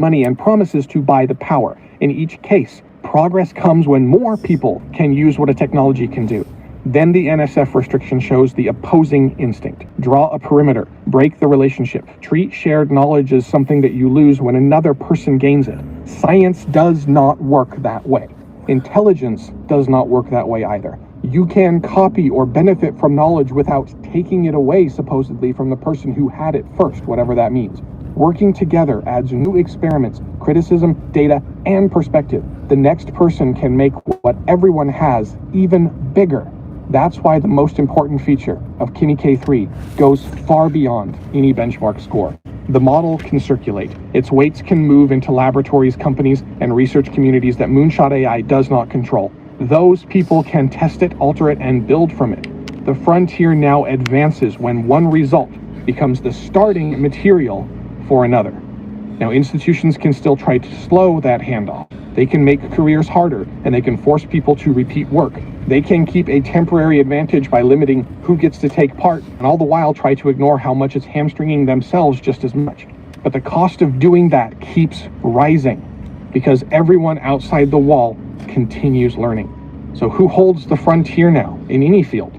money and promises to buy the power. In each case, progress comes when more people can use what a technology can do. Then the NSF restriction shows the opposing instinct. Draw a perimeter, break the relationship, treat shared knowledge as something that you lose when another person gains it. Science does not work that way. Intelligence does not work that way either. You can copy or benefit from knowledge without taking it away, supposedly, from the person who had it first, whatever that means. Working together adds new experiments, criticism, data, and perspective. The next person can make what everyone has even bigger. That's why the most important feature of Commie-K3 goes far beyond any benchmark score. The model can circulate. Its weights can move into laboratories, companies, and research communities that Moonshot AI does not control. Those people can test it, alter it, and build from it. The frontier now advances when one result becomes the starting material for another. Now, institutions can still try to slow that handoff. They can make careers harder, and they can force people to repeat work. They can keep a temporary advantage by limiting who gets to take part, and all the while try to ignore how much it's hamstringing themselves just as much. But the cost of doing that keeps rising, because everyone outside the wall continues learning. So who holds the frontier now in any field?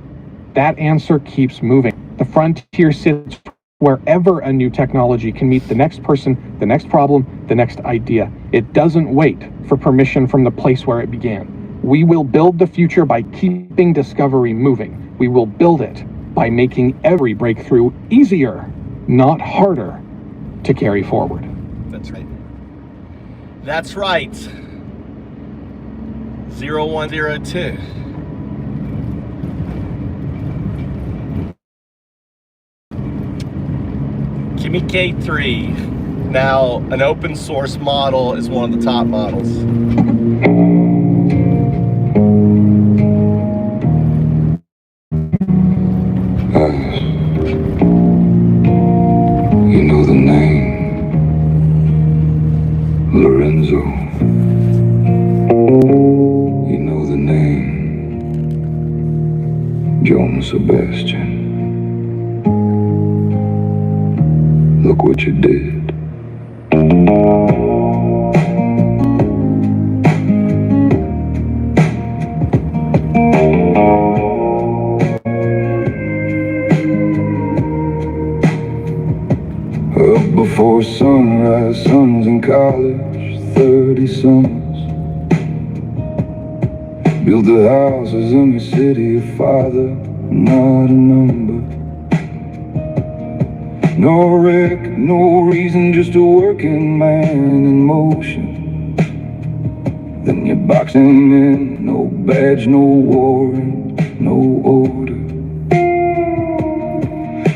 That answer keeps moving. The frontier sits wherever a new technology can meet the next person, the next problem, the next idea. It doesn't wait for permission from the place where it began. We will build the future by keeping discovery moving. We will build it by making every breakthrough easier, not harder, to carry forward. That's right. That's right. 0102. Commie-K3. Now, an open source model is one of the top models. You know the name, Lorenzo. You know the name, Joan Sebastian. Look what you did. Up before sunrise, sons in college, 30 summers. Build the houses in the city, a father, not a number. No record, no reason, just a working man in motion. Then you're boxing in, no badge, no warrant, no order.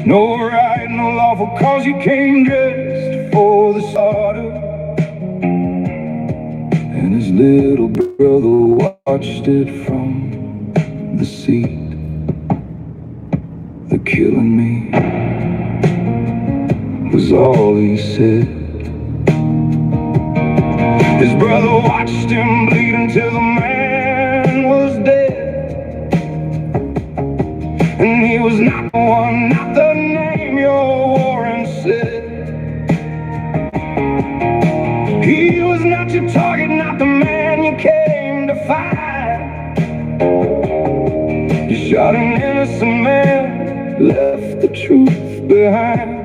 No right, no lawful cause, you came dressed for the slaughter. And his little brother watched it from the seat. They're killing me, was all he said. His brother watched him bleed until the man was dead. And he was not the one, not the name your warrant said. He was not your target, not the man you came to fight. You shot an innocent man, left the truth behind.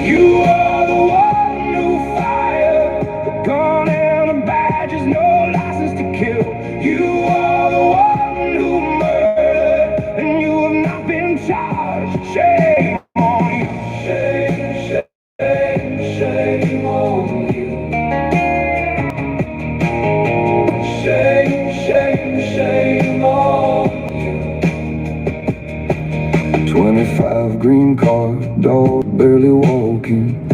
You are the one who fired the gun and the badges, no license to kill. You are the one who murdered, and you have not been charged. Shame on you. Shame, shame, shame on you. Shame, shame, shame on you. 25 green card, dog barely walking.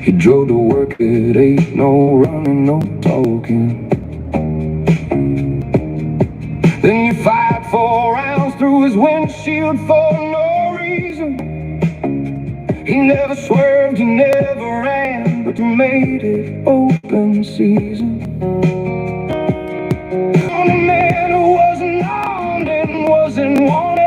He drove to work at 8, no running, no talking. Then you fired 4 rounds through his windshield for no reason. He never swerved, he never ran, but you made it open season. On a man who wasn't armed and wasn't wanted.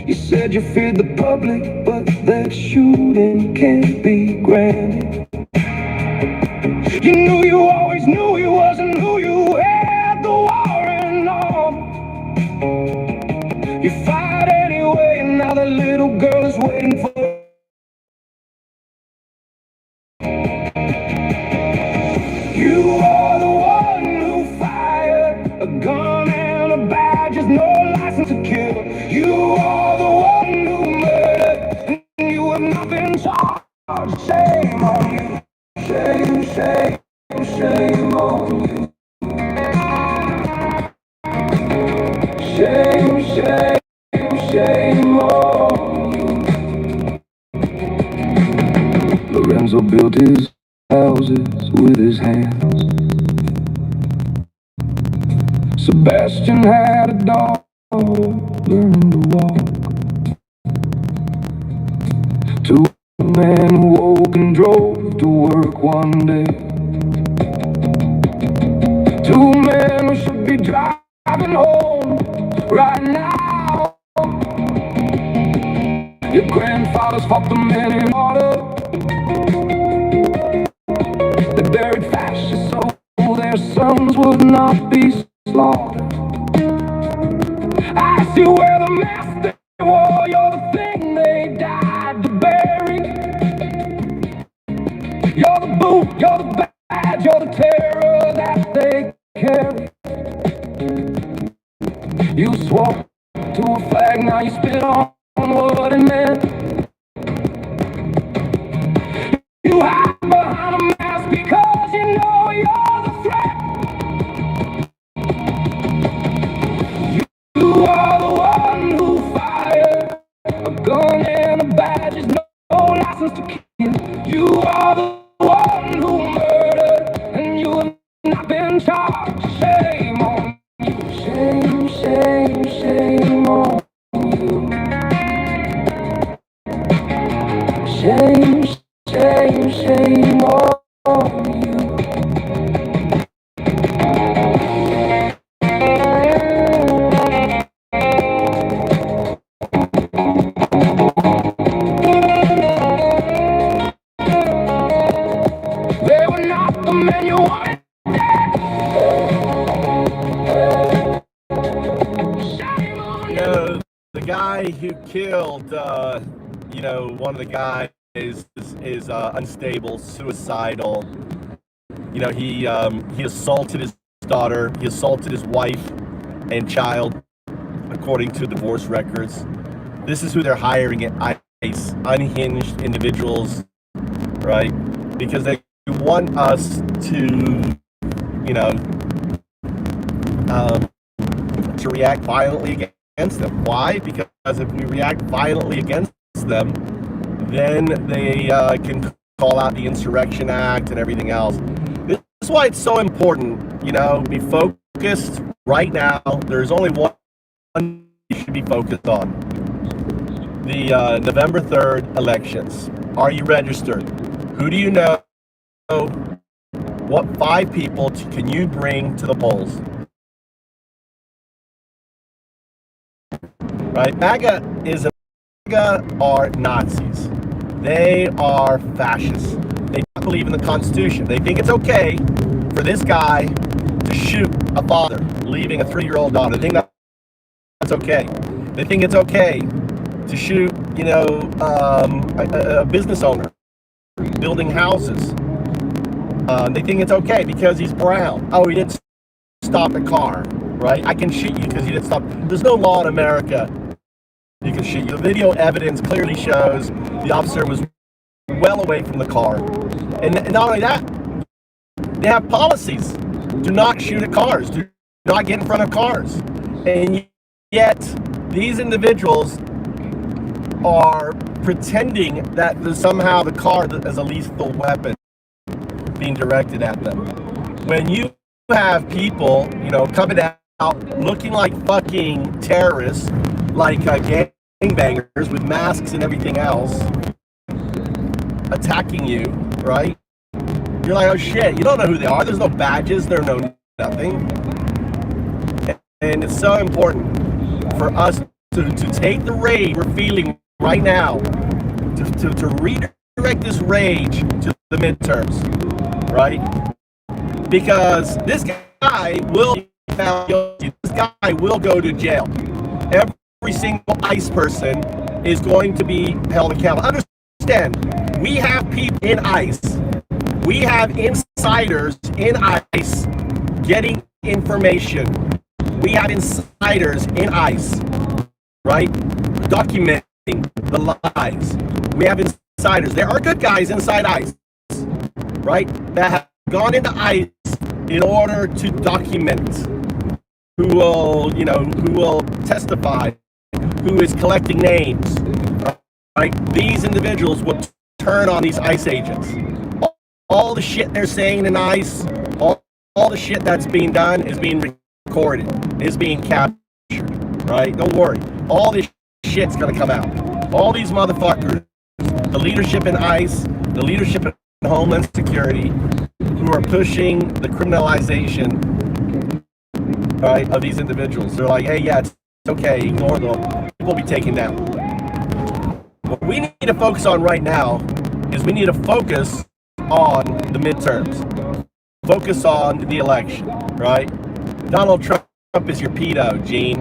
You said you feared the public, but that shooting can't be granted. You knew you always knew he wasn't who you had the warrant on. You fight anyway, and now the little girl is waiting for. You are the one who fired a gun and a badge, is no license to kill. You are the one who murdered, and you have not been charged. Shame on you. Shame, shame, shame on you. Shame, shame, shame on you. Lorenzo built his houses with his hands. Sebastian had a daughter learning to walk. Two men who woke and drove to work one day. Two men who should be driving home right now. Your grandfathers fought the men in order. They buried fascists so their sons would not be slaughtered. I see where the mask they wore, you're the thing they died to bury. You're the boot, you're the badge, you're the terror that they carry. You swore to a flag, now you spit on what it meant. You hide behind a mask because you know you're the threat. You are the one who fired a gun and a badge, is no license to kill. You are the one who murdered, and you have not been charged. Shame on you. Shame, shame, shame on you. Shame, shame, shame on you. They were not the men you wanted dead. Shame on you. The guy who killed, one of the guys is unstable, suicidal. He assaulted his daughter, he assaulted his wife and child, according to divorce records. This is who they're hiring at ICE, unhinged individuals, right? Because they want us to, to react violently against them. Why? Because if we react violently against them, then they can call out the Insurrection Act and everything else. This is why it's so important, be focused right now. There's only one you should be focused on. The November 3rd elections. Are you registered? Who do you know? What 5 people can you bring to the polls? Right? MAGA are Nazis. They are fascists. They don't believe in the Constitution. They think it's okay for this guy to shoot a father, leaving a 3-year-old daughter. They think that's okay. They think it's okay to shoot, a business owner building houses. They think it's okay because he's brown. Oh, he didn't stop a car, right? I can shoot you because you didn't stop. There's no law in America you can shoot you. The video evidence clearly shows the officer was well away from the car. And not only that, they have policies. Do not shoot at cars. Do not get in front of cars. And yet, these individuals are pretending that somehow the car is a lethal weapon being directed at them. When you have people, coming out looking like fucking terrorists, like gangbangers with masks and everything else, attacking you, right? You're like, oh shit, you don't know who they are. There's no badges, there's no nothing. And it's so important for us to take the rage we're feeling right now, to redirect this rage to the midterms, right? Because this guy will be found guilty. This guy will go to jail. Every single ICE person is going to be held accountable. Understand, we have people in ICE. We have insiders in ICE getting information. We have insiders in ICE, right? Documenting the lies. We have insiders. There are good guys inside ICE, right? That have gone into ICE in order to document who will testify, who is collecting names, right? These individuals will turn on these ICE agents. All the shit they're saying in ICE, all the shit that's being done is being recorded, is being captured, right? Don't worry. All this shit's gonna come out. All these motherfuckers, the leadership in ICE, the leadership in Homeland Security, who are pushing the criminalization, right, of these individuals. They're like, hey, yeah, it's okay, ignore them. It will be taken down. What we need to focus on right now is we need to focus on the midterms. Focus on the election, right? Donald Trump is your pedo, Gene.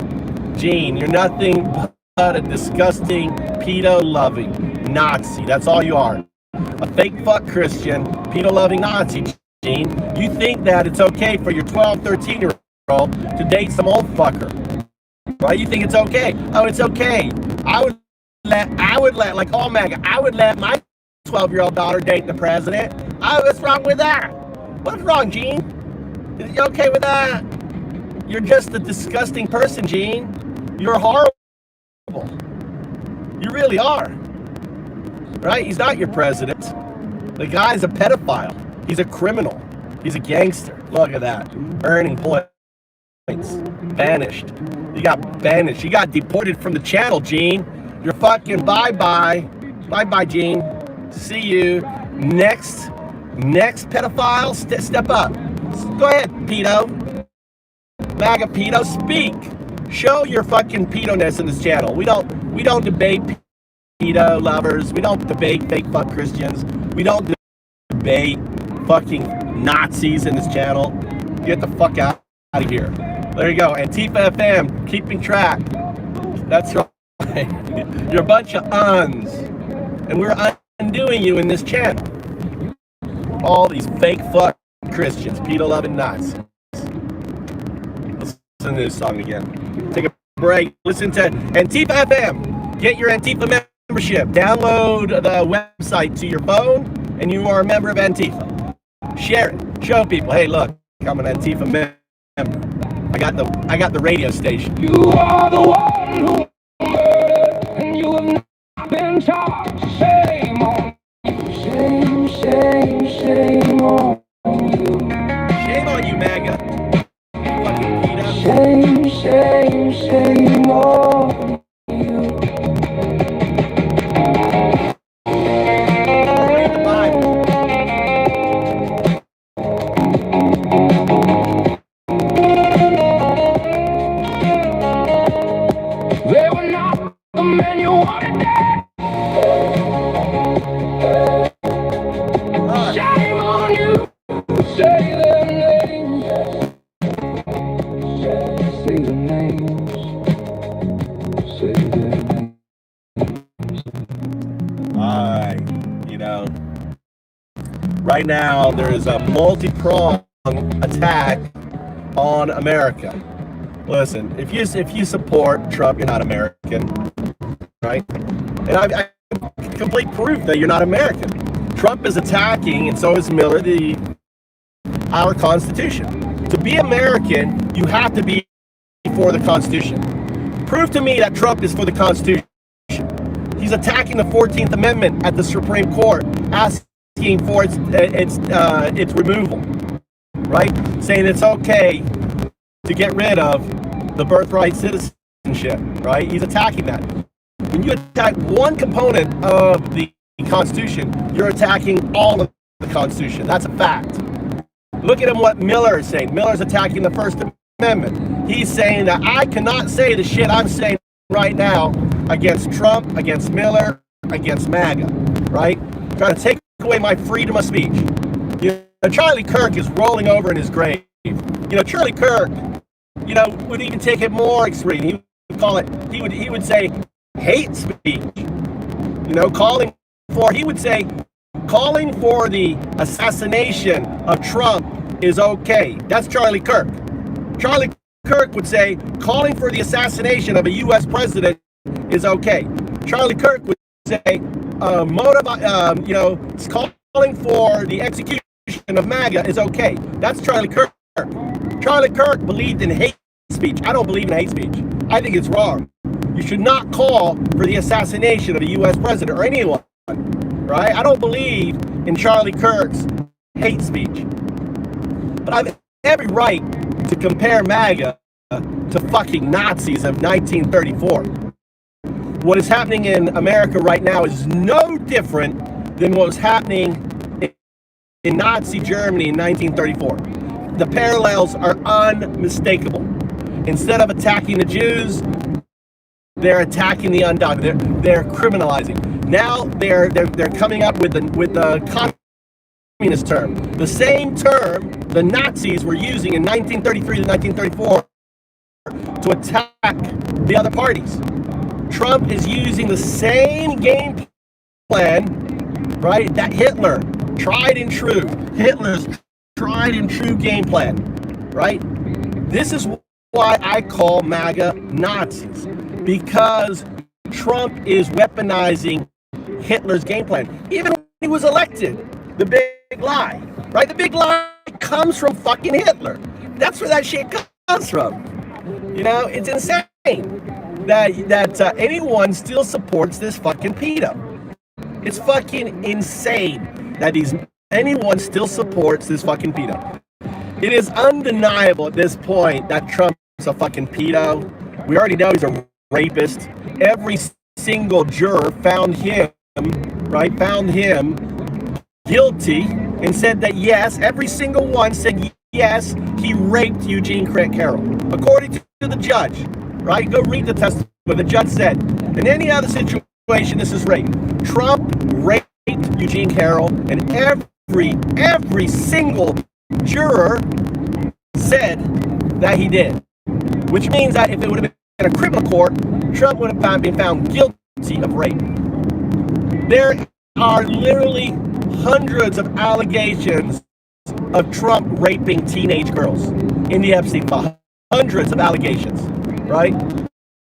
Gene, you're nothing but a disgusting, pedo-loving Nazi. That's all you are. A fake fuck Christian, pedo-loving Nazi, Gene. You think that it's okay for your 12, 13-year-old to date some old fucker, right? You think it's okay. Oh, it's okay. I would let, like all MAGA, I would let my 12-year-old daughter date the president. Oh, what's wrong with that? What's wrong, Gene? Is you okay with that? You're just a disgusting person, Gene. You're horrible. You really are. Right? He's not your president. The guy's a pedophile. He's a criminal. He's a gangster. Look at that. Earning points. Banished. You got banished. You got deported from the channel, Gene. You're fucking bye-bye. Bye-bye, Gene. See you. Next pedophile, step up. Go ahead, pedo. MAGA pedo, speak. Show your fucking pedo-ness in this channel. We don't debate pedo lovers. We don't debate fake fuck Christians. We don't debate fucking Nazis in this channel. Get the fuck out of here. There you go. Antifa FM, keeping track. That's right. You're a bunch of uns. And we're undoing you in this channel. All these fake fuck Christians, pedo-loving Nazis. Listen to this song again. Take a break. Listen to Antifa FM. Get your Antifa membership. Download the website to your phone, and you are a member of Antifa. Share it. Show people, hey, look, I'm an Antifa member. I got the radio station. You are the one who murdered, and you have not been charged. Shame on you. Shame, shame, shame on you. Shame on you, MAGA. Fucking pedo. Shame, shame, shame on you. Read the Bible. They were not the men you wanted dead. Shame on you. Say their names. Say their names. Say their names. Right now there is a multi-pronged attack on America. Listen, if you support Trump, you're not American, right? And I complete proof that you're not American. Trump is attacking, and so is Miller, our Constitution. To be American, you have to be for the Constitution. Prove to me that Trump is for the Constitution. He's attacking the 14th Amendment at the Supreme Court, asking for its removal, right? Saying it's okay to get rid of the birthright citizenship, right? He's attacking that. When you attack one component of the Constitution, you're attacking all of the Constitution. That's a fact. Look at what Miller is saying. Miller's attacking the First Amendment. He's saying that I cannot say the shit I'm saying right now against Trump, against Miller, against MAGA, right? Trying to take away my freedom of speech. You know, Charlie Kirk is rolling over in his grave. You know, Charlie Kirk, you know, would even take it more extreme. He would call it, he would say hate speech. You know, he would say calling for the assassination of Trump is okay. That's Charlie Kirk. Charlie Kirk would say calling for the assassination of a U.S. president is okay. Charlie Kirk would say, you know, calling for the execution of MAGA is okay. That's Charlie Kirk. Charlie Kirk believed in hate speech. I don't believe in hate speech. I think it's wrong. You should not call for the assassination of a U.S. president or anyone, right? I don't believe in Charlie Kirk's hate speech. But I have every right to compare MAGA to fucking Nazis of 1934. What is happening in America right now is no different than what was happening in Nazi Germany in 1934. The parallels are unmistakable. Instead of attacking the Jews, they're attacking the undocumented. They're criminalizing. Now they're coming up with the communist term, the same term the Nazis were using in 1933 to 1934 to attack the other parties. Trump is using the same game plan, right? That Hitler's tried and true game plan, right? This is why I call MAGA Nazis, because Trump is weaponizing Hitler's game plan. Even when he was elected, the big lie, right? The big lie comes from fucking Hitler. That's where that shit comes from. You know, it's insane that anyone still supports this fucking pedo. It's fucking insane that anyone still supports this fucking pedo. It is undeniable at this point that Trump's a fucking pedo. We already know he's a rapist. Every single juror found him guilty and said that yes, every single one said yes, he raped Eugene Carroll. According to the judge, right? Go read the testimony. The judge said, in any other situation, this is rape. Trump raped Eugene Carroll, and every single juror said that he did. Which means that if it would have been in a criminal court, Trump would have been found guilty of rape. There are literally hundreds of allegations of Trump raping teenage girls in the Epstein file. Hundreds of allegations, right?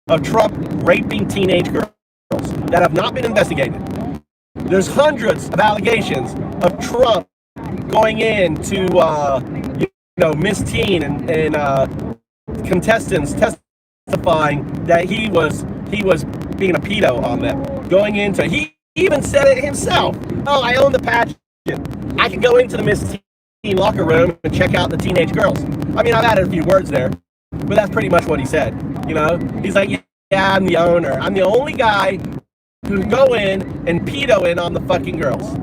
Of Trump raping teenage girls that have not been investigated. There's hundreds of allegations of Trump going into, Miss Teen and contestants testifying that he was being a pedo on them. Going into, he even said it himself. Oh, I own the pageant. I can go into the Miss Teen locker room and check out the teenage girls. I mean, I've added a few words there, but that's pretty much what he said. You know, he's like, yeah, I'm the owner. I'm the only guy who go in and pedo in on the fucking girls.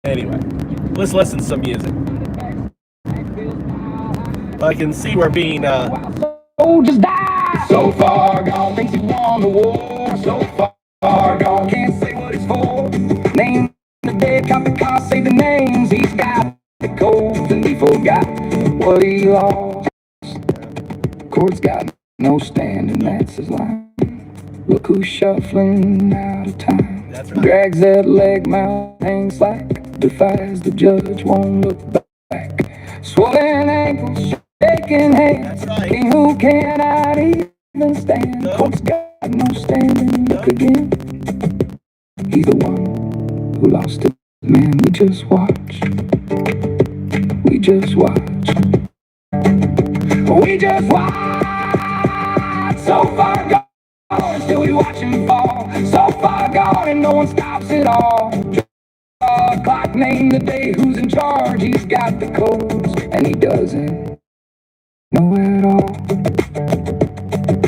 Anyway, let's listen to some music. I can see we're being soldiers die. So far gone, thinks he won the war. So far gone, can't say what it's for. Name the dead, cop the car, say the names. He's got the codes and he forgot what he lost. Court's got no standing, that's his line. Look who's shuffling out of time. That's right. Drags that leg, mouth hangs slack. Defies the judge, won't look back. Swollen ankles, shaking hands. That's right. King who cannot even stand. No. Court's got no standing, look again. He's the one who lost it. Man, we just watch. We just watch. We just watch. So far gone. Still we watch him fall. So far gone and no one stops it all. Clock name the day who's in charge. He's got the codes and he doesn't know it all.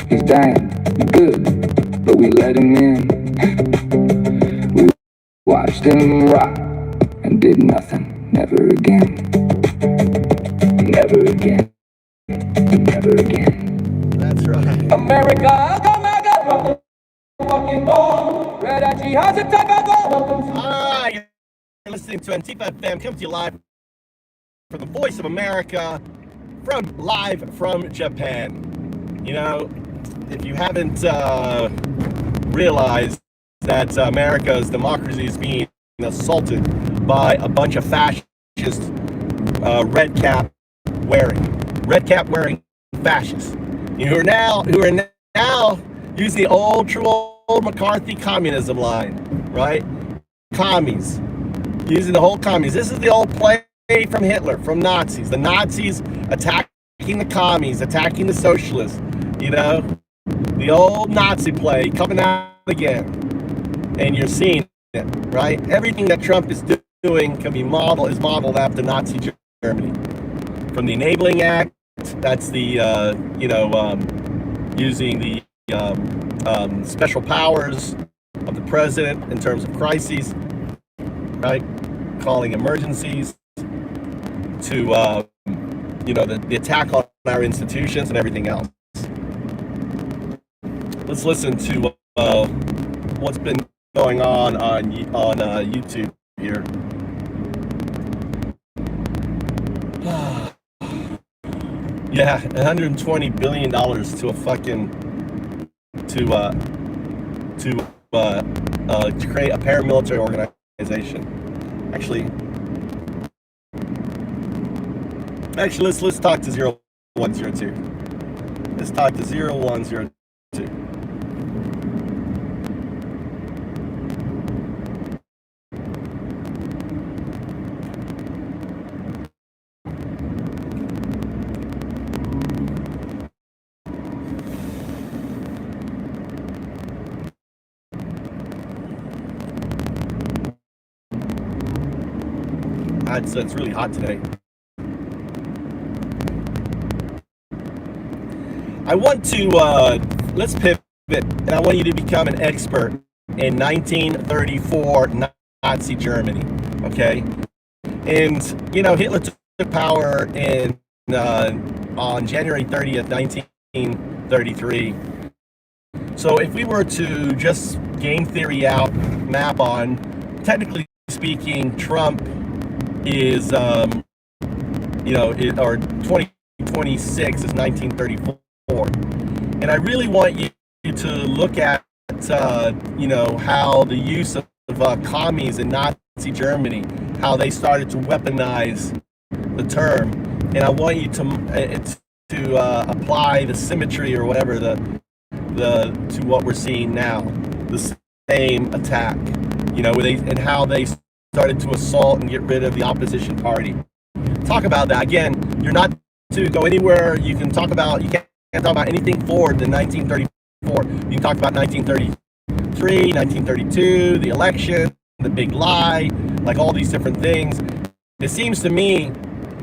He's damn good, but we let him in. We watched him rot and did nothing. Never again. Never again. Never again. That's right. America, come back. Hi, you're listening to Antifa FM, coming to you live from the Voice of America, live from Japan. You know, if you haven't realized that America's democracy is being assaulted by a bunch of fascist red cap wearing fascists, who are now using the old McCarthy communism line, right? Commies, using the whole commies. This is the old play from Hitler, from Nazis. The Nazis attacking the commies, attacking the socialists. The old Nazi play coming out again, and you're seeing it, right? Everything that Trump is doing is modeled after Nazi Germany. From the Enabling Act, that's the using the special powers of the president in terms of crises, right? Calling emergencies, to the attack on our institutions and everything else. Let's listen to what's been going on YouTube here. Yeah, $120 billion to a fucking to create a paramilitary organization. Actually, let's talk to 0102. Let's talk to 0102. It's really hot today. I want to, let's pivot, and I want you to become an expert in 1934 Nazi Germany, okay? And, Hitler took power on January 30th, 1933. So if we were to just game theory out, map on, technically speaking, Trump is, or 2026 is 1934. And I really want you to look at, how the use of commies in Nazi Germany, how they started to weaponize the term. And I want you to apply the symmetry or whatever to what we're seeing now, the same attack, and how they started to assault and get rid of the opposition party. Talk about that. Again, you're not to go anywhere. You can't talk about anything forward than 1934. You can talk about 1933, 1932, the election, the big lie, like all these different things. It seems to me,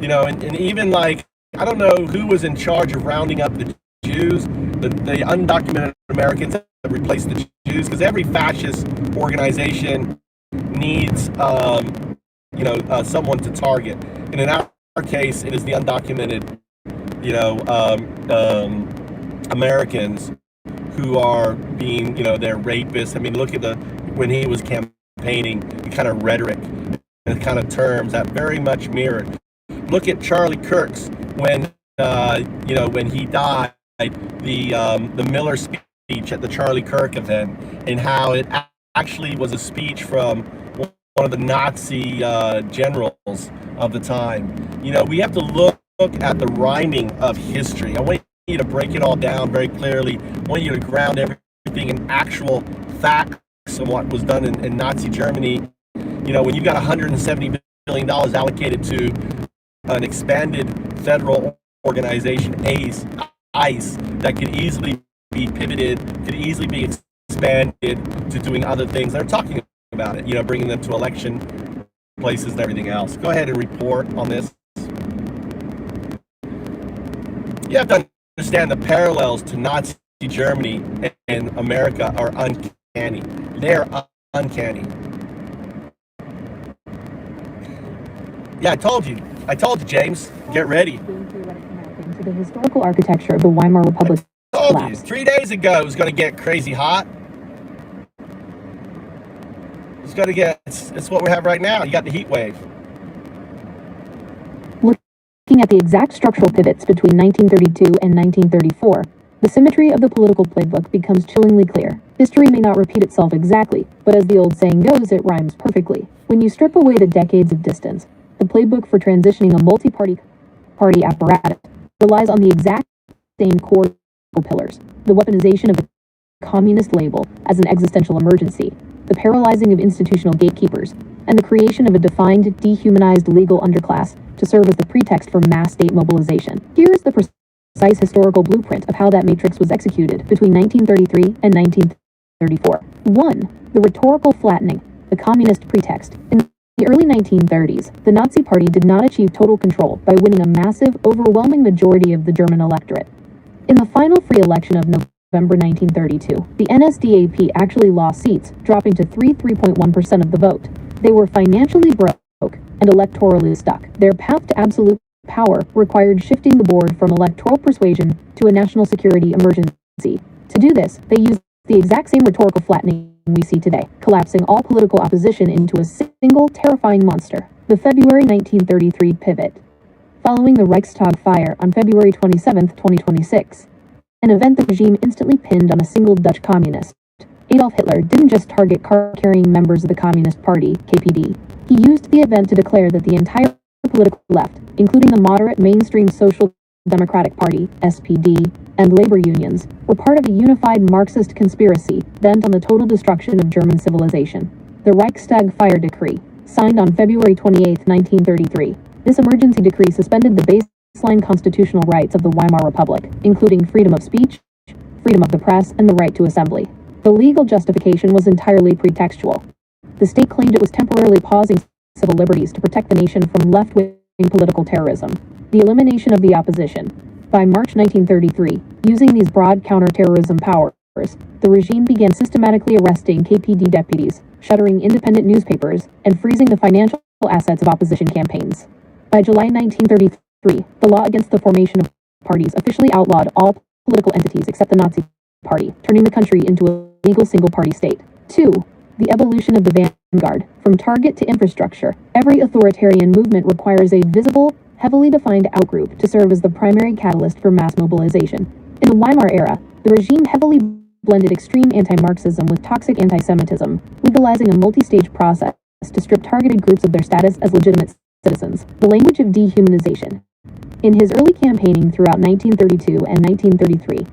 and even like, I don't know who was in charge of rounding up the Jews, the undocumented Americans that replaced the Jews, because every fascist organization needs someone to target, and in our case it is the undocumented Americans who are being they're rapists. I mean, look at when he was campaigning, the kind of rhetoric and the kind of terms that very much mirrored. Look at Charlie Kirk's when he died, the Miller speech at the Charlie Kirk event, and how it actually was a speech from one of the Nazi generals of the time. We have to look at the rhyming of history. I want you to break it all down very clearly. I want you to ground everything in actual facts of what was done in Nazi Germany. When you've got $170 billion allocated to an expanded federal organization, ICE, that could easily be pivoted, could easily be expanded to doing other things. They're talking about it, bringing them to election places and everything else. Go ahead and report on this. You have to understand the parallels to Nazi Germany and America are uncanny. They're uncanny. Yeah, I told you, James. Get ready. To the historical architecture of the Weimar Republic. told you, collapse. 3 days ago it was going to get crazy hot. It's going to get, it's what we have right now. You got the heat wave. Looking at the exact structural pivots between 1932 and 1934, the symmetry of the political playbook becomes chillingly clear. History may not repeat itself exactly, but as the old saying goes, it rhymes perfectly. When you strip away the decades of distance, the playbook for transitioning a multi-party apparatus relies on the exact same core pillars: the weaponization of the communist label as an existential emergency, the paralyzing of institutional gatekeepers, and the creation of a defined, dehumanized legal underclass to serve as the pretext for mass state mobilization. Here is the precise historical blueprint of how that matrix was executed between 1933 and 1934. 1. The rhetorical flattening, the communist pretext. In the early 1930s, the Nazi Party did not achieve total control by winning a massive, overwhelming majority of the German electorate. In the final free election of November 1932, the NSDAP actually lost seats, dropping to 3.1% of the vote. They were financially broke and electorally stuck. Their path to absolute power required shifting the board from electoral persuasion to a national security emergency. To do this, they used the exact same rhetorical flattening we see today, collapsing all political opposition into a single terrifying monster. The February 1933 pivot. Following the Reichstag fire on February 27, 2026, an event the regime instantly pinned on a single Dutch communist, Adolf Hitler didn't just target card-carrying members of the Communist Party, KPD. He used the event to declare that the entire political left, including the moderate mainstream Social Democratic Party, SPD, and labor unions, were part of a unified Marxist conspiracy bent on the total destruction of German civilization. The Reichstag Fire Decree, signed on February 28, 1933. This emergency decree suspended the baseline constitutional rights of the Weimar Republic, including freedom of speech, freedom of the press, and the right to assembly. The legal justification was entirely pretextual. The state claimed it was temporarily pausing civil liberties to protect the nation from left-wing political terrorism. The elimination of the opposition. By March 1933, using these broad counterterrorism powers, the regime began systematically arresting KPD deputies, shuttering independent newspapers, and freezing the financial assets of opposition campaigns. By July 1933, the law against the formation of parties officially outlawed all political entities except the Nazi Party, turning the country into a legal single-party state. 2. The evolution of the vanguard. From target to infrastructure, every authoritarian movement requires a visible, heavily defined outgroup to serve as the primary catalyst for mass mobilization. In the Weimar era, the regime heavily blended extreme anti-Marxism with toxic anti-Semitism, legalizing a multi-stage process to strip targeted groups of their status as legitimate citizens. The language of dehumanization. In his early campaigning throughout 1932 and 1933,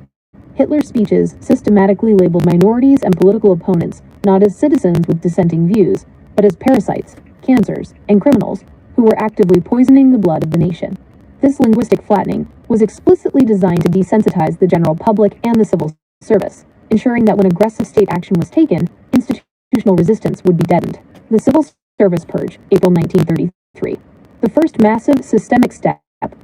Hitler's speeches systematically labeled minorities and political opponents not as citizens with dissenting views, but as parasites, cancers, and criminals who were actively poisoning the blood of the nation. This linguistic flattening was explicitly designed to desensitize the general public and the civil service, ensuring that when aggressive state action was taken, institutional resistance would be deadened. The Civil Service Purge, April 1933. The first massive systemic step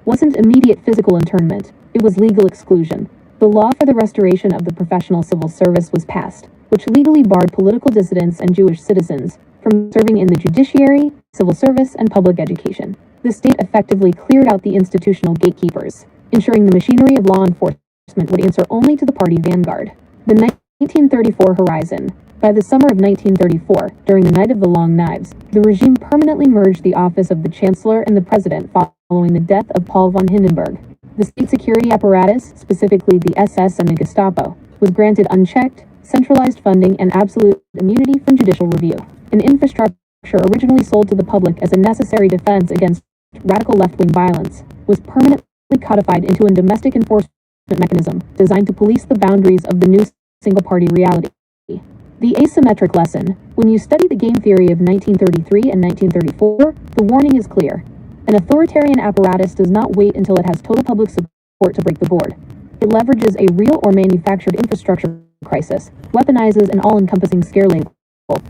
wasn't immediate physical internment, it was legal exclusion. The law for the restoration of the professional civil service was passed, which legally barred political dissidents and Jewish citizens from serving in the judiciary, civil service, and public education. The state effectively cleared out the institutional gatekeepers, ensuring the machinery of law enforcement would answer only to the party vanguard. The 1934 horizon. By the summer of 1934, during the Night of the Long Knives, the regime permanently merged the office of the Chancellor and the President following the death of Paul von Hindenburg. The state security apparatus, specifically the SS and the Gestapo, was granted unchecked, centralized funding and absolute immunity from judicial review. An infrastructure originally sold to the public as a necessary defense against radical left-wing violence was permanently codified into a domestic enforcement mechanism designed to police the boundaries of the new single-party reality. The asymmetric lesson. When you study the game theory of 1933 and 1934, the warning is clear. An authoritarian apparatus does not wait until it has total public support to break the board. It leverages a real or manufactured infrastructure crisis, weaponizes an all-encompassing scare label,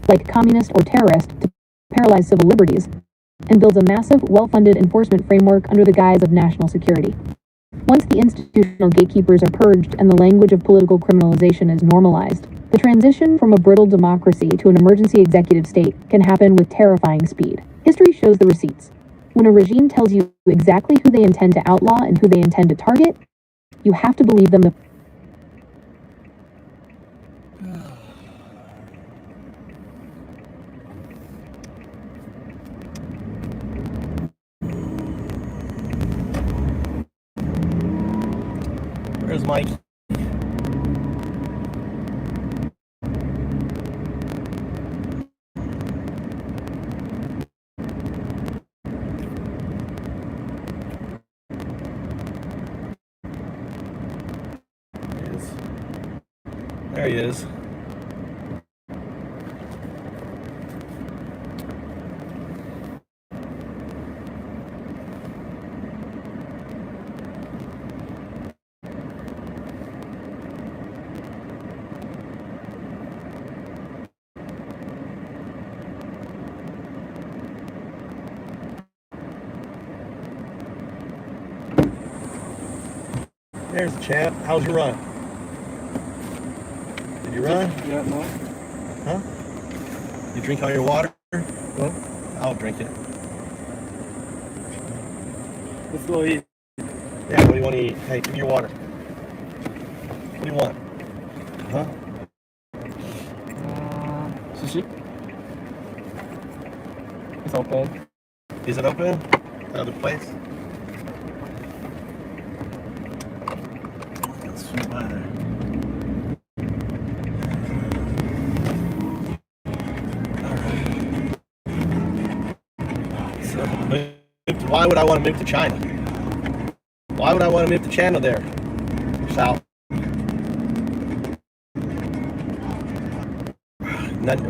like communist or terrorist, to paralyze civil liberties, and builds a massive, well-funded enforcement framework under the guise of national security. Once the institutional gatekeepers are purged and the language of political criminalization is normalized, the transition from a brittle democracy to an emergency executive state can happen with terrifying speed. History shows the receipts. When a regime tells you exactly who they intend to outlaw and who they intend to target, you have to believe them. The Mike. There he is. There's the champ. How's your run? Did you run? Yeah, no. Huh? You drink all your water? Well, I'll drink it. Let's go eat. Yeah, what do you want to eat? Hey, give me your water. What do you want? Huh? Sushi? It's open. Is it open? Another place? Let's swing by there. Why would I want to move to China? Why would I want to move to China there? South.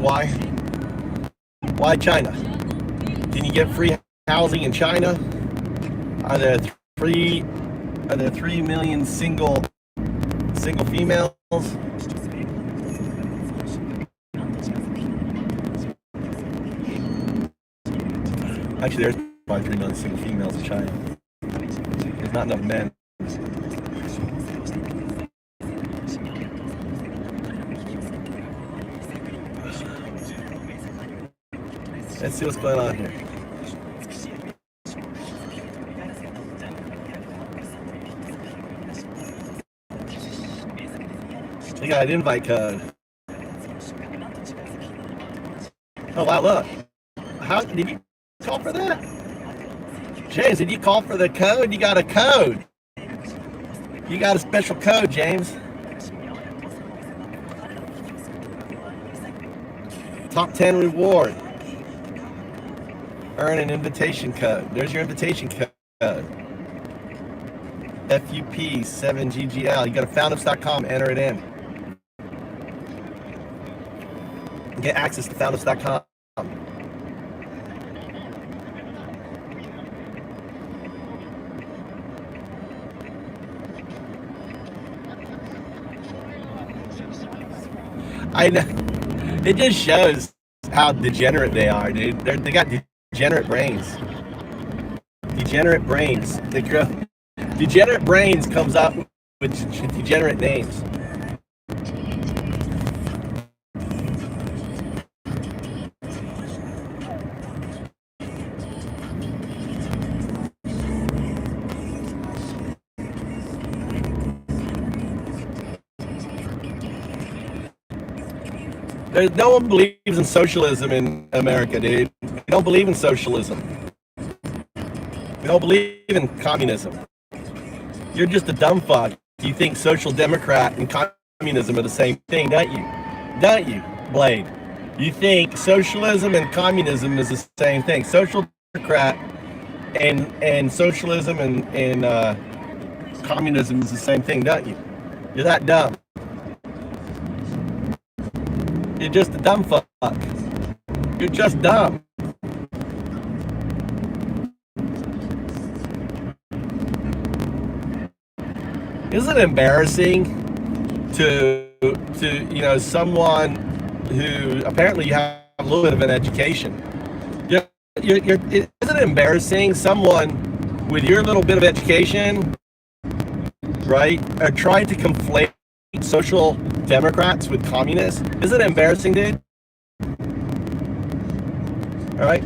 Why? Why China? Can you get free housing in China? Are there 3 million single females? Actually, there's probably 3 million single females in China. There's not enough men. Let's see what's going on here. They got an invite code. Oh wow, look. How did you call for that? James, did you call for the code? You got a code. You got a special code, James. Top 10 reward. Earn an invitation code. There's your invitation code. FUP7GGL. You go to founders.com, enter it in. Get access to founders.com. I know. It just shows how degenerate they are, dude. They got degenerate brains. Degenerate brains. They grow. Degenerate brains comes up with degenerate names. No one believes in socialism in America, dude. We don't believe in socialism. We don't believe in communism. You're just a dumb fuck. You think social democrat and communism are the same thing, don't you? Don't you, Blade? You think socialism and communism is the same thing. Social democrat and socialism and communism is the same thing, don't you? You're that dumb. You're just a dumb fuck. You're just dumb. Isn't it embarrassing to someone who apparently you have a little bit of an education? Isn't it embarrassing someone with your little bit of education, right, are trying to conflate social democrats with communists? Isn't it embarrassing, dude? All right,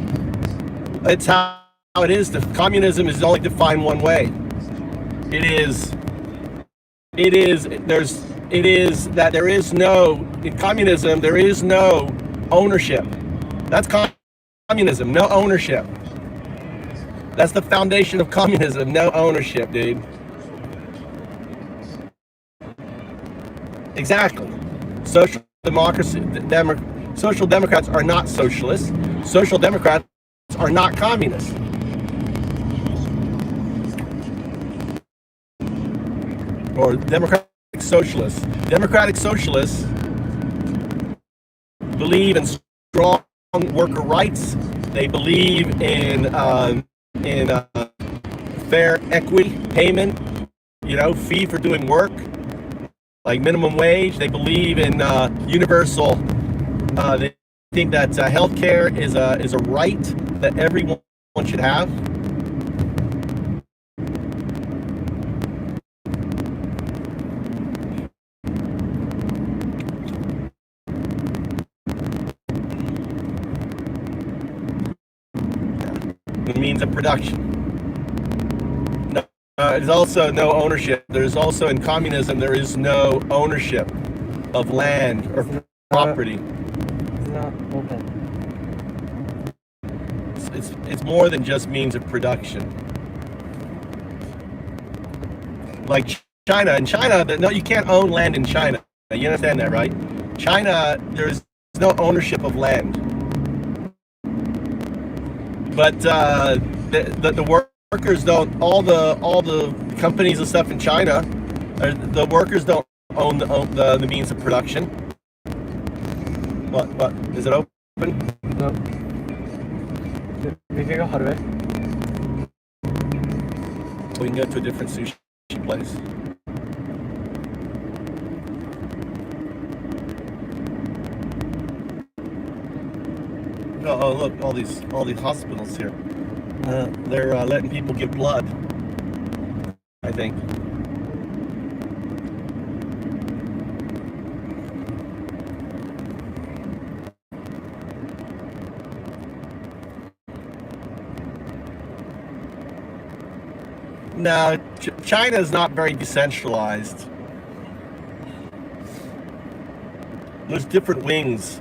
it's how it is. Communism is only defined one way. It is that there is no, in communism, there is no ownership. That's communism, no ownership. That's the foundation of communism, no ownership, dude. Exactly. Social democracy. Social democrats are not socialists. Social democrats are not communists. Or democratic socialists. Democratic socialists believe in strong worker rights. They believe in fair equity payment, fee for doing work, like minimum wage. They believe in universal. They think that healthcare is a right that everyone should have. The means of production. There's also no ownership. There's also, in communism, there is no ownership of land or property. It's not open. It's more than just means of production. Like China. In China, no, you can't own land in China. You understand that, right? China, there's no ownership of land. But the workers don't. All the companies and stuff in China, the workers don't own the means of production. What is it open? No. We can go harder. We can go to a different sushi place. Oh, look, all these hospitals here. They're letting people give blood, I think. No, China is not very decentralized. There's different wings.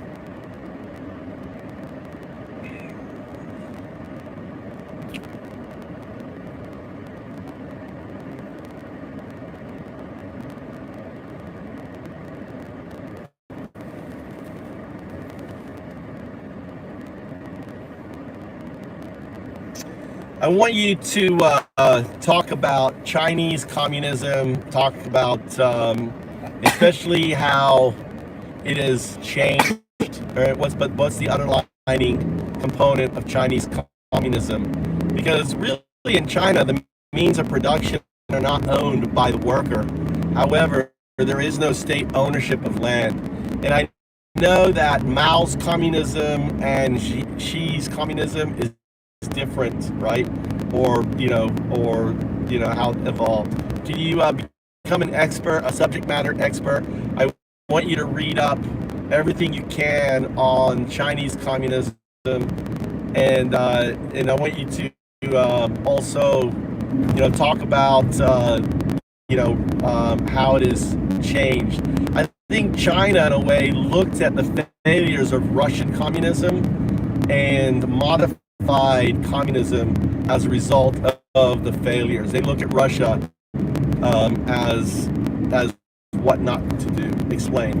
I want you to talk about Chinese communism, talk about especially how it has changed, or what's the underlying component of Chinese communism. Because really in China, the means of production are not owned by the worker. However, there is no state ownership of land. And I know that Mao's communism and Xi's communism is different, right? Or how it evolved. Can you become an expert, a subject matter expert? I want you to read up everything you can on Chinese communism, and I want you to also talk about how it has changed. I think China in a way looked at the failures of Russian communism and modified communism as a result of the failures. They look at Russia as what not to do. Explain.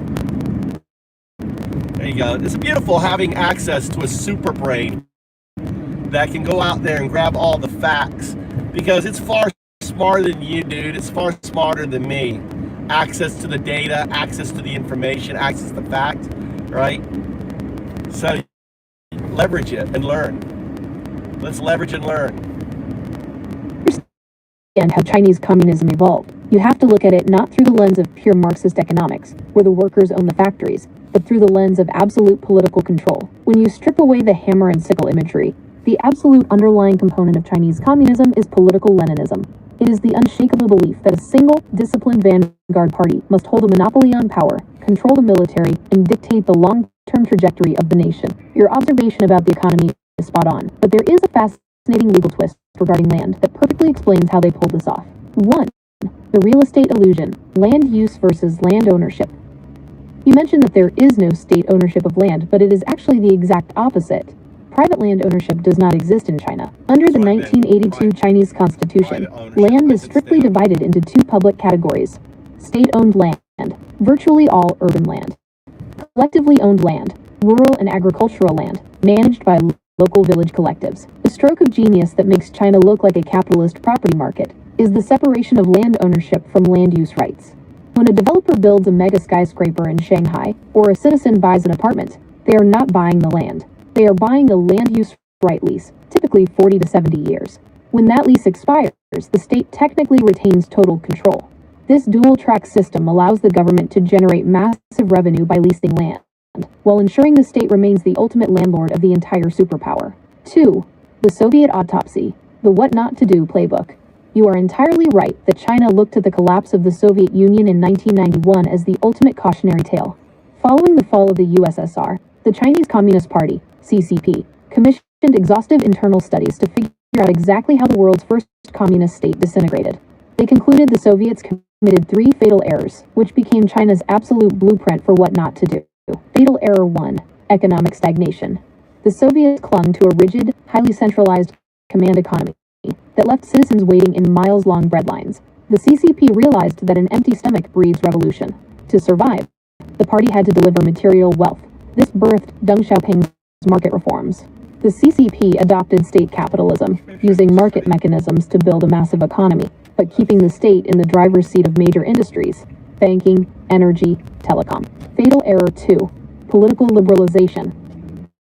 There you go. It's beautiful having access to a super brain that can go out there and grab all the facts, because it's far smarter than you, dude. It's far smarter than me. Access to the data, access to the information, access to the fact, right? So leverage it and learn. Let's leverage and learn. And how Chinese communism evolved. You have to look at it not through the lens of pure Marxist economics, where the workers own the factories, but through the lens of absolute political control. When you strip away the hammer and sickle imagery, the absolute underlying component of Chinese communism is political Leninism. It is the unshakable belief that a single, disciplined vanguard party must hold a monopoly on power, control the military, and dictate the long-term trajectory of the nation. Your observation about the economy is spot on, but there is a fascinating legal twist regarding land that perfectly explains how they pulled this off. 1. The real estate illusion, land use versus land ownership. You mentioned that there is no state ownership of land, but it is actually the exact opposite. Private land ownership does not exist in China. Under the 1982 Chinese Constitution, land is strictly divided into two public categories: state-owned land virtually all urban land. Collectively owned land, rural and agricultural land, managed by local village collectives. The stroke of genius that makes China look like a capitalist property market is the separation of land ownership from land use rights. When a developer builds a mega skyscraper in Shanghai, or a citizen buys an apartment, they are not buying the land. They are buying a land use right lease, typically 40 to 70 years. When that lease expires, the state technically retains total control. This dual-track system allows the government to generate massive revenue by leasing land, while ensuring the state remains the ultimate landlord of the entire superpower. 2. The Soviet autopsy, the what not to do playbook. You are entirely right that China looked at the collapse of the Soviet Union in 1991 as the ultimate cautionary tale. Following the fall of the USSR, the Chinese Communist Party, CCP, commissioned exhaustive internal studies to figure out exactly how the world's first communist state disintegrated. They concluded the Soviets committed 3 fatal errors, which became China's absolute blueprint for what not to do. Fatal error 1, economic stagnation. The Soviets clung to a rigid, highly centralized command economy that left citizens waiting in miles-long breadlines. The CCP realized that an empty stomach breeds revolution. To survive, the party had to deliver material wealth. This birthed Deng Xiaoping's market reforms. The CCP adopted state capitalism, using market mechanisms to build a massive economy, but keeping the state in the driver's seat of major industries: banking, energy, telecom. Fatal error 2, political liberalization.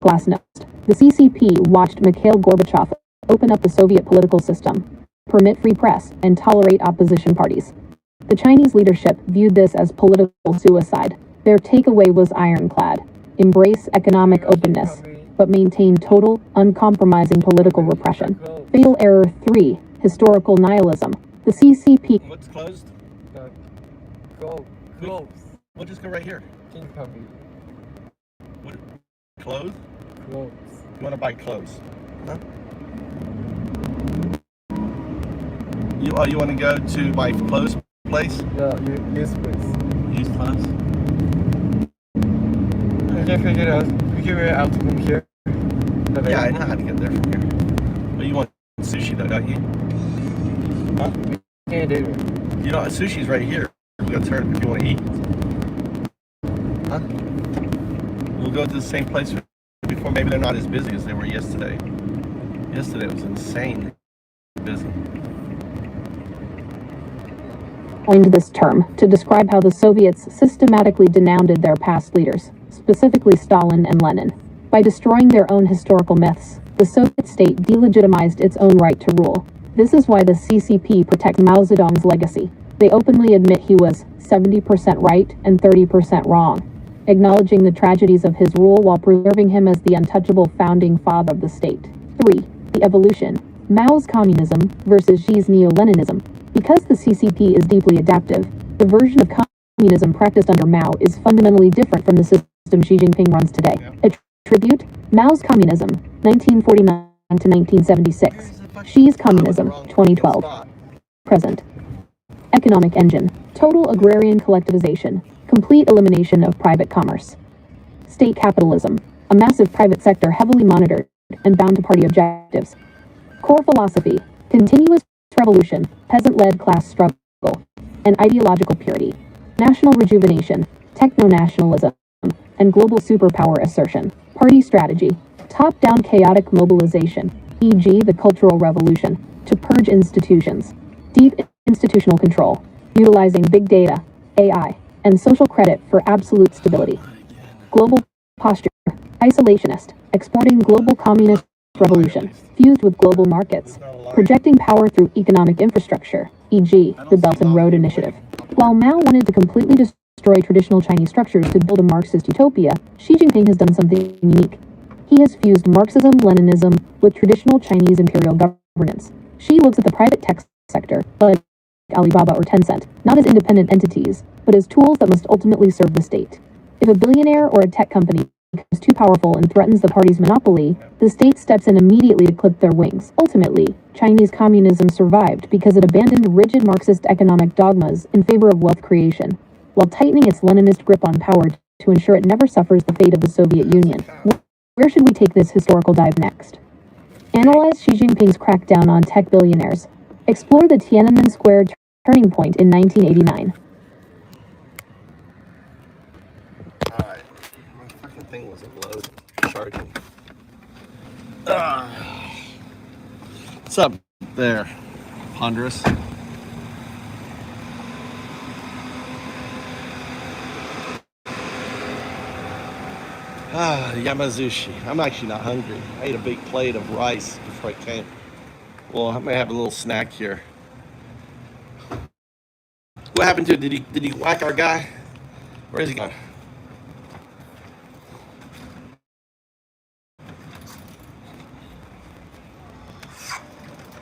Glasnost. The CCP watched Mikhail Gorbachev open up the Soviet political system, permit free press, and tolerate opposition parties. The Chinese leadership viewed this as political suicide. Their takeaway was ironclad: embrace economic openness, but maintain total, uncompromising political repression. Fatal error 3, historical nihilism. The CCP. What's closed? Go. Close. We'll just go right here. What? Clothes? Close. You want to buy clothes? Huh? You want to go to my clothes place? Yeah, use please. Use clothes? You can figure it out from here. Yeah, I know how to get there from here. But you want sushi though, don't you? Huh? Can't do it. You know, sushi's right here. We'll go turn if you want to eat. Huh? We'll go to the same place before. Maybe they're not as busy as they were yesterday. Yesterday was insanely busy. Coined this term to describe how the Soviets systematically denounced their past leaders, specifically Stalin and Lenin. By destroying their own historical myths, the Soviet state delegitimized its own right to rule. This is why the CCP protect Mao Zedong's legacy. They openly admit he was 70% right and 30% wrong, acknowledging the tragedies of his rule while preserving him as the untouchable founding father of the state. 3. The evolution. Mao's communism versus Xi's neo-Leninism. Because the CCP is deeply adaptive, the version of communism practiced under Mao is fundamentally different from the system Xi Jinping runs today. Attribute: Mao's communism, 1949 to 1976. Xi's communism, 2012. Present. Economic engine: total agrarian collectivization, complete elimination of private commerce. State capitalism: a massive private sector heavily monitored and bound to party objectives. Core philosophy: continuous revolution, peasant-led class struggle, and ideological purity. National rejuvenation, techno-nationalism, and global superpower assertion. Party strategy: top-down chaotic mobilization, e.g. the Cultural Revolution, to purge institutions. Deep institutional control, utilizing big data, AI, and social credit for absolute stability. Global posture: isolationist, exporting global communist revolution, fused with global markets, projecting power through economic infrastructure, e.g. the Belt and Road Initiative. While Mao wanted to completely destroy traditional Chinese structures to build a Marxist utopia, Xi Jinping has done something unique. He has fused Marxism-Leninism with traditional Chinese imperial governance. Xi looks at the private tech sector, like Alibaba or Tencent, not as independent entities, but as tools that must ultimately serve the state. If a billionaire or a tech company becomes too powerful and threatens the party's monopoly, the state steps in immediately to clip their wings. Ultimately, Chinese communism survived because it abandoned rigid Marxist economic dogmas in favor of wealth creation, while tightening its Leninist grip on power to ensure it never suffers the fate of the Soviet Union. Where should we take this historical dive next? Analyze Xi Jinping's crackdown on tech billionaires. Explore the Tiananmen Square turning point in 1989. load. Charging. What's up there, Honduras? Yamazushi. I'm actually not hungry. I ate a big plate of rice before I came. Well, I may have a little snack here. What happened to it? Did he whack our guy? Where is he going?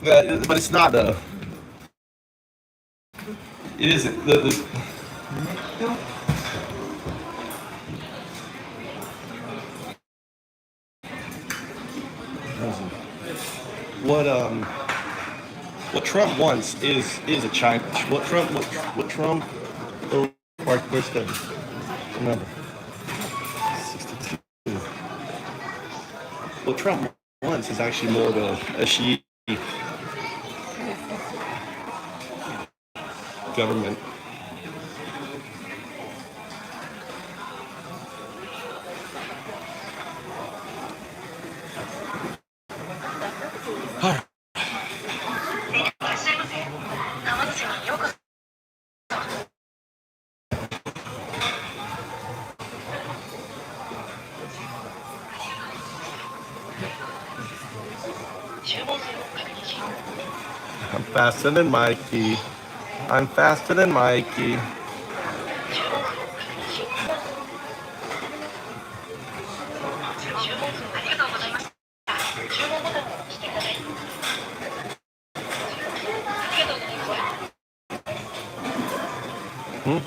But it's not though. It isn't. What Trump wants is a China. What Trump oh, where's the remember 62. What Trump wants is actually more of a Xi government. I'm faster than Mikey. I'm faster than Mikey.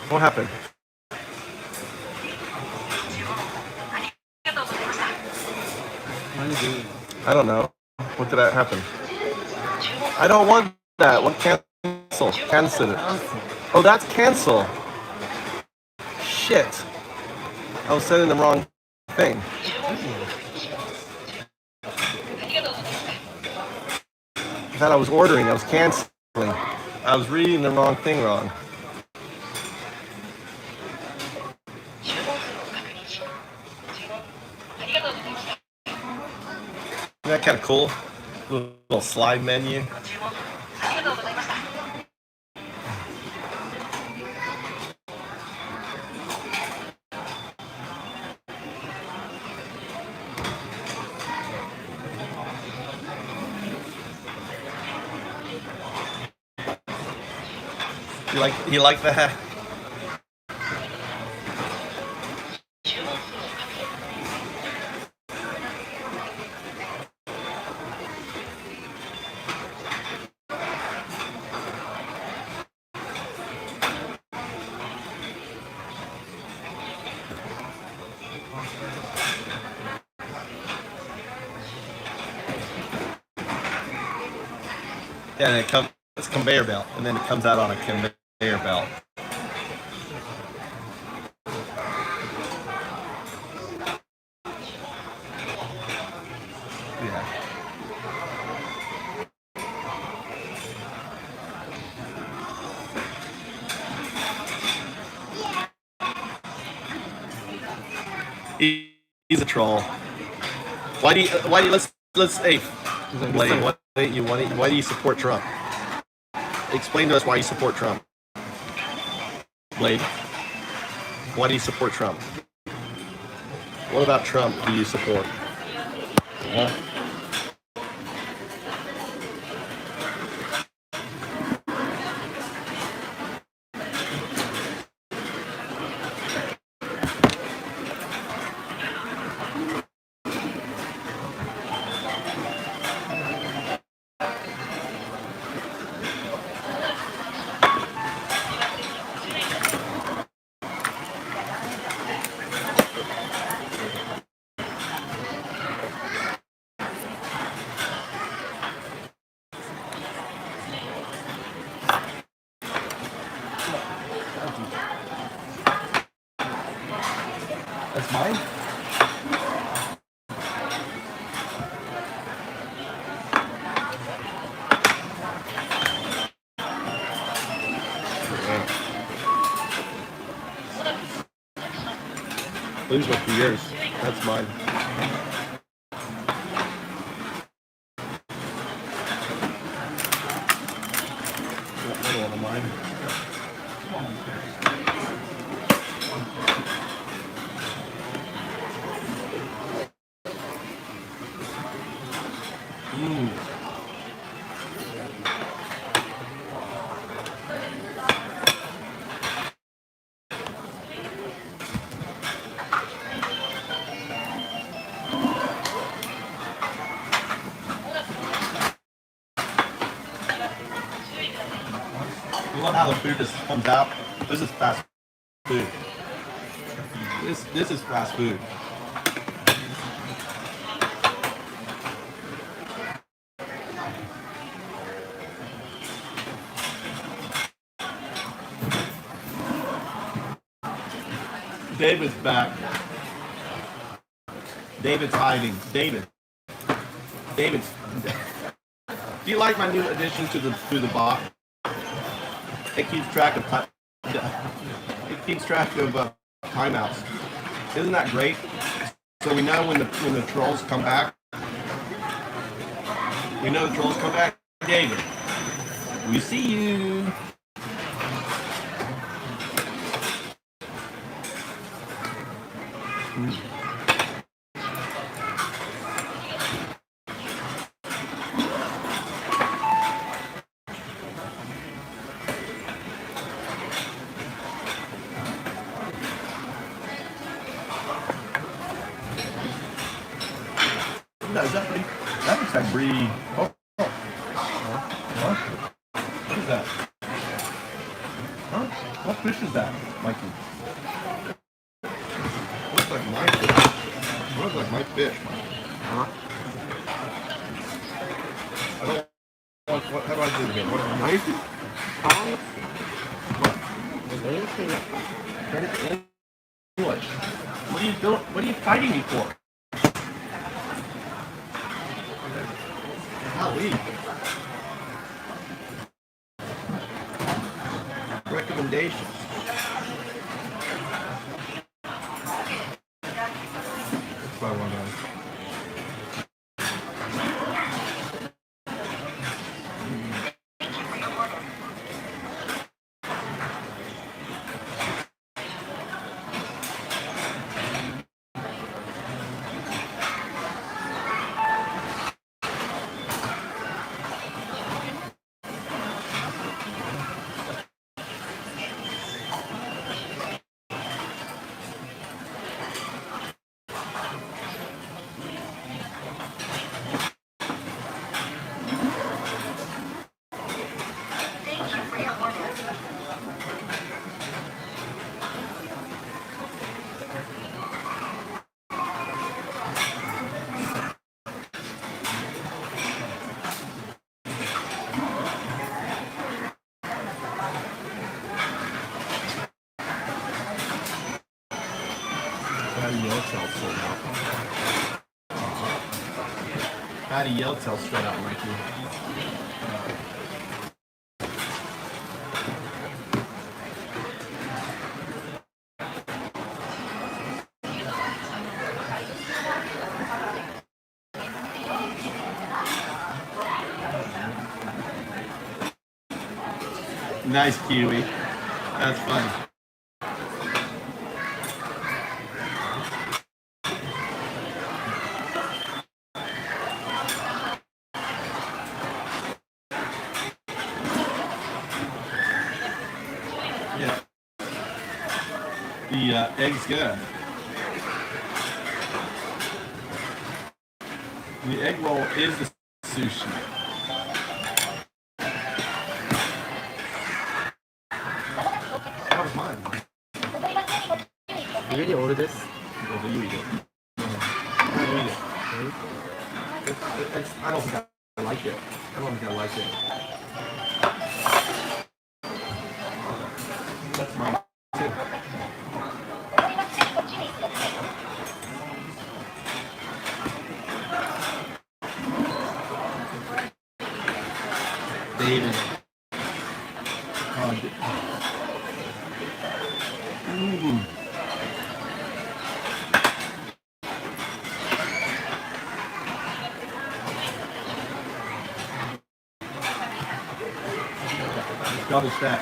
What happened? I don't know. What did that happen? I don't want that. What cancel? Cancel it. Oh, that's cancel. Shit. I was sending the wrong thing. I thought I was ordering. I was canceling. I was reading the wrong thing wrong. Isn't that kind of cool? Little slide menu. You like that? Yeah, and it's conveyor belt, and then it comes out on a conveyor belt. Yeah. He's a troll. Why do you let's hey Blade, why do you support Trump? Explain to us why you support Trump. Blade, why do you support Trump? What about Trump do you support? That's mine? These must be yours. That's mine. Another one of mine. I love how the food just comes out. This is fast food. This is fast food. David's back. David's hiding. David. David's. Do you like my new addition to the box? It keeps track of timeouts. Isn't that great? So we know when the trolls come back. We know the trolls come back. David, we see you. That looks like brie. Oh. Huh? What is that? Huh? What fish is that, Mikey? Looks like my fish. Looks like my fish. Huh? How do I do it again? What? Knife? What? English. What are you doing? What are you fighting me for? Recommendations. That's what I want to. Patty yelled tell straight out, Mikey. Nice, Kiwi. That's funny. The egg's good. The egg roll is the sushi. That was mine. You really ordered this? Or do you eat it? I eat it. I don't think I like it. I don't think I like it. That's mine too. David. double stack.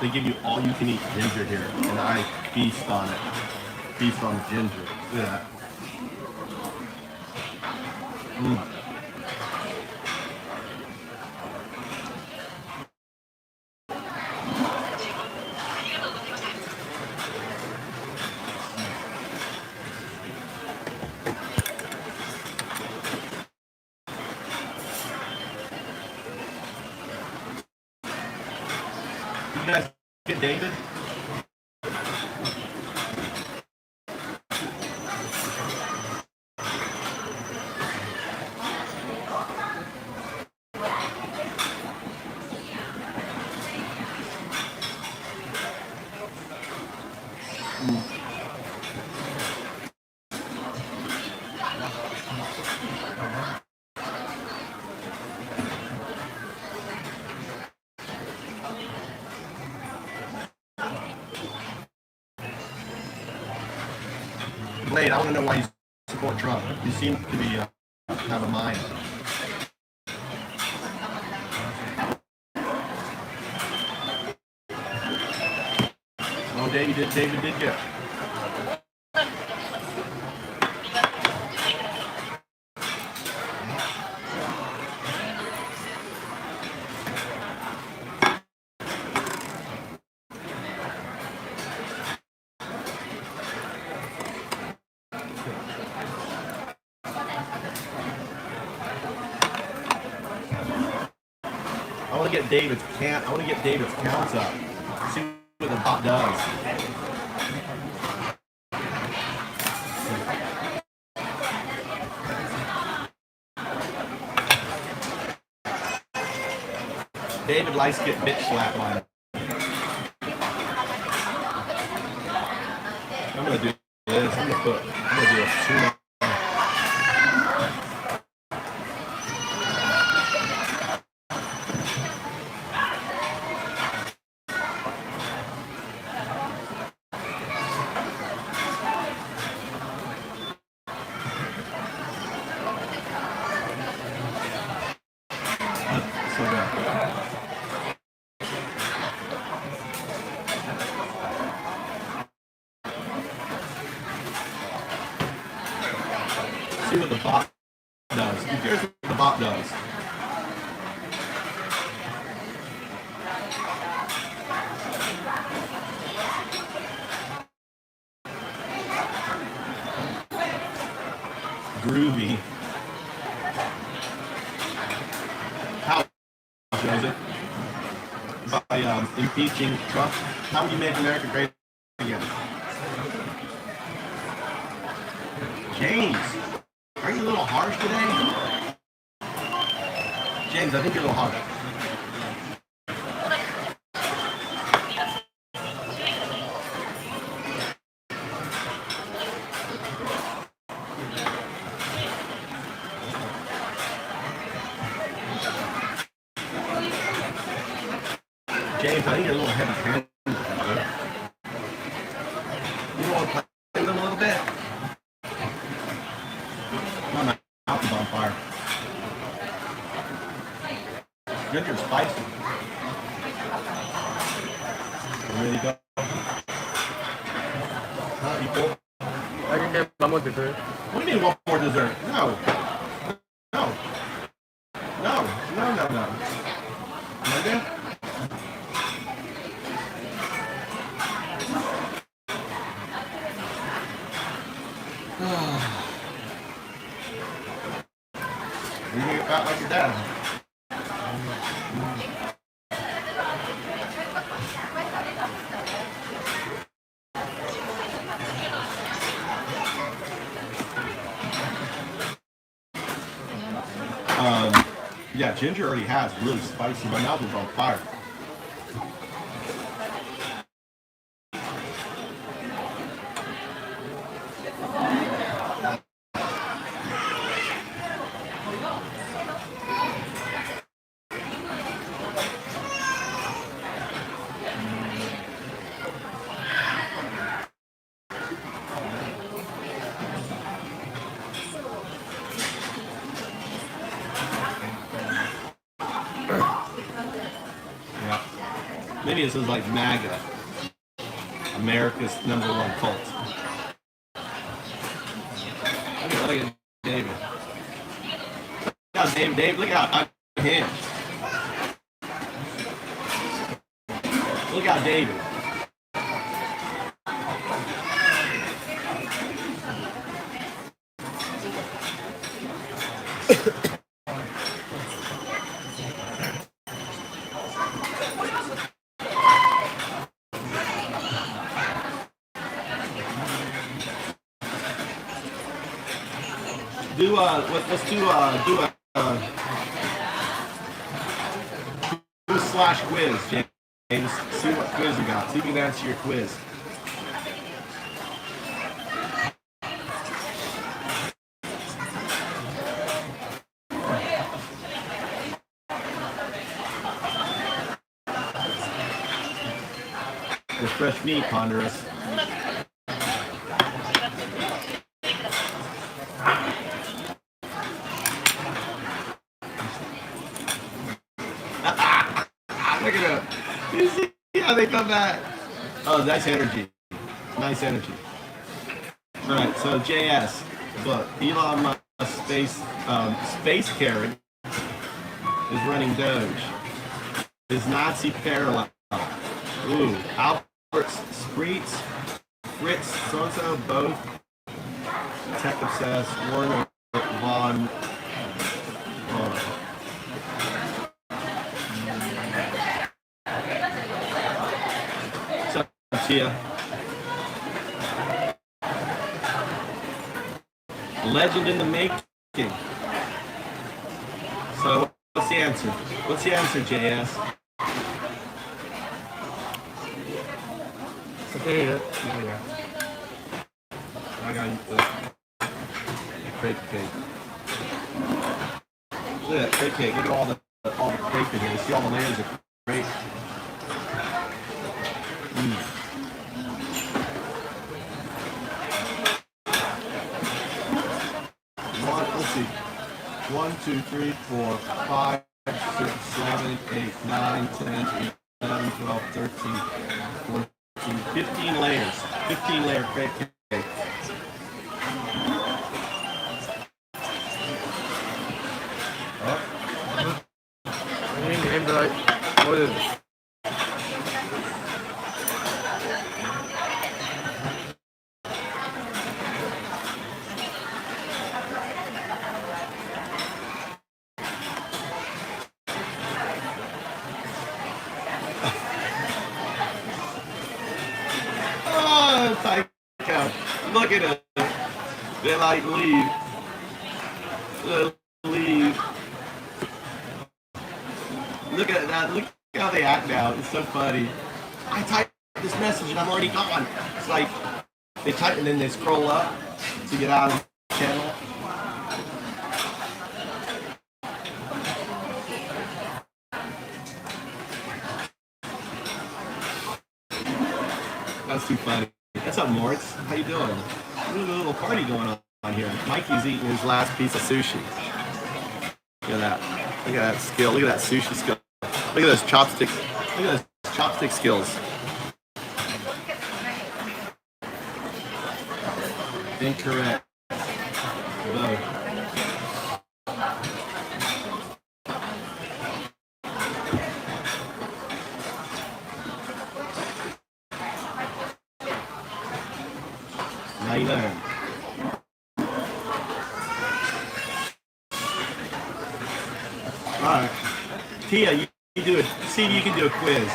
They give you all you can eat ginger here, and I feast on it. Feast on ginger. Look at that. You guys get David? Blade, I want to know why you support Trump. You seem to be have a mind. Oh, David did get. I want to get David's counts up. See what the bot does. David likes to get bitch slapped on it. I'm gonna do this. I'm gonna do a sumo. See what the bot does. Here's what the bot does. Groovy. How shows it? By impeaching Trump. How would you make America great again? James. Are you a little harsh today? James, I think you're a little harsh. James, I think you're a little heavy-handed. You want to play with him a little bit? My mouth is on fire. Ginger's spicy. You ready to go? You full? I can get one more dessert. What do you mean one more dessert? No. No. No. No, no, no. Okay? You gonna get fat like your dad? Yeah, ginger already has really spicy. My mouth is on fire. Maybe this is like MAGA, America's #1 cult. Look at David. Look at David. Look at him. Look at David. Let's do a slash quiz, James. See what quiz you got. See if you can answer your quiz. The fresh meat, Ponderous. Look at them. You see how they come back? Oh, nice energy. Nice energy. All right, so JS, book. Elon Musk space Karen is running Doge. Is Nazi parallel? Ooh, Albert Spritz, Fritz, so-and-so, both. Tech obsessed, Warner Von. Tia. Legend in the making. So what's the answer? What's the answer, JS? Okay, yeah. I got the fake cake. Look at that fake cake. Look at all the cake in here. You see all the layers of cake. Let's see. 1, 2, 3, 4, 5, 6, 7, 8, 9, 10, 11, 12, 13, 14, 15 layers. 15 layer cake. What is it? Look at it. They like leave. Leave. Look at that. Look how they act now. It's so funny. I typed this message and I'm already gone. It's like they type and then they scroll up to get out of the channel. That's too funny. What's up, Moritz? How you doing? There's a little party going on here. Mikey's eating his last piece of sushi. Look at that. Look at that skill. Look at that sushi skill. Look at those chopsticks. Look at those chopstick skills. Incorrect. Both. Now you learn. Alright. Tia, you do it. See if you can do a quiz.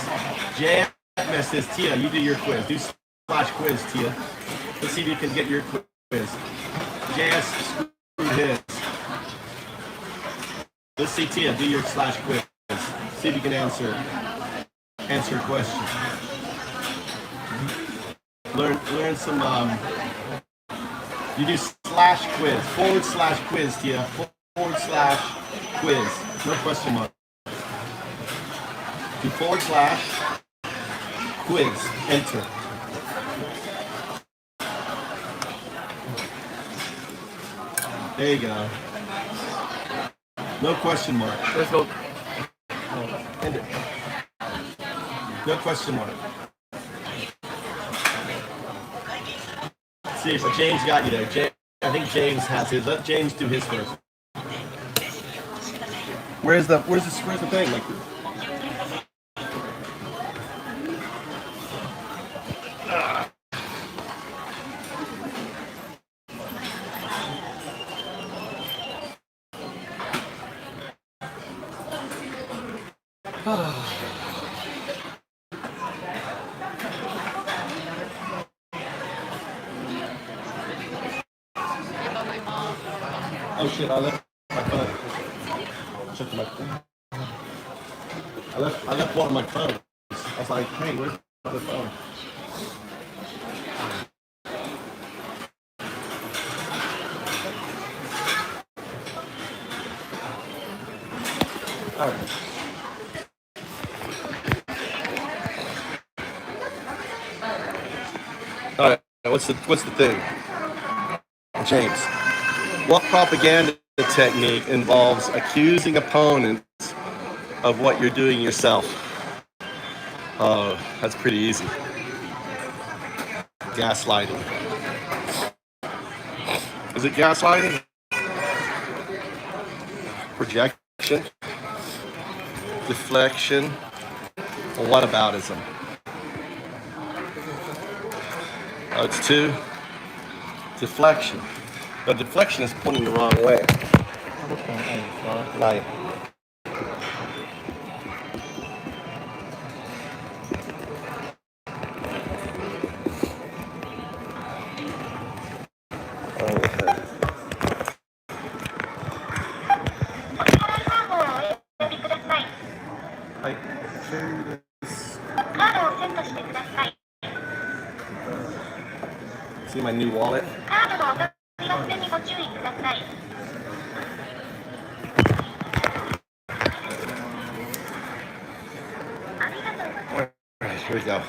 JMS says, Tia, you do your quiz. Do slash quiz, Tia. Let's see if you can get your quiz. JS screwed his. Let's see, Tia, do your slash quiz. See if you can answer a question. Learn some you do slash quiz, / quiz, Tia, / quiz, no question mark. Do / quiz, enter. There you go. No question mark. Let's go. End it. No question mark. See, so James got you there. I think James has his. Let James do his first. Where's the thing? Like, oh shit! I left my phone. Check my phone. I left one of my phones. I was like, hey, where's the other phone? All right. All right. What's the thing, James? What propaganda technique involves accusing opponents of what you're doing yourself? Oh, that's pretty easy. Gaslighting. Is it gaslighting? Projection? Deflection? Or whataboutism? Oh, it's two. Deflection. But deflection is pointing the wrong way. Right. See my new wallet? Alright, here we go.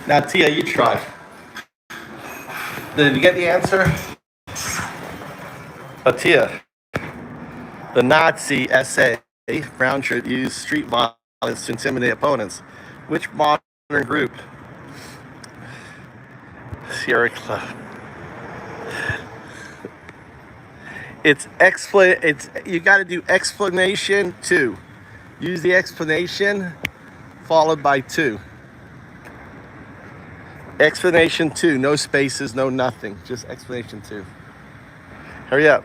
Now, Tia, you try. Did you get the answer? Oh, Tia, the Nazi SA, brown shirt, used street violence to intimidate opponents. Which modern group? Sierra Club. It's you got to do explanation 2. Use the explanation followed by 2. Explanation 2, no spaces, no nothing, just explanation 2. Hurry up.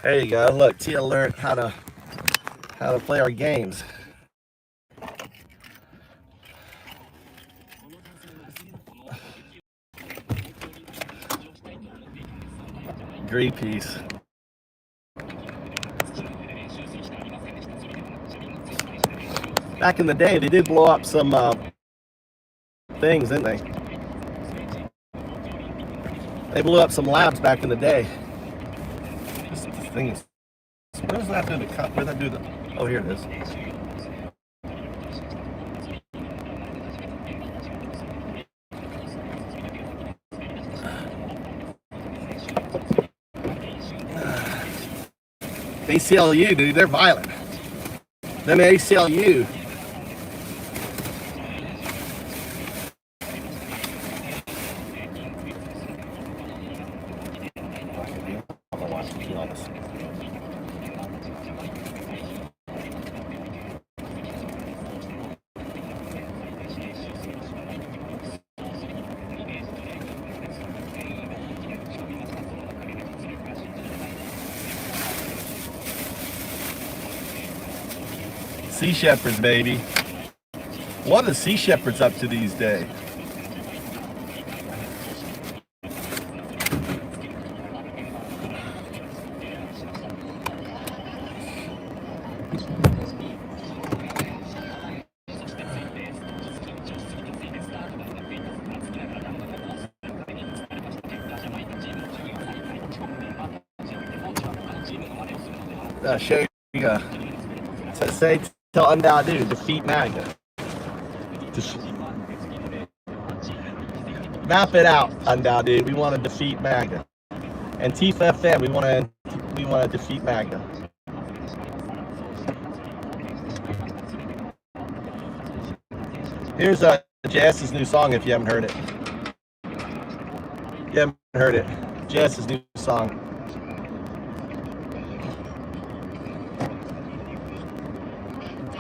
There you go. Look, Tia learned how to play our games. Greenpeace. Back in the day, they did blow up some things, didn't they? They blew up some labs back in the day. This thing is. What does that do to cut? Where does that do the? Oh, here it is. ACLU, dude, they're violent. Them ACLU. Sea shepherds, baby. What are sea shepherds up to these days? Show you. Tell Undoubted Dude, defeat MAGA. Map it out, Sundown, dude. We want to defeat MAGA. And TFFM, we want to defeat MAGA. Here's JS's new song if you haven't heard it. You haven't heard it. JS's new song.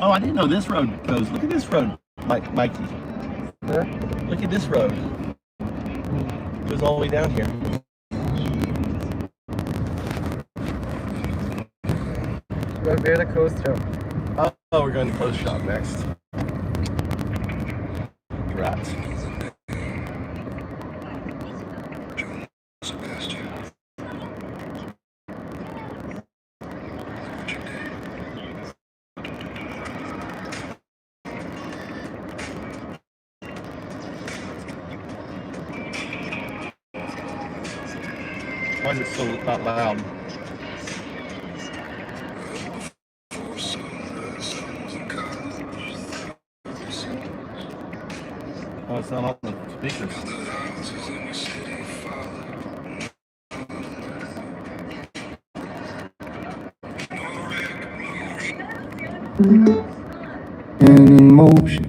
Oh, I didn't know this road goes. Look at this road, Mikey. Look at this road. It goes all the way down here. Where the clothes shop? Oh, we're going to clothes shop next. Rats. Why is it so not loud? Oh, it's not on the speakers. And in motion,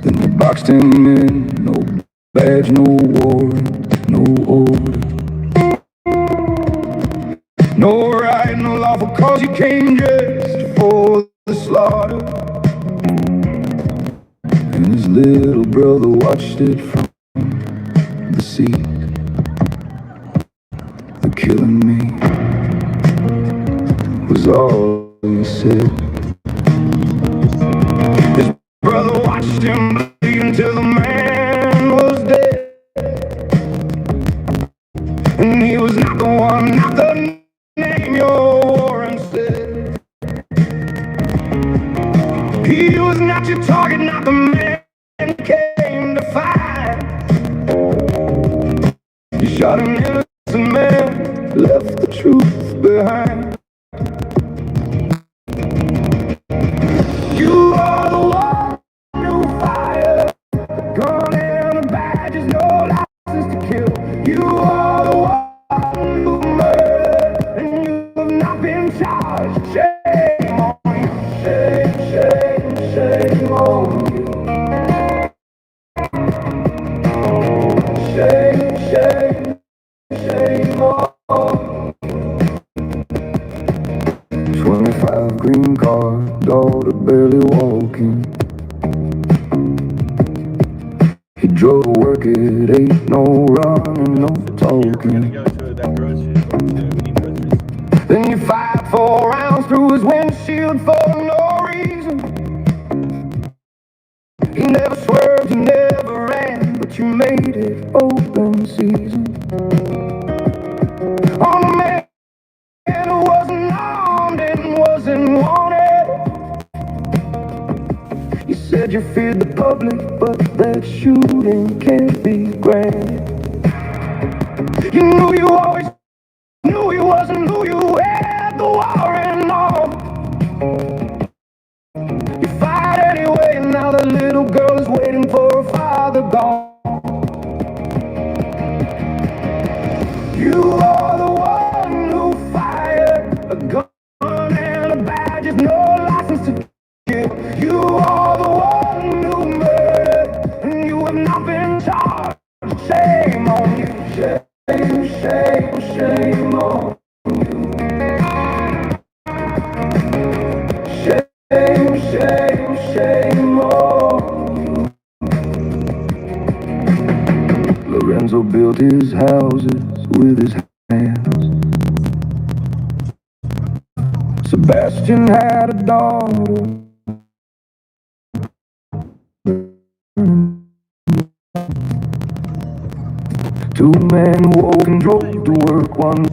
then they boxed him in. No badge, no warrant, no order, no right, no lawful cause. You came just for the slaughter. And his little brother watched it from the seat. The killing me was all he said. His brother watched him bleed until the man was dead. And he was not the one, not the name your warrant said. He was not your target, not the man came to fight. You shot an innocent man, left the truth behind. You are the one who fired the gun and the badges, no license to kill. You are the one who murdered, and you have not been charged. Shame on you, shame, shame, shame on you. Shame, shame, shame on you. 25 green card, daughter barely walking. He drove to work at 8, no running, no talking. Go to that grocery store. We need groceries. Then you fired 4 rounds through his windshield for no reason. He never swerved, he never ran, but you made it open season. On a man who wasn't armed and wasn't wanted. You said you feared the public, but that shooting can't be granted. You knew you always knew you wasn't who you had the warrant on. You fight anyway, and now the little girl is waiting for her father gone. You are the one who fired a gun and a badge, with no license to kill. You are the one who murdered, and you have not been charged. Shame on you, shame, shame, shame on you. Shame, shame, shame on you. Lorenzo built his houses with his hands. Sebastian had a daughter. 2 men who woke and drove to work one.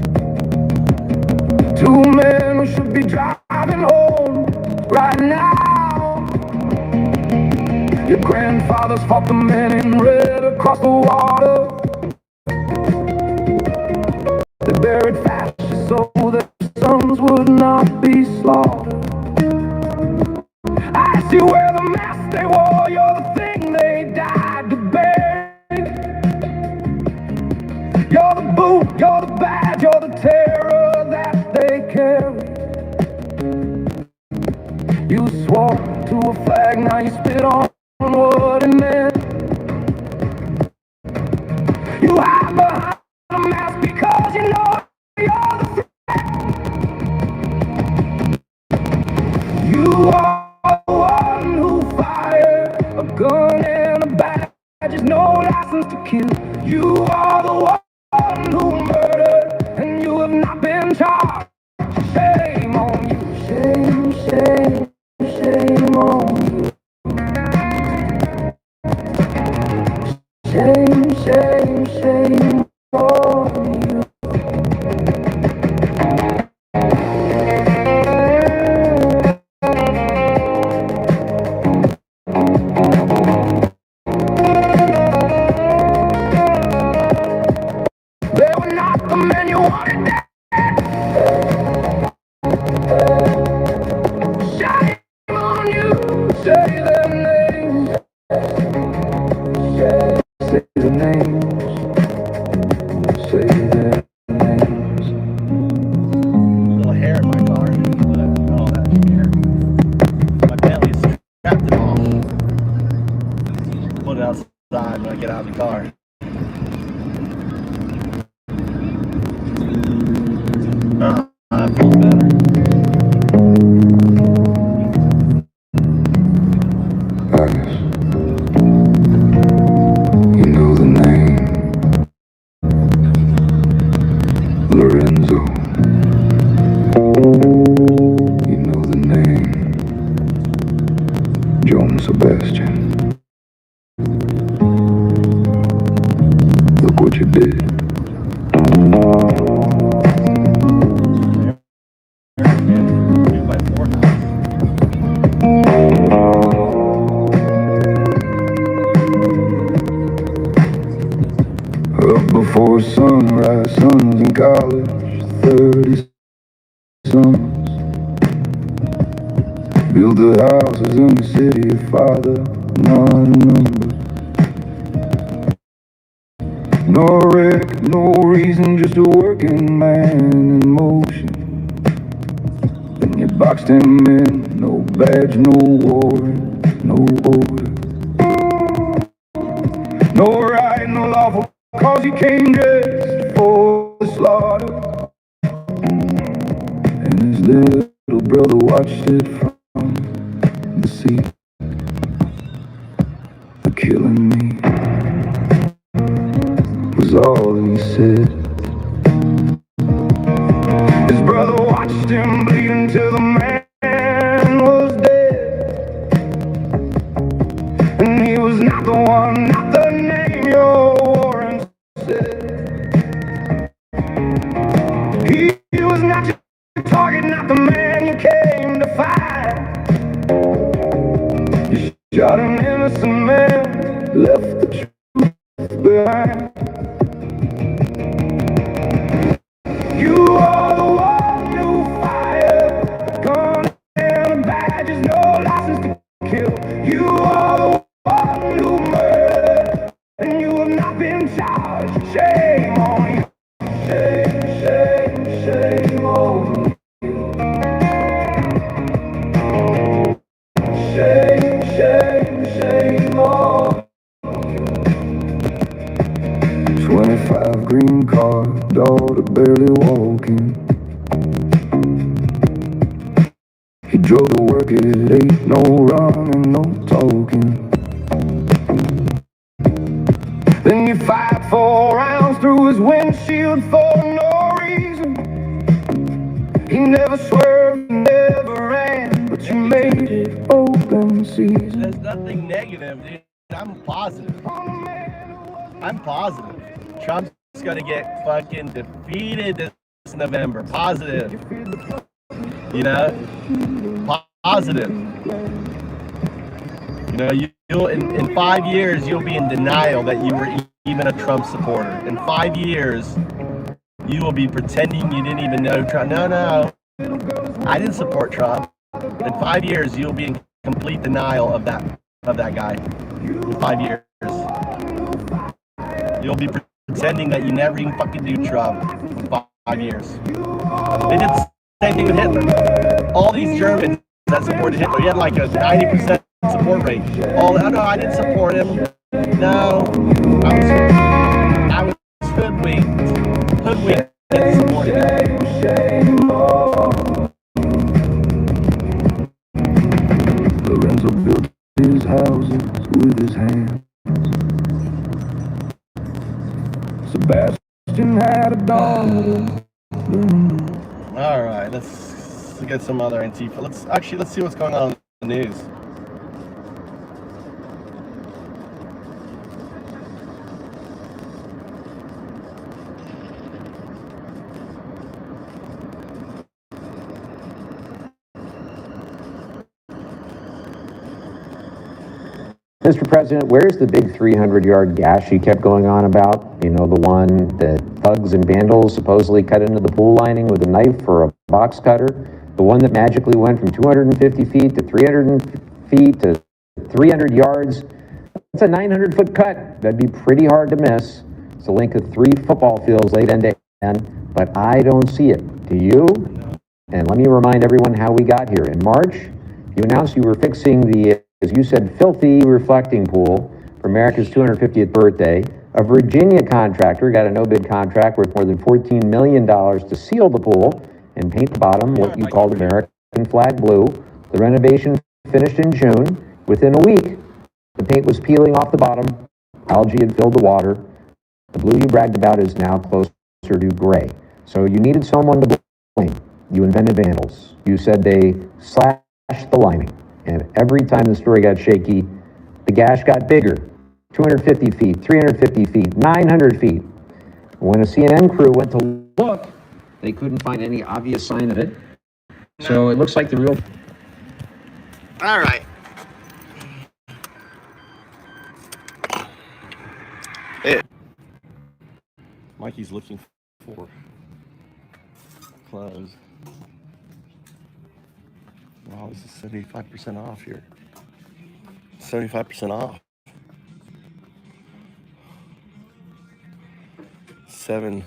2 men who should be driving home right now. Your grandfathers fought the men in red across the water. They buried fascists so their sons would not be slaughtered. I see where the mask they wore, you're the thing they died to bear. swore to a flag, now you spit on what it meant. You hide behind a mask because you know you're the threat. You are the one who fired a gun and a badge, there's no license to kill. You are the one who murdered, and you have not been charged. Shame on you, shame, shame, shame on you. Shame, shame, shame on you. They were not the men you wanted dead. Shame on you. Say their names. Say their names. Say their names. Little hair in my car. Look, all that hair. My Bentley's strapped it off. Put it outside when I get out of the car. I feel better. Agus, you know the name. Lorenzo, you know the name. John Sebastian, look what you did. Up before sunrise, sons in college, 30 sons. Build the houses in the city, your father, not a number. No wreck, no reason, just a working man in motion. Then you boxed him in, no badge, no warrant, no order. No right, no lawful cause he came dressed for the slaughter. And his little brother watched it from the seat. The killing me was all he said. His brother watched him bleed until the man was dead. And he was not the one, not the name your warrant said. He was not your target, not the man you came to find. You shot an innocent man, left the truth behind. You are the one who fired the gun and the badges, no license to kill. You are the one who murdered, and you have not been charged. Shame on you. Shame, shame, shame on you. Shame, shame, shame on you. 25 green card, daughter barely walking. He drove to work at 8, no running, no talking. Then you fired 4 rounds through his windshield for no reason. He never swerved, never ran, but you made it open season. There's nothing negative, dude. I'm positive. I'm positive. Trump's gonna get fucking defeated this November. Positive. You know? Positive. You know, you'll in 5 years you'll be in denial that you were even a Trump supporter. In 5 years, you will be pretending you didn't even know Trump. No, I didn't support Trump. In 5 years, you'll be in complete denial of that guy. In 5 years, you'll be pretending that you never even fucking knew Trump. For 5 years. They did the same thing with Hitler. All these Germans that supported Hitler. He had like a 90% support rate. Oh no, I didn't support him. No, I was hoodwinked and supported him. Lorenzo built his houses with his hands. Sebastian had a dog. All right, let's get some other Antifa. Let's see what's going on in the news. Mr. President, where's the big 300-yard gash you kept going on about? You know, the one that thugs and vandals supposedly cut into the pool lining with a knife or a box cutter? The one that magically went from 250 feet to 300 feet to 300 yards? That's a 900-foot cut. That'd be pretty hard to miss. It's a link of 3 football fields laid end to end, but I don't see it. Do you? And let me remind everyone how we got here. In March, you announced you were fixing the, as you said, filthy reflecting pool for America's 250th birthday. A Virginia contractor got a no-bid contract worth more than $14 million to seal the pool and paint the bottom what you called American flag blue. The renovation finished in June. Within a week, the paint was peeling off the bottom. Algae had filled the water. The blue you bragged about is now closer to gray. So you needed someone to blame. You invented vandals. You said they slashed the lining. And every time the story got shaky, the gash got bigger. 250 feet, 350 feet, 900 feet. When a CNN crew went to look, they couldn't find any obvious sign of it. So it looks like the real... All right. Mikey's looking for clothes. Wow, this is 75% off here. 75% off. 7.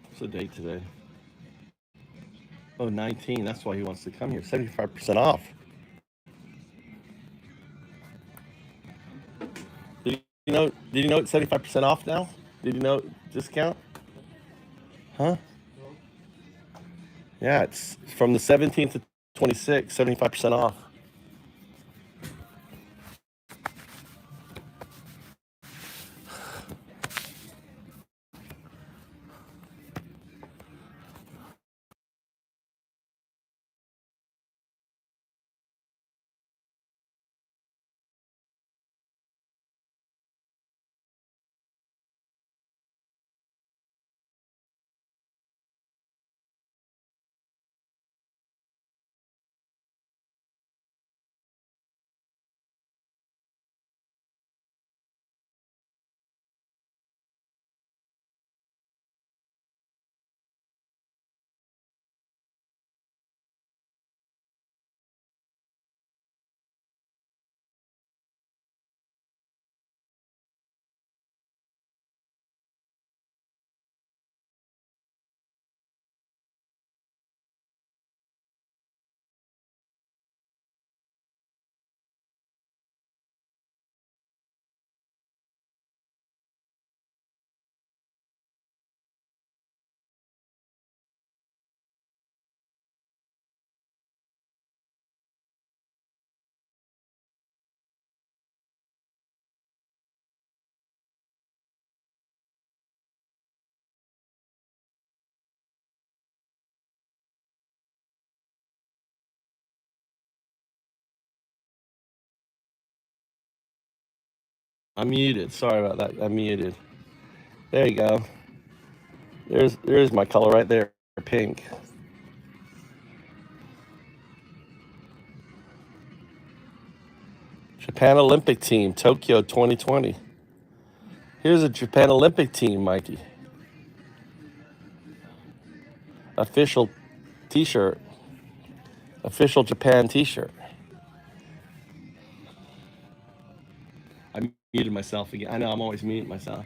What's the date today? Oh, 19. That's why he wants to come here. 75% off. Did you know it's 75% off now? Did you know discount? Huh? Yeah, it's from the 17th to 26th, 75% off. I'm muted. Sorry about that. I'm muted. There you go. There's my color right there. Pink. Japan Olympic team, Tokyo 2020. Here's a Japan Olympic team, Mikey. Official t-shirt. Official Japan t-shirt. I muted myself again. I know, I'm always muting myself.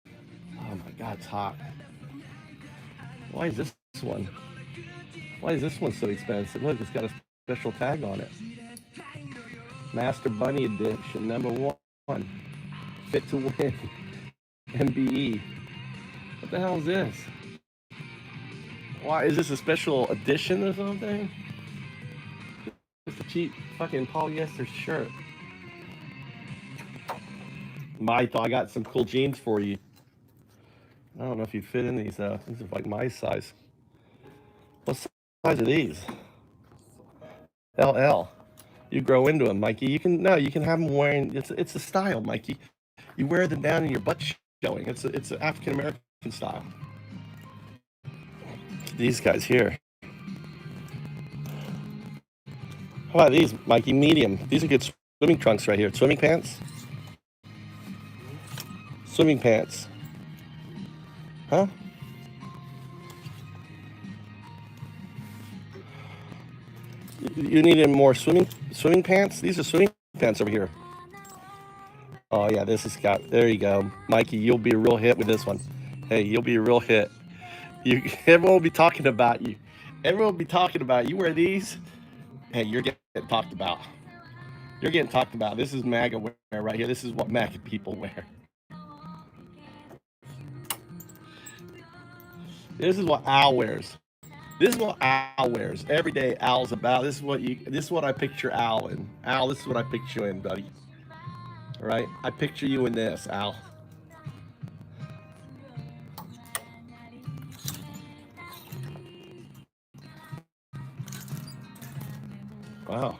Oh my God, it's hot. Why is this one? Why is this one so expensive? Look, it's got a special tag on it. Master Bunny Edition, #1. Fit to win. MBE. What the hell is this? Why is this a special edition or something? It's a cheap fucking polyester shirt. I got some cool jeans for you. I don't know if you fit in these. These are like my size. What size are these? LL. You grow into them, Mikey. You can have them wearing. It's a style, Mikey. You wear them down and your butt showing. It's an African American style. These guys here. How about these, Mikey? Medium. These are good swimming trunks right here. Swimming pants. Swimming pants. Huh? You needed more swimming pants? These are swimming pants over here. Oh yeah, this has got, there you go. Mikey, you'll be a real hit with this one. Hey, you'll be a real hit. Everyone will be talking about you. Everyone will be talking about you. You wear these, hey, you're getting talked about. You're getting talked about. This is MAGA wear right here. This is what MAGA people wear. This is what Al wears. This is what Al wears. Every day Al's about. This is what I picture Al in. Al, this is what I picture you in, buddy. All right? I picture you in this, Al. Wow.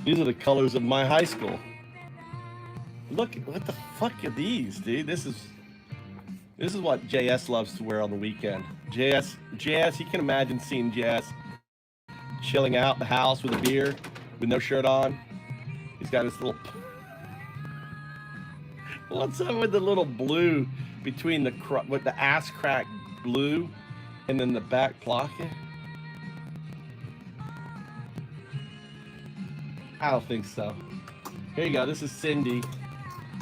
These are the colors of my high school. Look, what the fuck are these, dude? This is what JS loves to wear on the weekend. JS, you can imagine seeing JS chilling out in the house with a beer, with no shirt on. He's got his little... What's up with the little blue between with the ass crack blue and then the back pocket? I don't think so. Here you go. This is Cindy.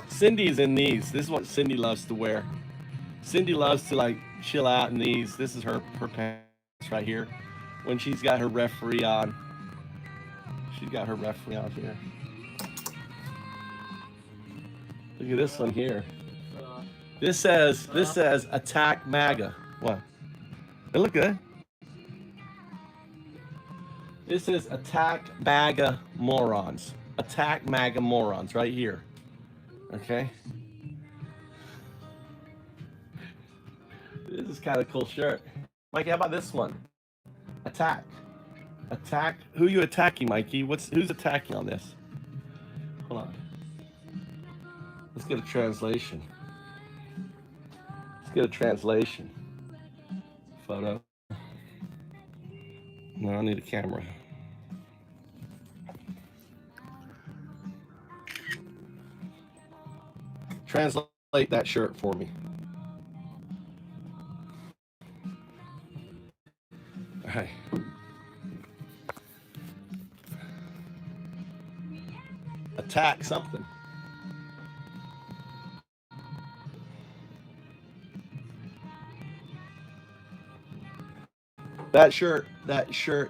Cindy's in these. This is what Cindy loves to wear. Cindy loves to like chill out in these. This is her pants right here. When she's got her referee on. She's got her referee on here. Look at this one here. This says attack MAGA. What? They look good. This is attack MAGA morons. Attack MAGA morons right here. Okay. This is kind of a cool shirt. Mikey, how about this one? Attack. Attack. Who are you attacking, Mikey? Who's attacking on this? Hold on. Let's get a translation. Let's get a translation. Photo. No, I need a camera. Translate that shirt for me. All right. Attack something. That shirt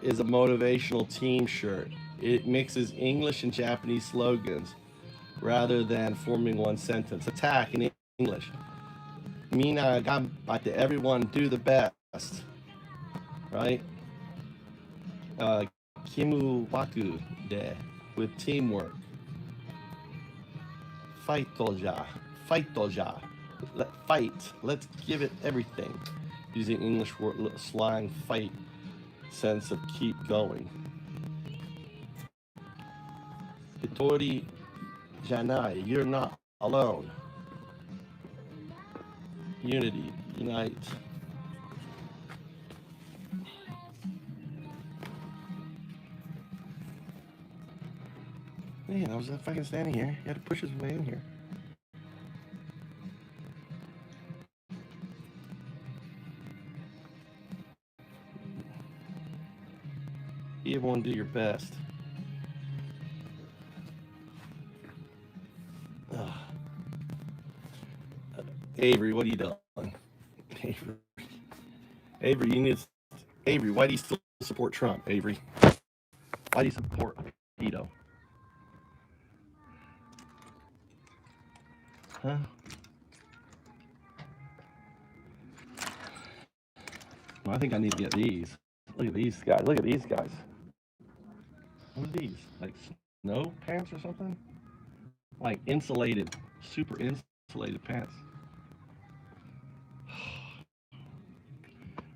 is a motivational team shirt. It mixes English and Japanese slogans rather than forming one sentence. Attack in English. Mina ganbatte, everyone do the best. Right? Kimu waku de, with teamwork. Fight doja. Fight. Let's give it everything. Using English word slang, fight, sense of keep going. Hitori janai, you're not alone. Unity, unite. Man, I was fucking standing here. He had to push his way in here. Everyone do your best. Avery, what are you doing? Avery, you need. Avery, why do you still support Trump, Avery? Why do you support Tito? Huh? Well, I think I need to get these. Look at these guys. Look at these guys. What are these? Like snow pants or something? Like insulated, super insulated pants.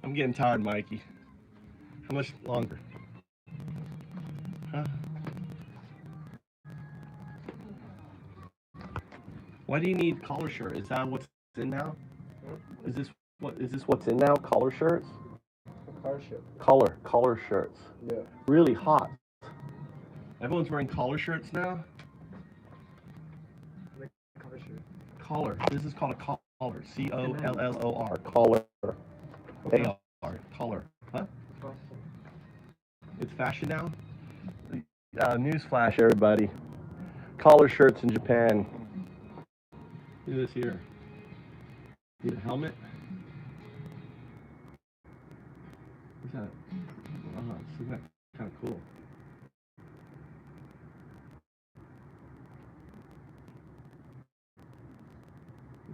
I'm getting tired, Mikey. How much longer? Huh? Why do you need collar shirt? Is that what's in now? Is this what's in now? Collar shirts? Car ship. Collar shirts. Yeah. Really hot. Everyone's wearing collar shirts now? Car ship. Collar. This is called a collar. C-O-L-L-O-R. Collar. A-R. Collar. Huh? It's fashion now? Newsflash, everybody. Collar shirts in Japan. Look at this here. Need a helmet? What's that? Oh, isn't that kind of cool?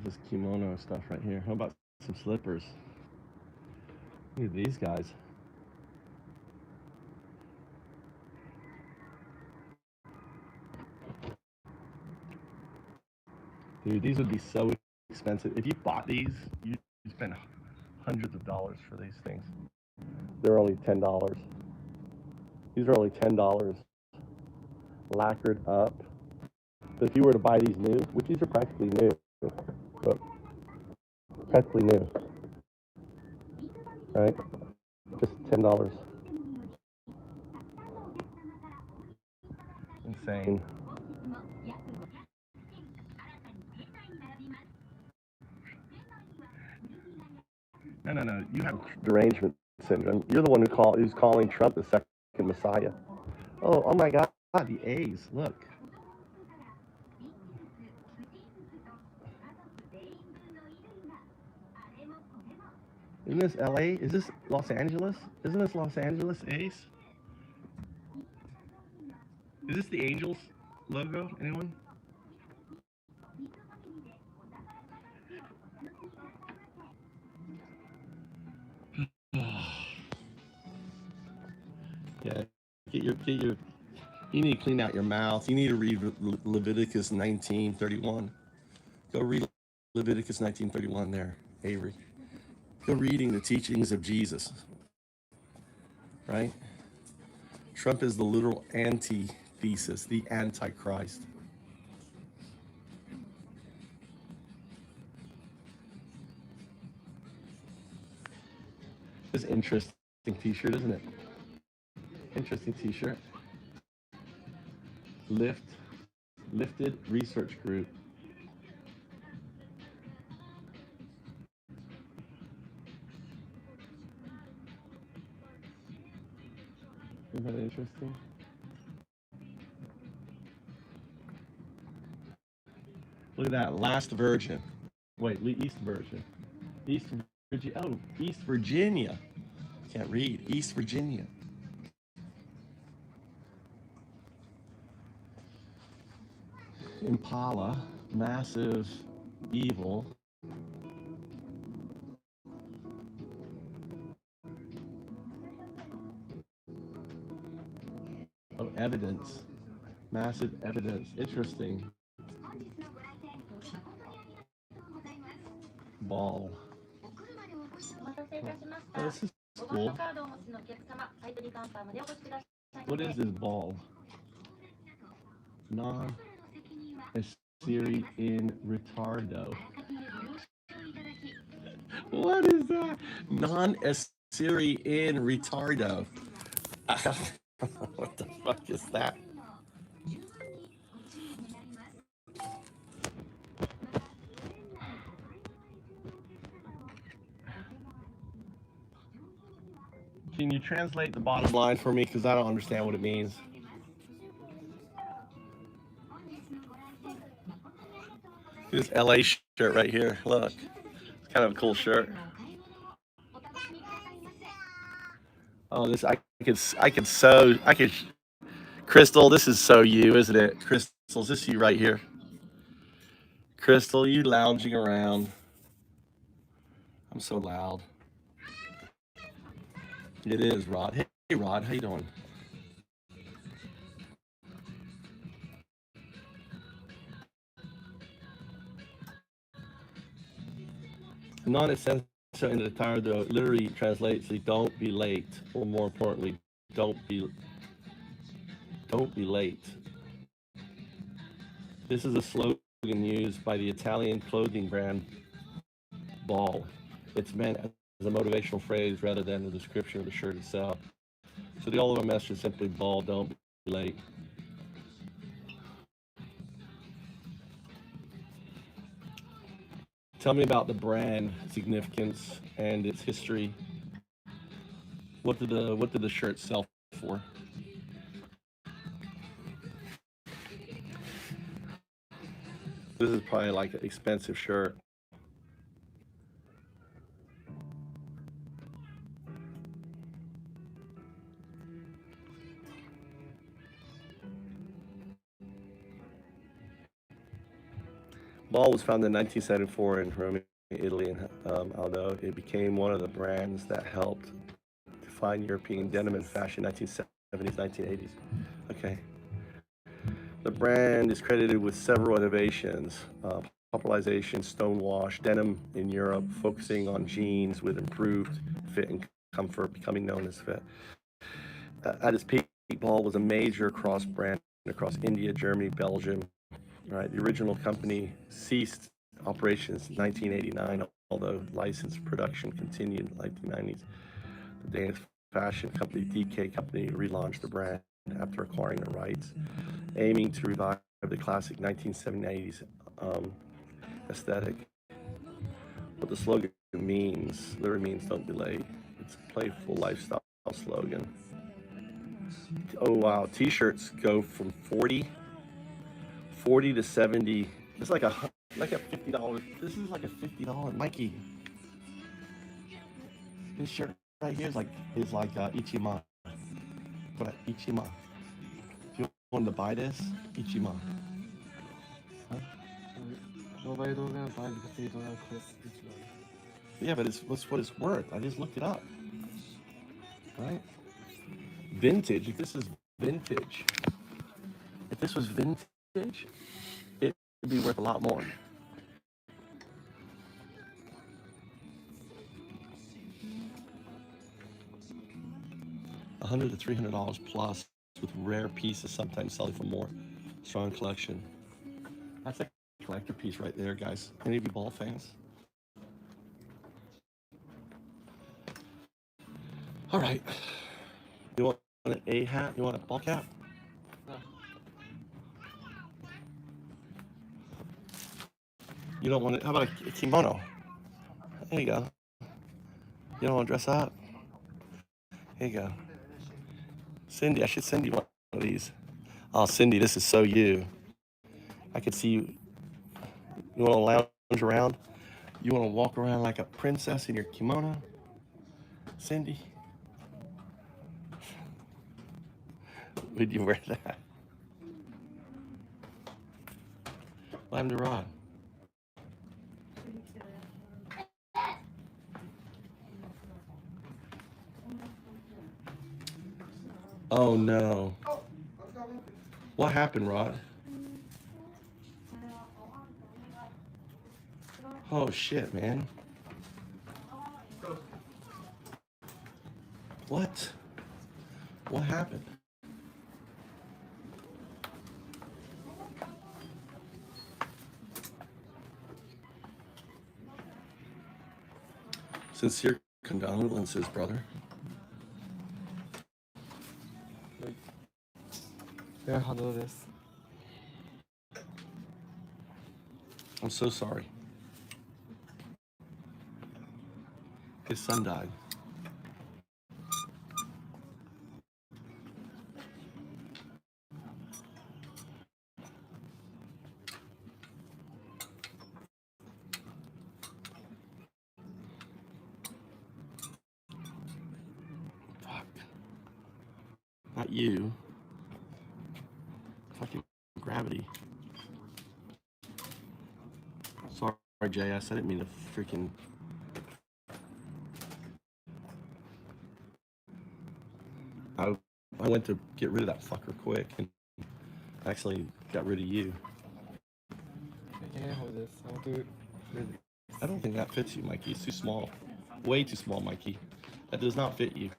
This is kimono stuff right here. How about some slippers? Look at these guys. Dude, these would be so expensive. If you bought these, you spend hundreds of dollars for these things. They're only $10. These are only $10. Lacquered up. But if you were to buy these new, which these are practically new, but practically new, right? Just $10. Insane. No. You have derangement syndrome. You're the one who's calling Trump the second Messiah. Oh my God, the A's. Look. Isn't this LA? Is this Los Angeles? Isn't this Los Angeles A's? Is this the Angels logo? Anyone? Yeah, get your. You need to clean out your mouth. You need to read Leviticus 19:31. Go read Leviticus 19:31 there, Avery. Go reading the teachings of Jesus. Right? Trump is the literal antithesis, the Antichrist. This is an interesting t-shirt, isn't it? Interesting t-shirt. Lifted Research Group. Isn't that interesting? Look at that, Last Virgin. Wait, East Virgin. East Virginia. Oh, East Virginia. Can't read. East Virginia. Impala, massive evil. Oh, evidence. Massive evidence. Interesting. Ball. Oh, this is cool. What is this ball? Non-essere in retardo. What is that? Non-essere in retardo. What the fuck is that? Can you translate the bottom line for me? Because I don't understand what it means. This LA shirt right here. Look. It's kind of a cool shirt. Oh, this I could. Crystal, this is so you, isn't it? Crystal, is this you right here? Crystal, you lounging around. I'm so loud. It is, Rod. Hey, Rod, how you doing? Non-essential in the title though literally translates to "don't be late," or more importantly, don't be late. This is a slogan used by the Italian clothing brand Ball. It's meant as a motivational phrase rather than a description of the shirt itself. So the all-over message is simply Ball, don't be late. Tell me about the brand significance and its history. What did the shirt sell for? This is probably like an expensive shirt. Ball was founded in 1974 in Rome, Italy, and although it became one of the brands that helped define European denim and fashion 1970s, 1980s. Okay. The brand is credited with several innovations, popularization, stonewash, denim in Europe, focusing on jeans with improved fit and comfort, becoming known as Fit. At its peak, Ball was a major cross-brand across India, Germany, Belgium. Right, the original company ceased operations in 1989, although licensed production continued in the 1990s. The Danish fashion company DK Company relaunched the brand after acquiring the rights, aiming to revive the classic 1970s aesthetic. What the slogan literally means "don't be late." It's a playful lifestyle slogan. Oh wow, T-shirts go from 40 to 70. It's like a $50. This is like a $50 Mikey. This shirt right here is like Ichima. But Ichima. If you wanted to buy this, Ichima. Huh? Nobody don't gonna buy because they don't have clothes to each other. Yeah, but it's what it's worth. I just looked it up. Right? Vintage. If this is vintage, if this was vintage, it would be worth a lot more. $100 to $300 plus, with rare pieces sometimes selling for more. Strong collection. That's a collector piece right there, guys. Any of you ball fans? All right. You want an A hat? You want a ball cap? No. You don't want it? How about a kimono? There you go. You don't want to dress up? Here you go. Cindy, I should send you one of these. Oh, Cindy, this is so you. I could see you. You want to lounge around? You want to walk around like a princess in your kimono? Cindy? Would you wear that? What happened to Rod? Oh no. What happened, Rod? Oh shit, man. What? What happened? Sincere condolences, brother. Yeah, handle this. I'm so sorry. His son died. Fuck. not you. Fucking gravity. Sorry, JS. I didn't mean to freaking. I went to get rid of that fucker quick and actually got rid of you. I can't hold this. I'll do it. I don't think that fits you, Mikey. It's too small. Way too small, Mikey. That does not fit you.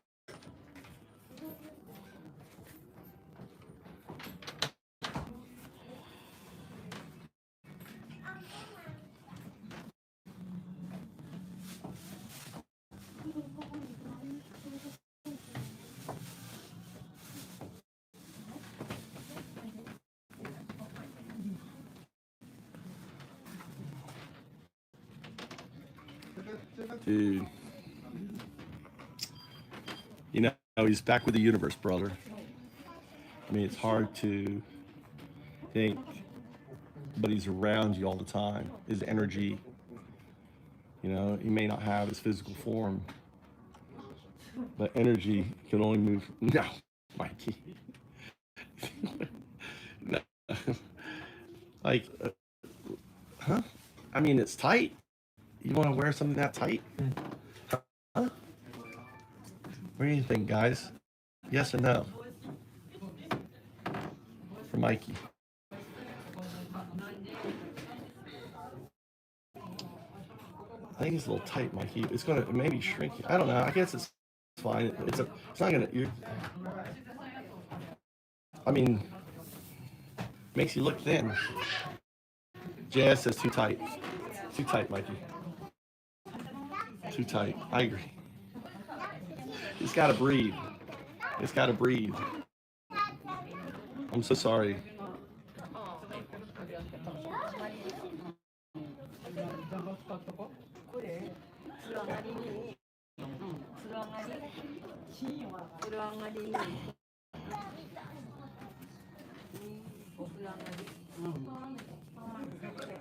Dude, you know, he's back with the universe, brother. I mean, it's hard to think, but he's around you all the time. His energy, you know, he may not have his physical form, but energy can only move. No, Mikey. No. Like, huh? I mean, it's tight. You want to wear something that tight? Huh? What do you think, guys? Yes or no? For Mikey. I think it's a little tight, Mikey. It's gonna maybe shrink. I don't know. I guess it's fine. It's not gonna. I mean, makes you look thin. JS says too tight. Too tight, Mikey. Too tight. I agree. It's got to breathe. It's got to breathe. I'm so sorry.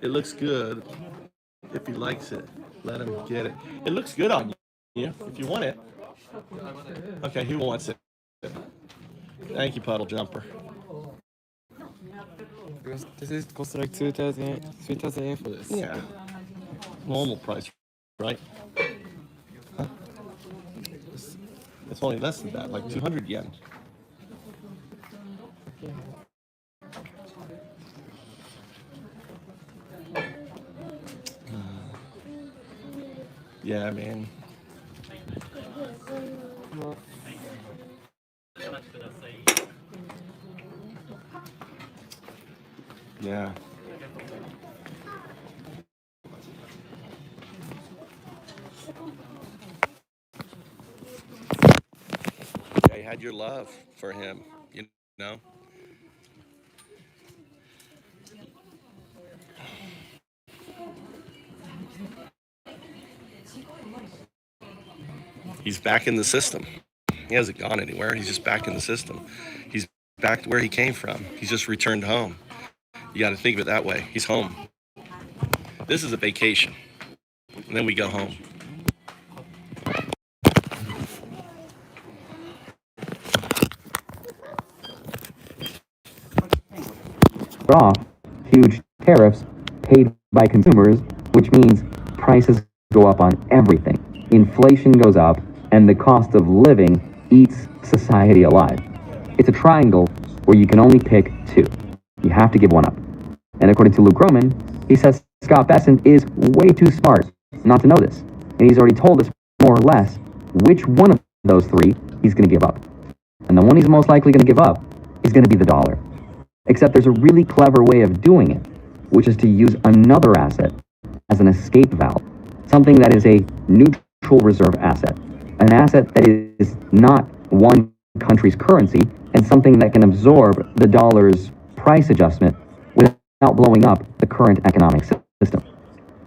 It looks good. If he likes it, let him get it. It looks good on you, if you want it. Okay, who wants it? Thank you, Puddle Jumper. This costs like 3,000 yen for this. Yeah. Normal price, right? Huh? It's only less than that, like 200 yen. Yeah, man. Yeah. You had your love for him, you know? He's back in the system. He hasn't gone anywhere. He's just back in the system. He's back to where he came from. He's just returned home. You got to think of it that way. He's home. This is a vacation. And then we go home. Off huge tariffs paid by consumers, which means prices go up on everything. Inflation goes up, and the cost of living eats society alive. It's a triangle where you can only pick two. You have to give one up. And according to Luke Roman, he says Scott Bessent is way too smart not to know this. And he's already told us more or less which one of those three he's going to give up. And the one he's most likely going to give up is going to be the dollar. Except there's a really clever way of doing it, which is to use another asset as an escape valve. Something that is a neutral reserve asset. An asset that is not one country's currency, and something that can absorb the dollar's price adjustment without blowing up the current economic system.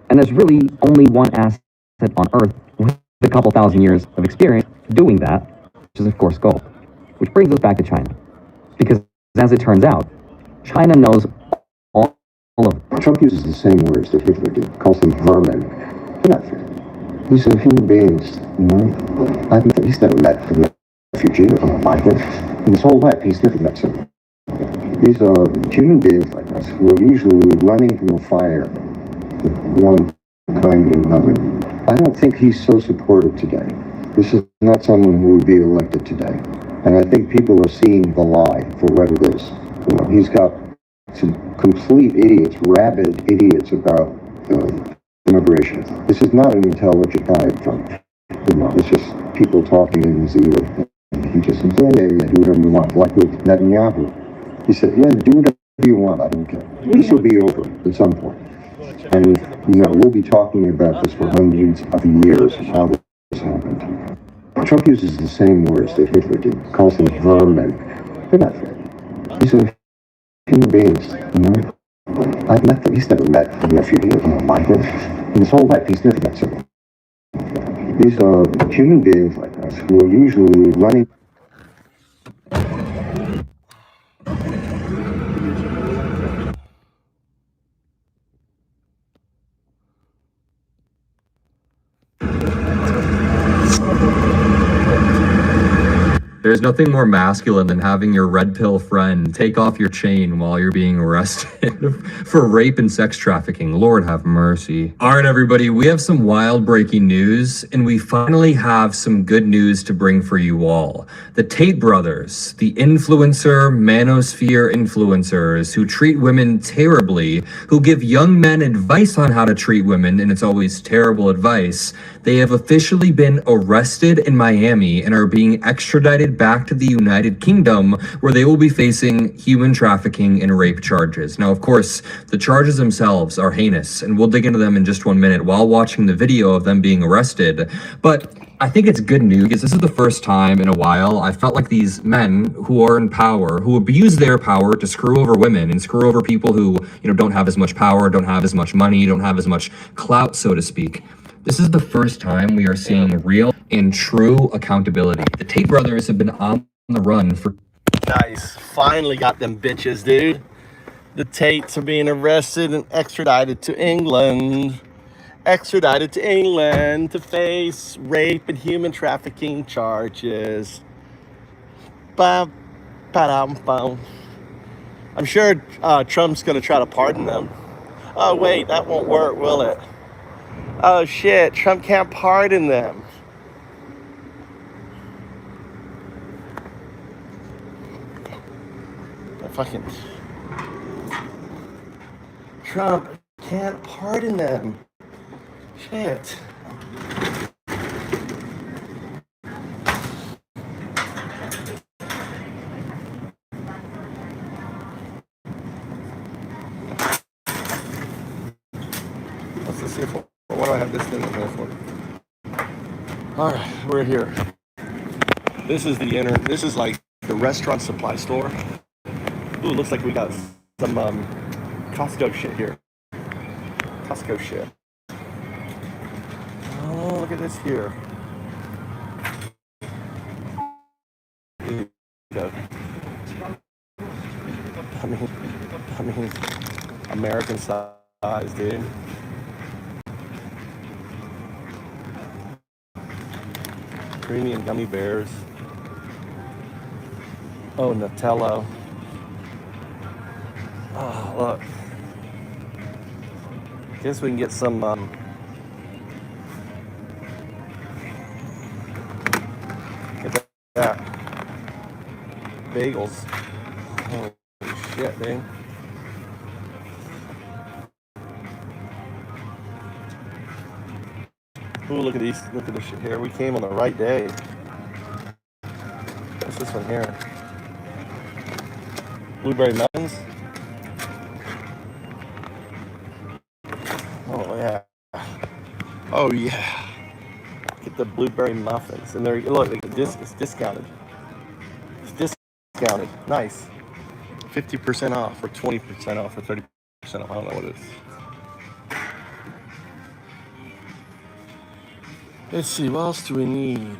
And there's really only one asset on Earth with a couple thousand years of experience doing that, which is of course gold. Which brings us back to China. Because as it turns out, China knows all of Trump uses the same words that Hitler did, calls them vermin. They're not vermin. These are human beings, you know? He's never met a refugee or a migrant. In his whole life, he's never met someone. These are human beings like us who are usually running from a fire of one kind or another. I don't think he's so supported today. This is not someone who would be elected today. And I think people are seeing the lie for what it is. You know, he's got some complete idiots, rabid idiots about immigration. This is not an intelligent guy, Trump. You know, it's just people talking in his ear. He just says, yeah, do whatever you want. Like with Netanyahu. He said, yeah, do whatever you want, I don't care. This will be over at some point. And, you know, we'll be talking about this for hundreds of years, how this happened. Trump uses the same words that Hitler did, calls them vermin. They're not vermin. These are human beings, you know? I've met them. He's never met a refugee or a migrant. In his whole life, he's never met someone. These are human beings like us who are usually running. There's nothing more masculine than having your red pill friend take off your chain while you're being arrested for rape and sex trafficking. Lord have mercy. All right, everybody, we have some wild breaking news, and we finally have some good news to bring for you all. The Tate brothers, the influencer, manosphere influencers who treat women terribly, who give young men advice on how to treat women, and it's always terrible advice, they have officially been arrested in Miami and are being extradited back to the United Kingdom, where they will be facing human trafficking and rape charges. Now, of course, the charges themselves are heinous, and we'll dig into them in just 1 minute while watching the video of them being arrested. But I think it's good news because this is the first time in a while I felt like these men who are in power, who abuse their power to screw over women and screw over people who, don't have as much power, don't have as much money, don't have as much clout, so to speak. This is the first time we are seeing real and true accountability. The Tate brothers have been on the run for... Nice. Finally got them bitches, dude. The Tates are being arrested and extradited to England. Extradited to England to face rape and human trafficking charges. I'm sure Trump's going to try to pardon them. Oh, wait, that won't work, will it? Oh shit, Trump can't pardon them. Trump can't pardon them. Shit. Let's see what do I have this thing in here for? All right, we're here. This is this is like the restaurant supply store. Ooh, looks like we got some Costco shit here. Costco shit. Oh, look at this here. Here you go. I mean, American size, dude. Premium gummy bears. Oh, Nutella. Oh, look. Guess we can get some get that bagels. Holy shit, dude. Ooh, look at these. Look at this shit here. We came on the right day. What's this one here? Blueberry muffins. Oh yeah. Oh yeah. Get the blueberry muffins, and there. Look, it's discounted. It's discounted. Nice. 50% off, or 20% off, or 30% off. I don't know what it is. Let's see, what else do we need?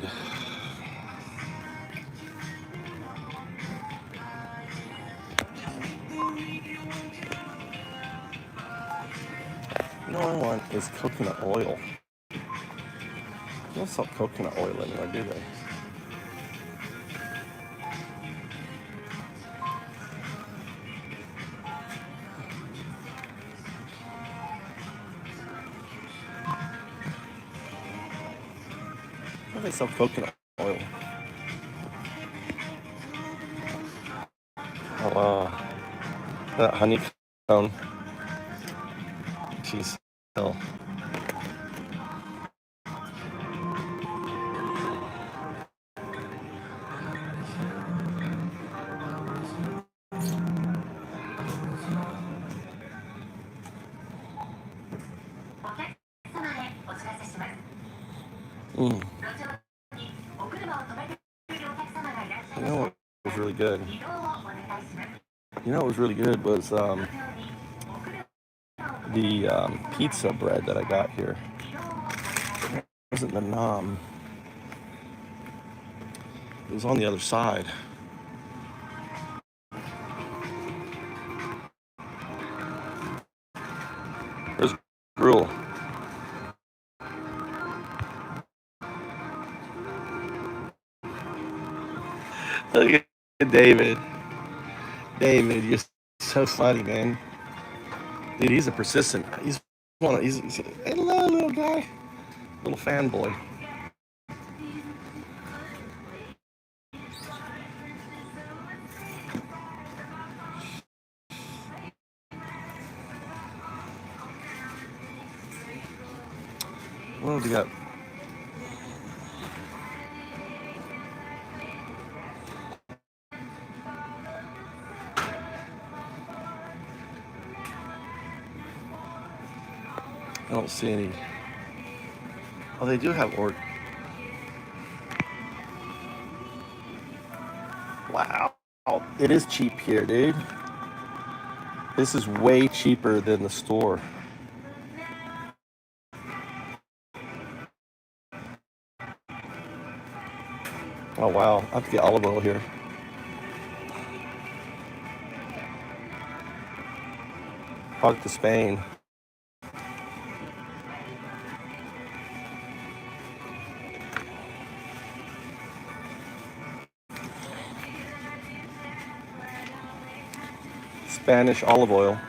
You know what I want is coconut oil. They don't sell coconut oil anymore, do they? do they sell coconut oil? Oh, wow. That honeycomb. Jeez. Hell. Mm. You know what was really good? You know what was really good was the pizza bread that I got here. It wasn't the naan. It was on the other side. There's gruel. Look at David. David, you're so funny, man. Dude, he's a persistent. He's hello, little guy, little fanboy. What have we got? I don't see any. Oh, they do have org. Wow. It is cheap here, dude. This is way cheaper than the store. Oh, wow. I have to get olive oil here. Park to Spain. Spanish olive oil.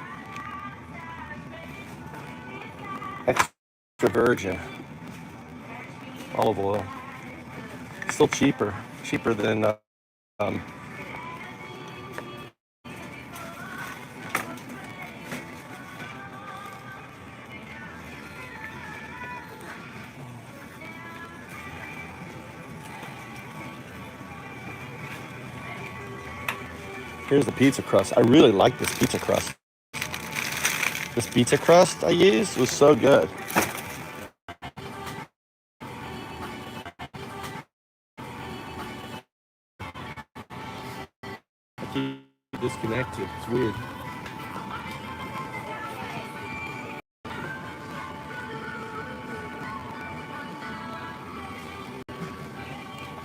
Extra virgin olive oil. Still cheaper than here's the pizza crust. I really like this pizza crust. This pizza crust I used was so good. I keep disconnected. It's weird.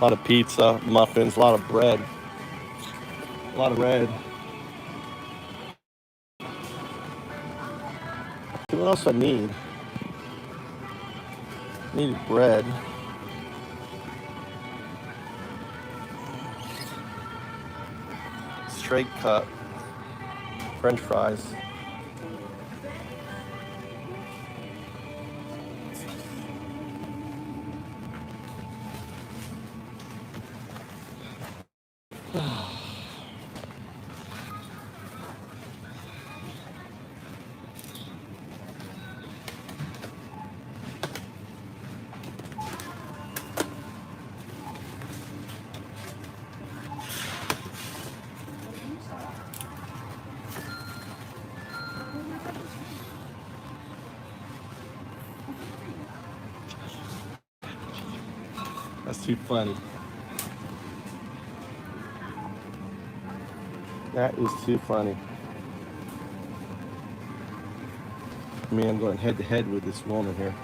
A lot of pizza, muffins, a lot of bread. A lot of bread. What else I need? I need bread. Straight cut. French fries. That's too funny. That is too funny. I mean, I'm going head to head with this woman here.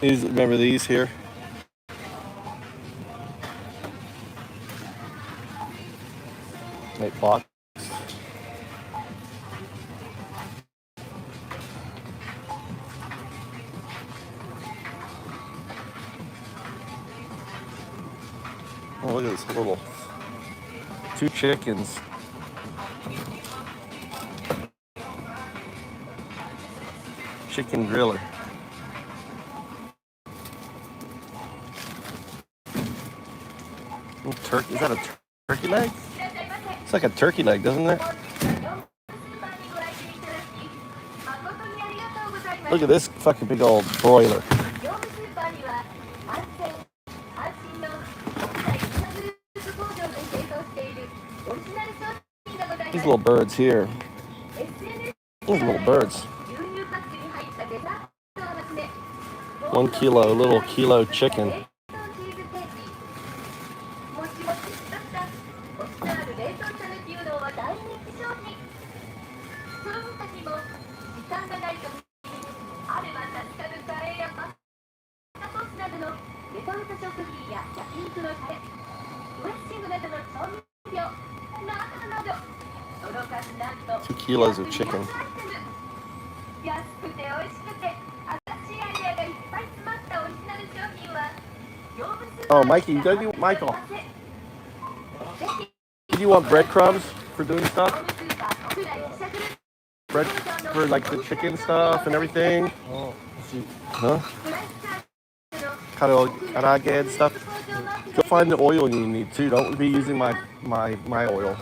Remember these here? $8. Oh, look at this little 2 chickens. Chicken griller. Turkey? Is that a turkey leg? It's like a turkey leg, doesn't it? Look at this fucking big old broiler. These little birds here. These little birds. 1 kilo, little kilo chicken. Two kilos of chicken. Oh, Mikey, you gotta do Michael. Do you want breadcrumbs for doing stuff? Bread for like the chicken stuff and everything? Huh? Karage and stuff. Go find the oil you need too. Don't be using my oil.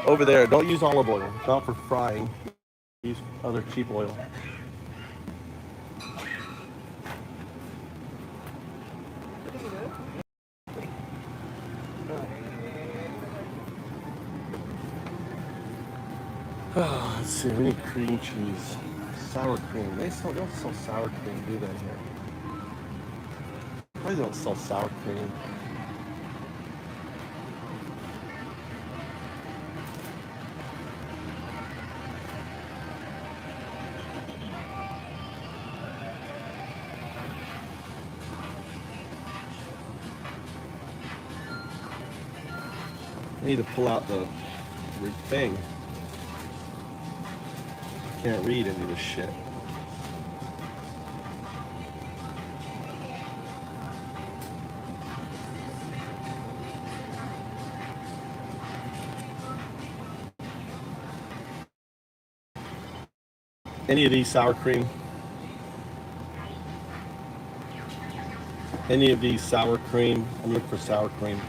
Over there, don't use olive oil. Not for frying. Use other cheap oil. Let's see, we need cream cheese. Sour cream. They don't sell sour cream, do they here? Why don't sell sour cream? I need to pull out the thing. I can't read any of this shit. Any of these sour cream? Any of these sour cream? I'm looking for sour cream.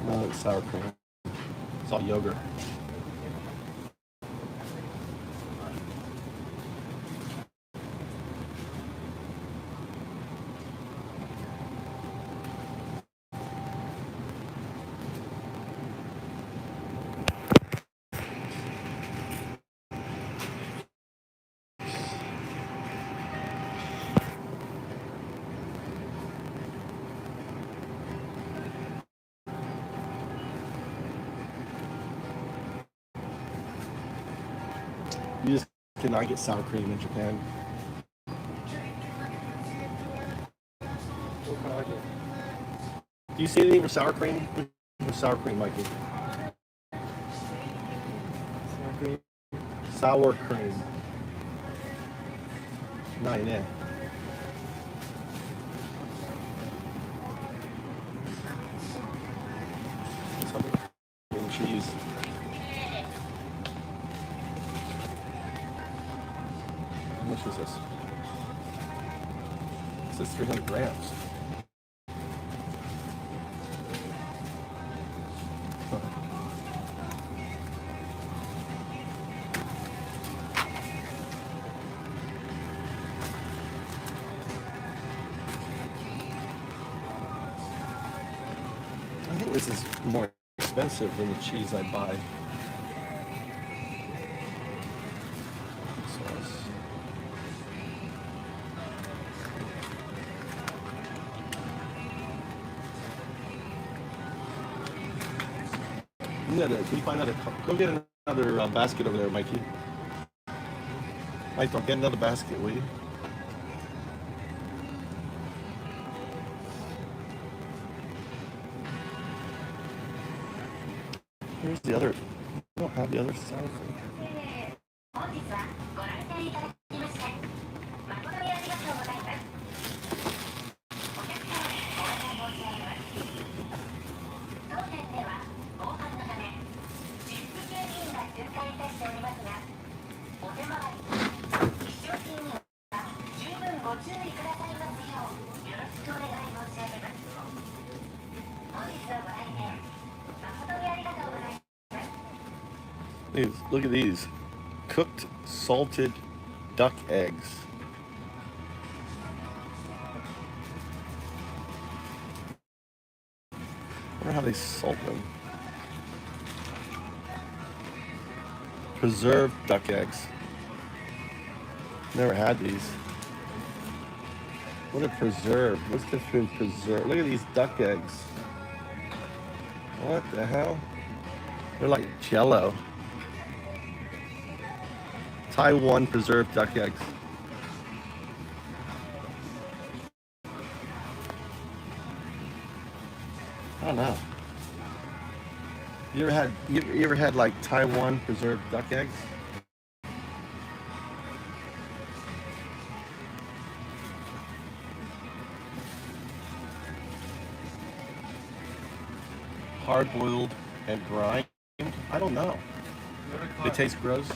No, it's sour cream. It's all yogurt. You just cannot get sour cream in Japan. Do you see anything for sour cream? For sour cream, Mikey? Sour cream? Sour cream. Not in. Cream cheese. How much is this? This is 300 grams. I think this is more expensive than the cheese I buy. Can you find that? Go get another basket over there, Mikey. Mike, don't get another basket, will you? Here's the other. I don't have the other side. Look at these. Cooked salted duck eggs. I wonder how they salt them. Preserved duck eggs. Never had these. What are preserved? What's the difference between preserved? Look at these duck eggs. What the hell? They're like Jello. Taiwan preserved duck eggs. I don't know. You ever had like Taiwan preserved duck eggs? Hard boiled and brined? I don't know. They taste gross.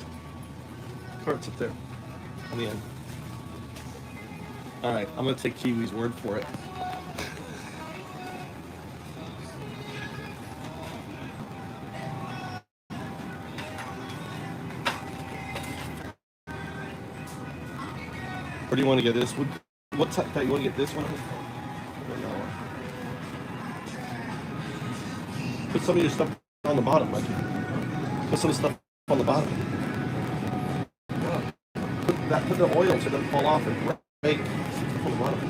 It's up there on the end. All right, I'm gonna take Kiwi's word for it. Or do you want to get this? What type? You want to get this one? Put some of your stuff on the bottom, Mikey. Put some stuff on the bottom. Put the oil so it doesn't fall off and break. On the bottom.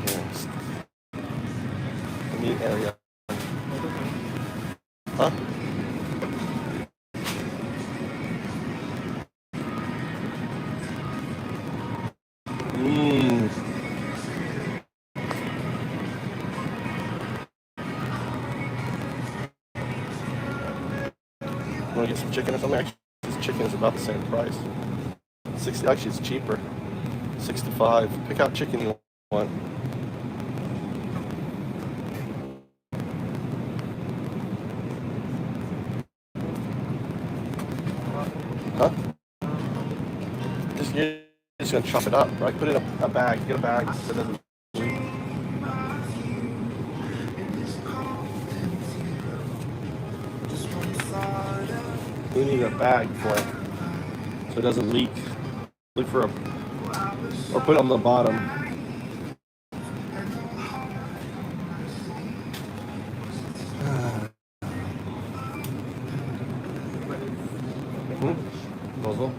Yes. The meat area. Huh? Mmm. Want to get some chicken or something? Actually, this chicken is about the same price. 60, actually it's cheaper. 65. Pick out chicken you want. Huh? You're just gonna chop it up, right? Put it in a bag. Get a bag so it doesn't leak. We need a bag for it so it doesn't leak. Look for a, or put it on the bottom. Nozzle.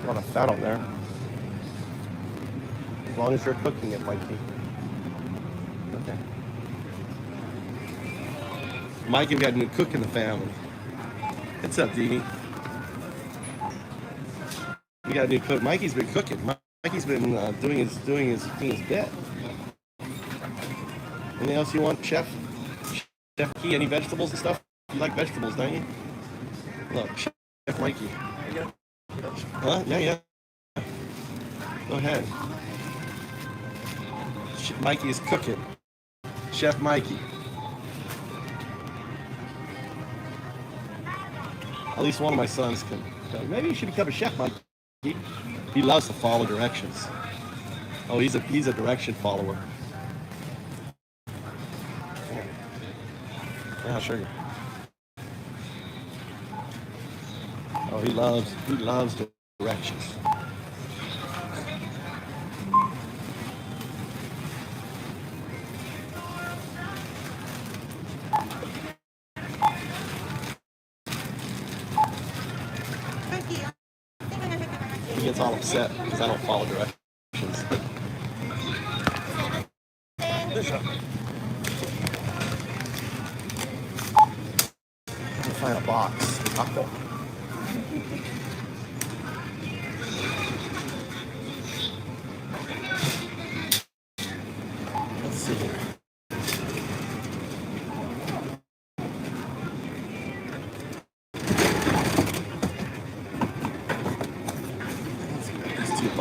A lot of fat on there. As long as you're cooking it, Mikey. Okay. Mikey, we got a new cook in the family. What's up, Dee? We got a new cook. Mikey's been cooking. Mikey's been doing his bit. Anything else you want, Chef? Chef Key, any vegetables and stuff? You like vegetables, don't you? Look, Chef Mikey. Huh? Yeah. Go ahead. Mikey is cooking. Chef Mikey. At least one of my sons can. Maybe you should become a chef, Mikey. He loves to follow directions. Oh, he's a direction follower. Yeah, I'll show you. Oh, he loves directions. He gets all upset because I don't follow directions. Find a box. Taco.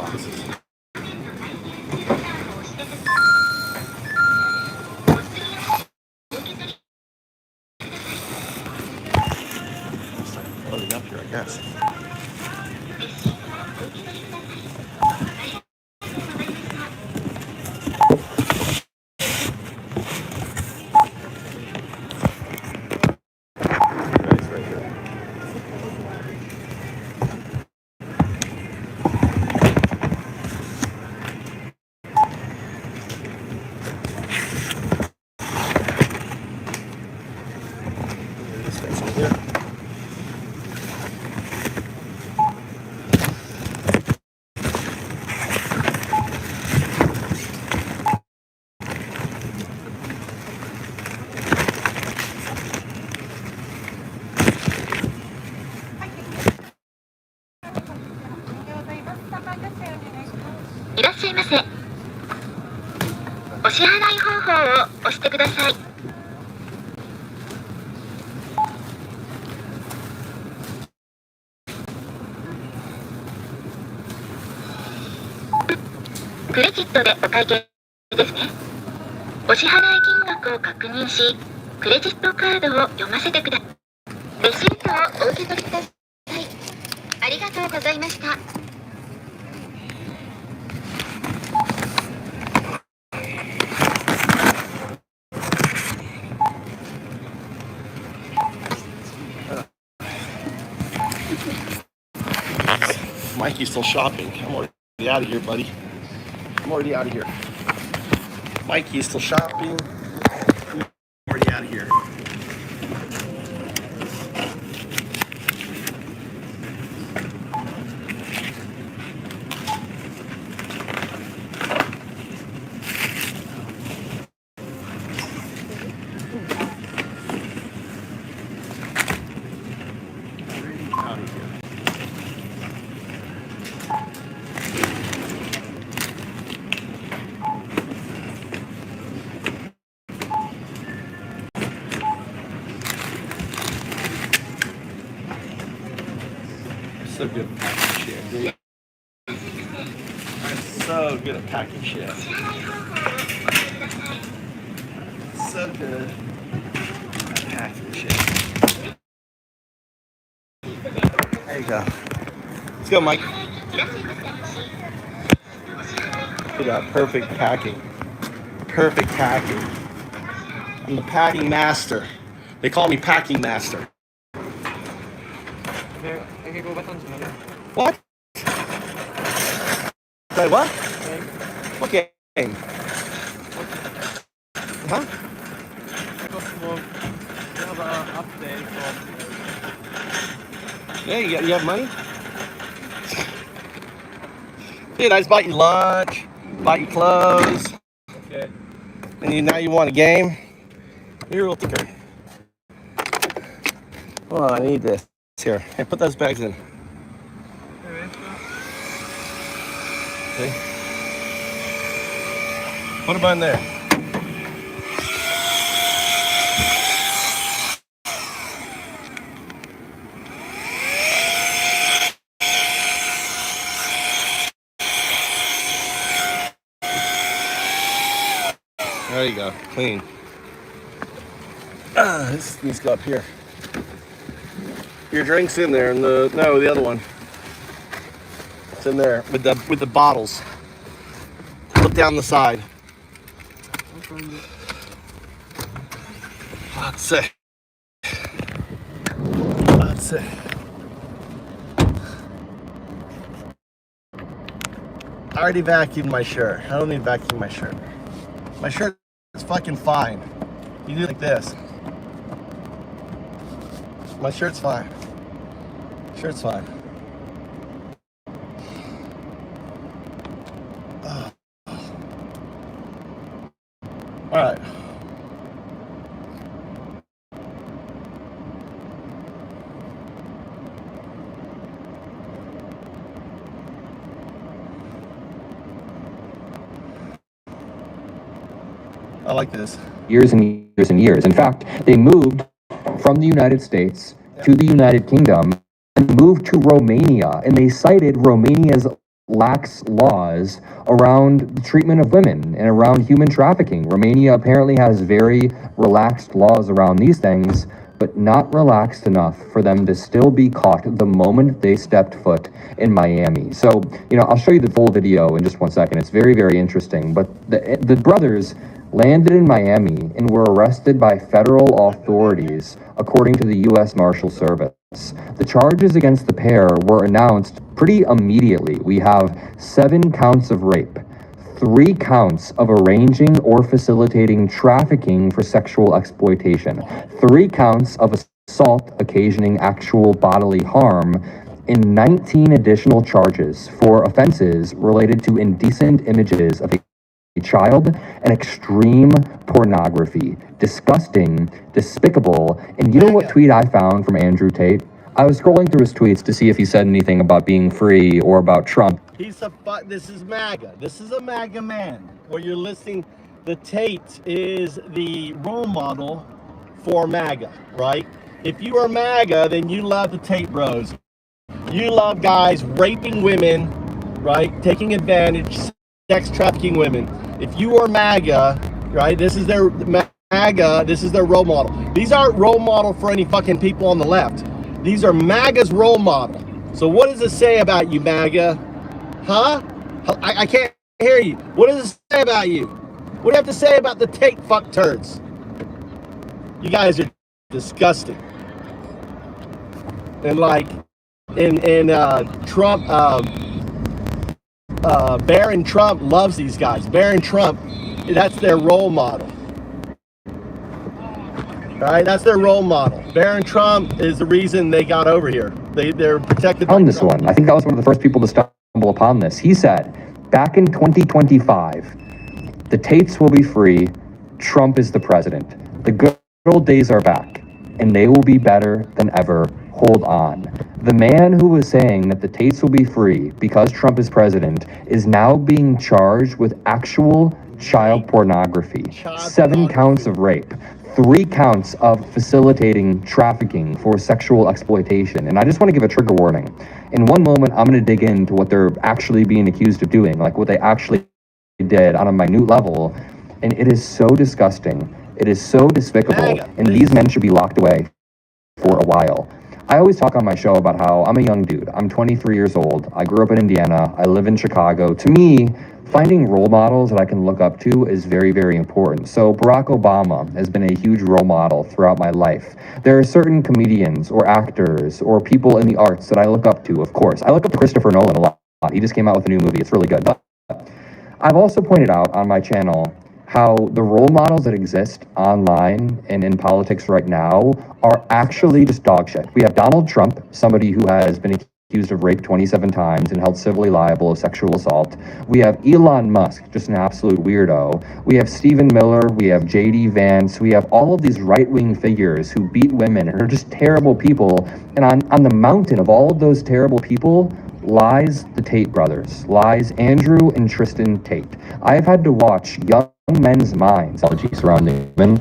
offices. Loading up here, I guess. Nice right here. This fence in here. Mikey's still shopping. I'm already out of here, buddy. I'm already out of here. Mikey's still shopping. I'm already out of here. Out of here. So good at packing shit, dude. I'm so good at packing shit. So good at packing shit. There you go. Let's go, Mike. We got perfect packing. Perfect packing. I'm the packing master. They call me packing master. What? Wait, what? What game? Huh? Yeah, you have money? Dude, I just bought you lunch, bought you clothes. Okay. And now you want a game? You're a real thinker. Oh, I need this. Here, hey, put those bags in. Okay. Put them in there. There you go, clean. This needs to go up here. Your drink's in there, and the other one. It's in there with the bottles. Look down the side. That's it. That's it. I already vacuumed my shirt. I don't need to vacuum my shirt. My shirt is fucking fine. You do like this. My shirt's fine. Shirt's fine. All right. I like this. Years and years and years. In fact, they moved from the United States to the United Kingdom and moved to Romania, and they cited Romania's lax laws around the treatment of women and around human trafficking. Romania apparently has very relaxed laws around these things, but not relaxed enough for them to still be caught the moment they stepped foot in Miami. So, I'll show you the full video in just 1 second. It's very, very interesting. But the brothers landed in Miami and were arrested by federal authorities, according to the U.S. Marshal Service. The charges against the pair were announced pretty immediately. We have 7 counts of rape, 3 counts of arranging or facilitating trafficking for sexual exploitation, 3 counts of assault occasioning actual bodily harm, and 19 additional charges for offenses related to indecent images of a child and extreme pornography. Disgusting, despicable. And you know what tweet I found from Andrew Tate? I was scrolling through his tweets to see if he said anything about being free or about Trump. This is MAGA. This is a MAGA man. Where you're listening, the Tate is the role model for MAGA, right? If you are MAGA, then you love the Tate bros. You love guys raping women, right? Taking advantage, sex trafficking women. If you are MAGA, right? This is their MAGA. This is their role model. These aren't role model for any fucking people on the left. These are MAGA's role model. So what does it say about you, MAGA? Huh? I can't hear you. What does it say about you? What do you have to say about the Tate fuck turds? You guys are disgusting. And Trump, Barron Trump loves these guys. Barron Trump, that's their role model. All right, that's their role model. Barron Trump is the reason they got over here. They're protected. On this one, I think that was one of the first people to stumble upon this. He said, back in 2025, the Tates will be free. Trump is the president. The good old days are back, and they will be better than ever. Hold on. The man who was saying that the Tates will be free because Trump is president is now being charged with actual child pornography, 7 counts of rape, 3 counts of facilitating trafficking for sexual exploitation. And I just want to give a trigger warning. In one moment, I'm going to dig into what they're actually being accused of doing, like what they actually did on a minute level. And it is so disgusting. It is so despicable. And these men should be locked away for a while. I always talk on my show about how I'm a young dude. I'm 23 years old. I grew up in Indiana. I live in Chicago. To me, finding role models that I can look up to is very, very important. So Barack Obama has been a huge role model throughout my life. There are certain comedians or actors or people in the arts that I look up to, of course. I look up to Christopher Nolan a lot. He just came out with a new movie. It's really good. But I've also pointed out on my channel how the role models that exist online and in politics right now are actually just dog shit. We have Donald Trump, somebody who has been accused of rape 27 times and held civilly liable of sexual assault. We have Elon Musk, just an absolute weirdo. We have Stephen Miller. We have J.D. Vance. We have all of these right-wing figures who beat women and are just terrible people. And on the mountain of all of those terrible people lies the Tate brothers, lies Andrew and Tristan Tate. I have had to watch young men's minds surrounding women.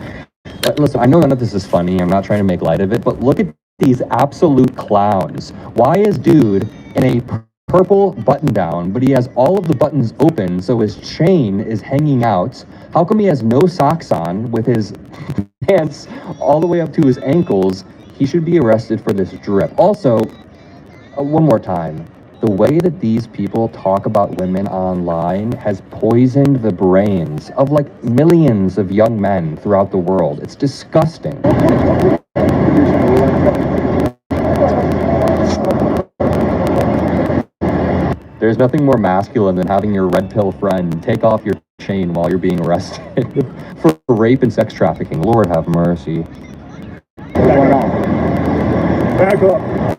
Listen, I know none of this is funny. I'm not trying to make light of it, but look at these absolute clowns. Why is dude in a purple button down, but he has all of the buttons open so his chain is hanging out? How come he has no socks on with his pants all the way up to his ankles? He should be arrested for this drip. Also, one more time. The way that these people talk about women online has poisoned the brains of like millions of young men throughout the world. It's disgusting. There's nothing more masculine than having your red pill friend take off your chain while you're being arrested for rape and sex trafficking. Lord have mercy. Back up.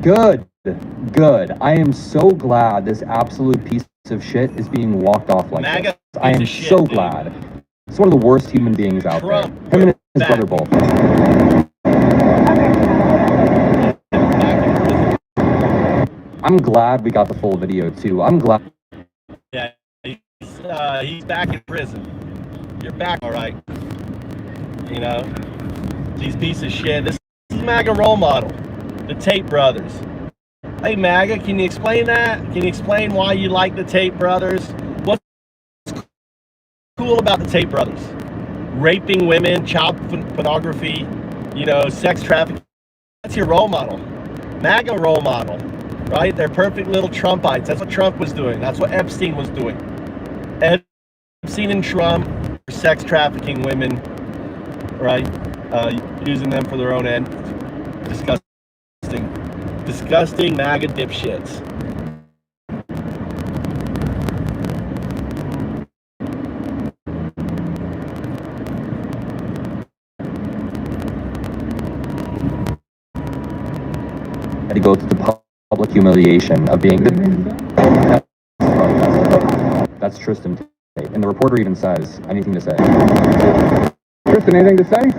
Good. I am so glad this absolute piece of shit is being walked off like MAGA this. I am piece of shit, so dude. glad. He's one of the worst human beings out Trump, there. Him and his back. brother both. I'm glad we got the full video too. I'm glad. Yeah, he's back in prison. You're back, all right. You know, these pieces of shit. This is MAGA role model, the Tate brothers. Hey, MAGA, can you explain that? Can you explain why you like the Tate brothers? What's cool about the Tate brothers? Raping women, child pornography, you know, sex trafficking. That's your role model. MAGA role model, right? They're perfect little Trumpites. That's what Trump was doing. That's what Epstein was doing. Epstein and Trump were sex trafficking women, right? Using them for their own end. Disgusting MAGA dipshits. Had to go through the public humiliation of being the. That's Tristan Tate. And the reporter even says, anything to say? Tristan, anything to say?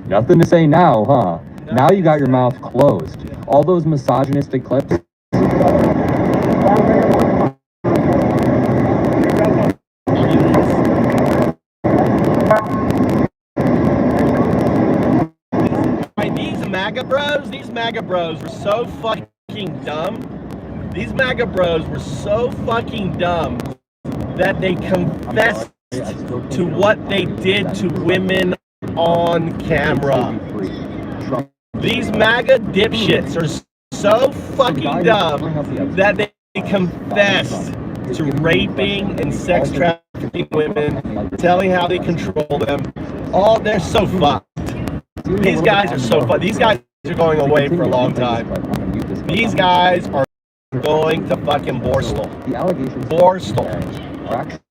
Nothing to say now, huh? Now you got your mouth closed. All those misogynistic clips. These MAGA bros were so fucking dumb. These MAGA bros were so fucking dumb that they confessed to what they did to women on camera. These MAGA dipshits are so fucking dumb that they confessed to raping and sex trafficking women, telling how they control them. Oh, they're so fucked. These guys are so fucked. These guys are going away for a long time. These guys are going to fucking Borstal. The allegations Borstal. are actually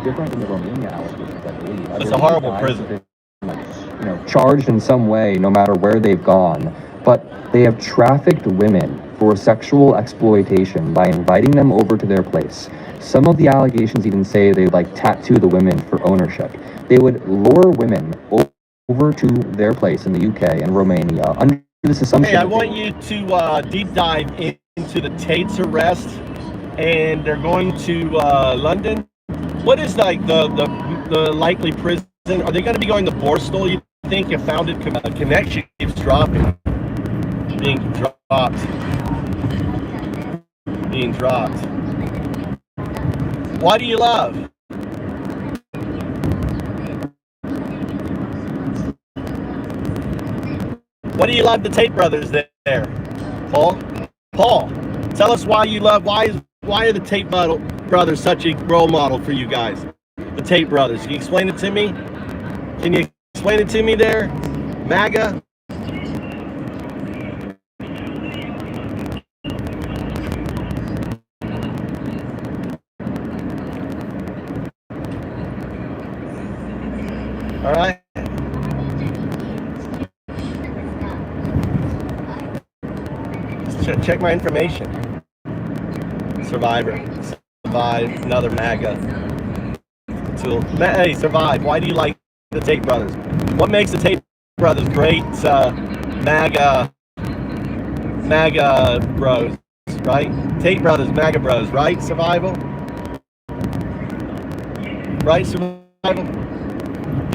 different than the Romania allegations, I believe. It's a horrible prison. You know, charged in some way, no matter where they've gone, but they have trafficked women for sexual exploitation by inviting them over to their place. Some of the allegations even say they like tattoo the women for ownership. They would lure women over to their place in the UK and Romania under this assumption. Hey, I want you to deep dive into the Tate's arrest, and they're going to London. What is like the likely prison? Are they going to be going to Borstal? You think your founded connection keeps dropping, being dropped. Why do you love? What do you love the Tate brothers there, Paul? Paul, tell us why you love. Why are the Tate brothers such a role model for you guys? The Tate brothers. Can you explain it to me? Can you explain it to me there, MAGA? All right. Just check my information. Survivor. Survive. Another MAGA. Hey, Survive. Why do you like the Tate brothers? What makes the Tate brothers great? MAGA bros, right? Tate brothers, MAGA bros, right? Survival. Right, Survival.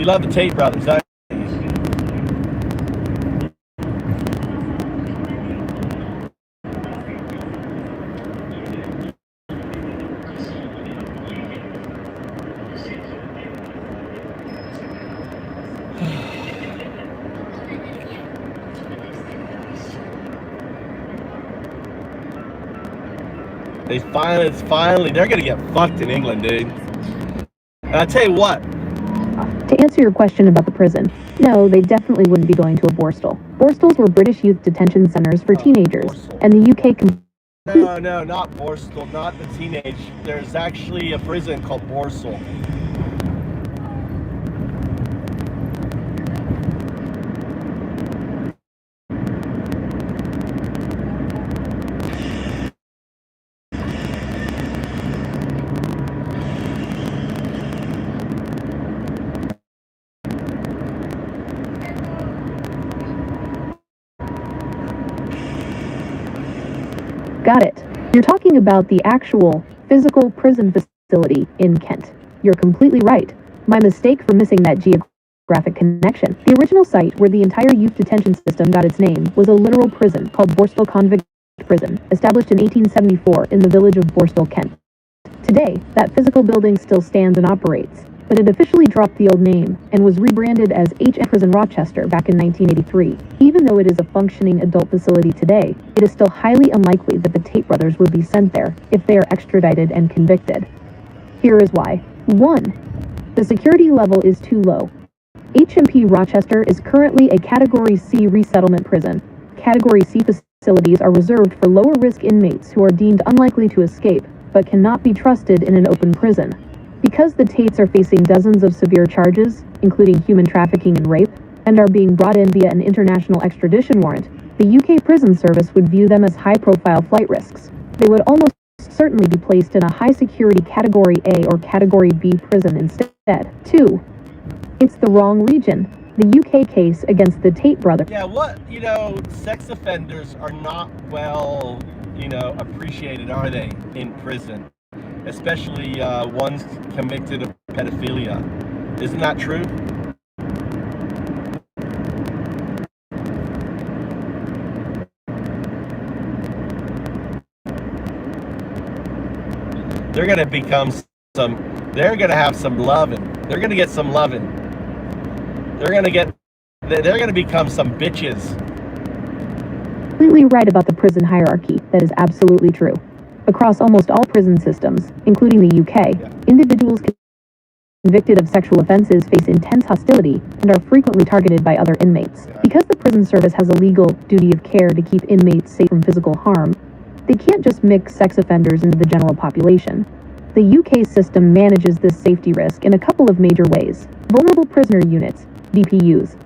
You love the Tate brothers, don't you? Finally, they're gonna get fucked in England, dude. And I tell you what. To answer your question about the prison, no, they definitely wouldn't be going to a Borstal. Borstals were British youth detention centers for teenagers, Borstal. and the UK No, not Borstal, not the teenage. There's actually a prison called Borstal. Got it. You're talking about the actual physical prison facility in Kent. You're completely right. My mistake for missing that geographic connection. The original site where the entire youth detention system got its name was a literal prison called Borstal Convict Prison, established in 1874 in the village of Borstal, Kent. Today, that physical building still stands and operates, but it officially dropped the old name and was rebranded as HM Prison Rochester back in 1983. Even though it is a functioning adult facility today, it is still highly unlikely that the Tate brothers would be sent there if they are extradited and convicted. Here is why. 1. The security level is too low. HMP Rochester is currently a Category C resettlement prison. Category C facilities are reserved for lower-risk inmates who are deemed unlikely to escape, but cannot be trusted in an open prison. Because the Tates are facing dozens of severe charges, including human trafficking and rape, and are being brought in via an international extradition warrant, the UK Prison Service would view them as high-profile flight risks. They would almost certainly be placed in a high-security Category A or Category B prison instead. 2. It's the wrong region. The UK case against the Tate brothers. Yeah, sex offenders are not well, appreciated, are they, in prison? Especially ones convicted of pedophilia. Isn't that true? They're going to have some loving. They're going to get some loving. They're going to become some bitches. Completely right about the prison hierarchy. That is absolutely true. Across almost all prison systems, including the UK, individuals convicted of sexual offenses face intense hostility and are frequently targeted by other inmates. Because the prison service has a legal duty of care to keep inmates safe from physical harm, they can't just mix sex offenders into the general population. The UK system manages this safety risk in a couple of major ways. Vulnerable prisoner units, VPUs.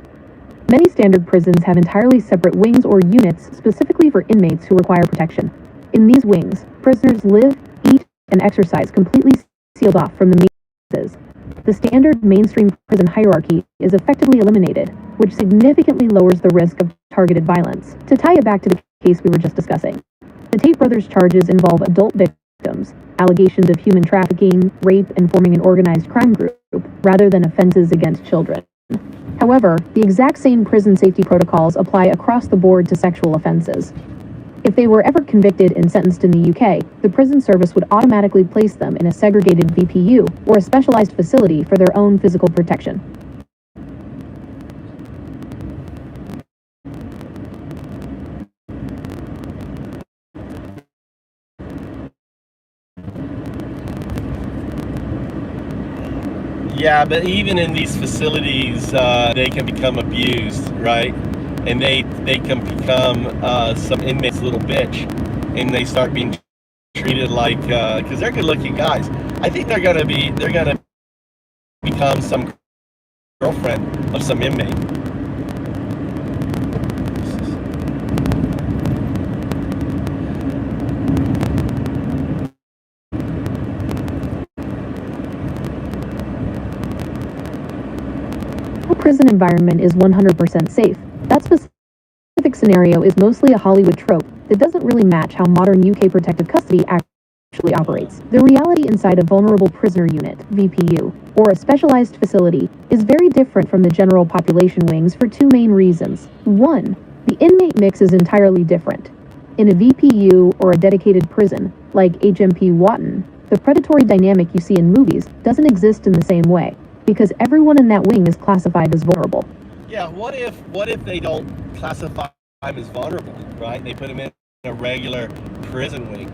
Many standard prisons have entirely separate wings or units specifically for inmates who require protection. In these wings, prisoners live, eat, and exercise completely sealed off from the main. The standard mainstream prison hierarchy is effectively eliminated, which significantly lowers the risk of targeted violence. To tie it back to the case we were just discussing, the Tate brothers' charges involve adult victims, allegations of human trafficking, rape, and forming an organized crime group, rather than offenses against children. However, the exact same prison safety protocols apply across the board to sexual offenses. If they were ever convicted and sentenced in the UK, the prison service would automatically place them in a segregated VPU or a specialized facility for their own physical protection. Yeah, but even in these facilities, they can become abused, right? And they can become some inmate's little bitch, and they start being treated like, because they're good-looking guys. I think they're gonna become some girlfriend of some inmate. Prison environment is 100% safe. That specific scenario is mostly a Hollywood trope that doesn't really match how modern UK protective custody actually operates. The reality inside a vulnerable prisoner unit, VPU, or a specialized facility is very different from the general population wings for two main reasons. 1. The inmate mix is entirely different. In a VPU or a dedicated prison, like HMP Watton, the predatory dynamic you see in movies doesn't exist in the same way, because everyone in that wing is classified as vulnerable. Yeah, what if they don't classify them as vulnerable, right? They put them in a regular prison wing.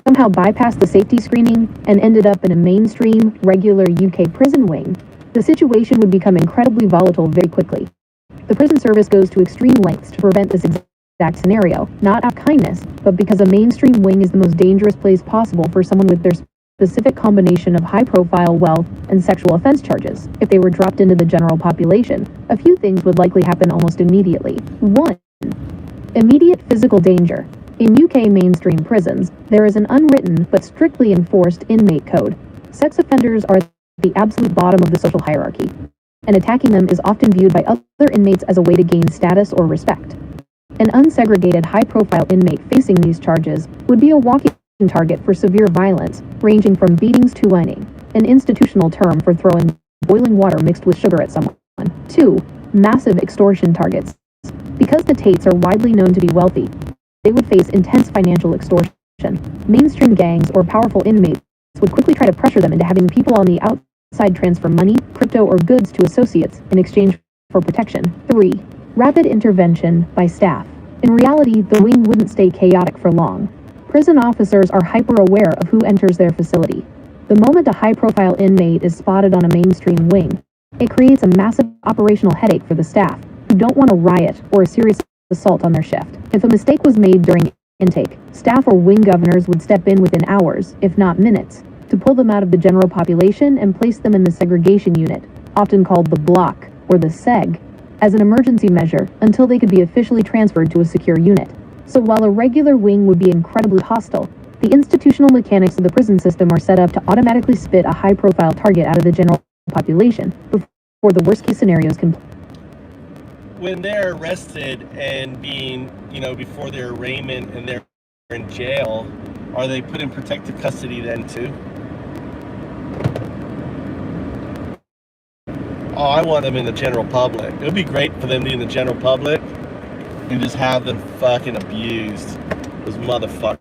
Somehow bypassed the safety screening and ended up in a mainstream, regular UK prison wing, the situation would become incredibly volatile very quickly. The prison service goes to extreme lengths to prevent this exact scenario, not out of kindness, but because a mainstream wing is the most dangerous place possible for someone with their specific combination of high-profile wealth and sexual offense charges. If they were dropped into the general population, a few things would likely happen almost immediately. 1. Immediate physical danger. In UK mainstream prisons, there is an unwritten but strictly enforced inmate code. Sex offenders are at the absolute bottom of the social hierarchy, and attacking them is often viewed by other inmates as a way to gain status or respect. An unsegregated high-profile inmate facing these charges would be a walking target for severe violence, ranging from beatings to whining, an institutional term for throwing boiling water mixed with sugar at someone. 2. Massive extortion targets. Because the Tates are widely known to be wealthy, they would face intense financial extortion. Mainstream gangs or powerful inmates would quickly try to pressure them into having people on the outside transfer money, crypto, or goods to associates in exchange for protection. 3. Rapid intervention by staff. In reality, the wing wouldn't stay chaotic for long. Prison officers are hyper-aware of who enters their facility. The moment a high-profile inmate is spotted on a mainstream wing, it creates a massive operational headache for the staff, who don't want a riot or a serious assault on their shift. If a mistake was made during intake, staff or wing governors would step in within hours, if not minutes, to pull them out of the general population and place them in the segregation unit, often called the block, or the seg, as an emergency measure until they could be officially transferred to a secure unit. So while a regular wing would be incredibly hostile, the institutional mechanics of the prison system are set up to automatically spit a high-profile target out of the general population before the worst-case scenarios can. When they're arrested and being, before their arraignment and they're in jail, are they put in protective custody then too? Oh, I want them in the general public. It would be great for them to be in the general public and just have them fucking abused. Those motherfuckers.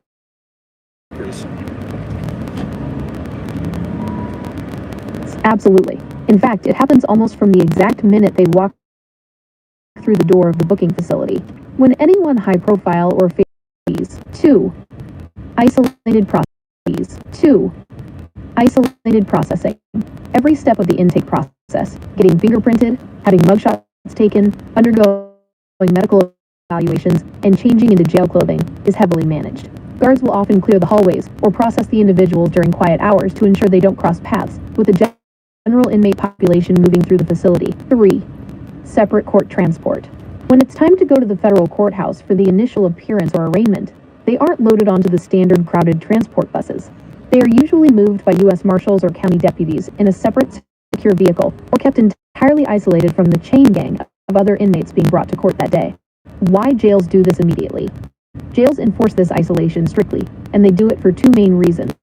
Absolutely. In fact, it happens almost from the exact minute they walk through the door of the booking facility. When anyone high profile or face 2. Isolated processes. 2. Isolated processing. Every step of the intake process, getting fingerprinted, having mugshots taken, undergoing medical evaluations, and changing into jail clothing, is heavily managed. Guards will often clear the hallways or process the individuals during quiet hours to ensure they don't cross paths with the general inmate population moving through the facility. 3. Separate court transport. When it's time to go to the federal courthouse for the initial appearance or arraignment, they aren't loaded onto the standard crowded transport buses. They are usually moved by U.S. Marshals or county deputies in a separate, secure vehicle, or kept entirely isolated from the chain gang of other inmates being brought to court that day. Why jails do this immediately? Jails enforce this isolation strictly, and they do it for two main reasons.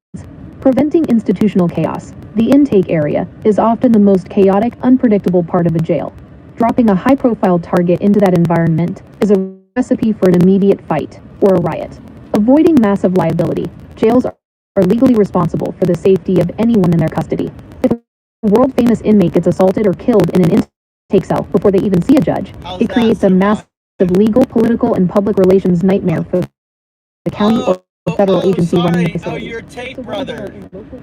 Preventing institutional chaos. The intake area is often the most chaotic, unpredictable part of a jail. Dropping a high-profile target into that environment is a recipe for an immediate fight or a riot. Avoiding massive liability. Jails are legally responsible for the safety of anyone in their custody. If a world-famous inmate gets assaulted or killed in an intake cell before they even see a judge, it creates a massive legal, political, and public relations nightmare for the county or federal agency running the facility. Oh, you're a Tate brother.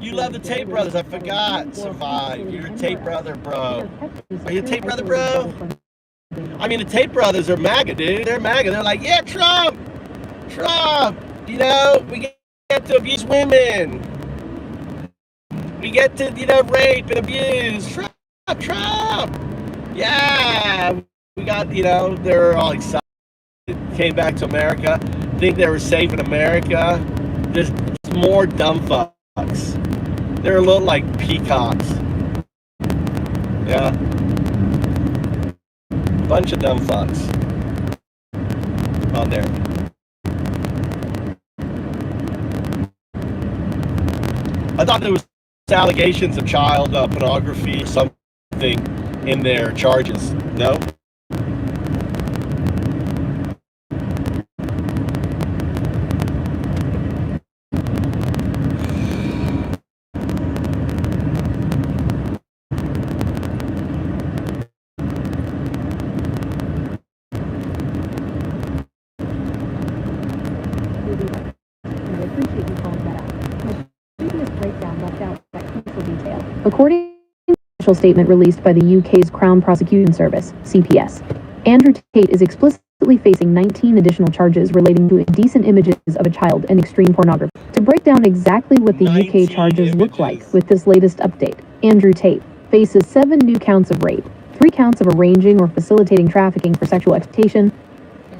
You love the Tate brothers. I forgot. Survive. You're a Tate brother, bro. Are you a Tate brother, bro? I mean, the Tate brothers are MAGA, dude. They're MAGA. They're like, yeah, Trump. We get to abuse women. We get to, rape and abuse. Trump. Yeah. We got, they're all excited. Came back to America. Think they were safe in America. There's more dumb fucks. They're a little like peacocks. Yeah. Bunch of dumb fucks on there. I thought there was allegations of child pornography or something in their charges. No? According to a official statement released by the UK's Crown Prosecution Service, CPS, Andrew Tate is explicitly facing 19 additional charges relating to indecent images of a child and extreme pornography. To break down exactly what the UK charges look like with this latest update, Andrew Tate faces 7 new counts of rape, 3 counts of arranging or facilitating trafficking for sexual exploitation,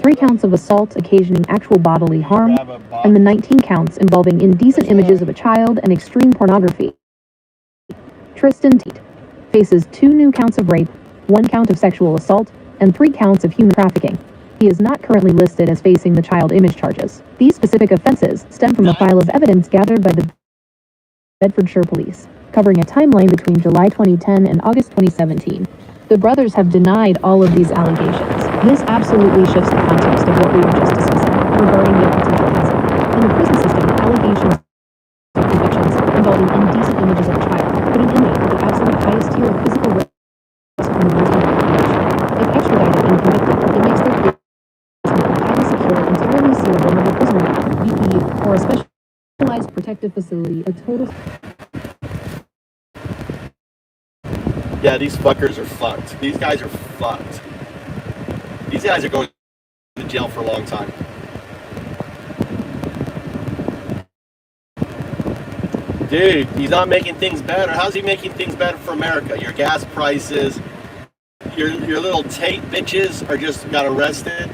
3 counts of assault occasioning actual bodily harm, and the 19 counts involving indecent images of a child and extreme pornography. Tristan Tate faces 2 new counts of rape, 1 count of sexual assault, and 3 counts of human trafficking. He is not currently listed as facing the child image charges. These specific offenses stem from a file of evidence gathered by the Bedfordshire Police, covering a timeline between July 2010 and August 2017. The brothers have denied all of these allegations. This absolutely shifts the context of what we were just discussing regarding their potential innocence. In the prison system, allegations of convictions involving indecent images of a child put an inmate at the absolute highest tier of physical risk from the world population. If extradited and convicted, it makes their case a highly secure and tyrannically sealed vulnerable prisoner, VPU, or a specialized protective facility, a total. Yeah, these fuckers are fucked. These guys are fucked. These guys are going to jail for a long time. Dude, he's not making things better. How's he making things better for America? Your gas prices, your little Tate bitches are just got arrested.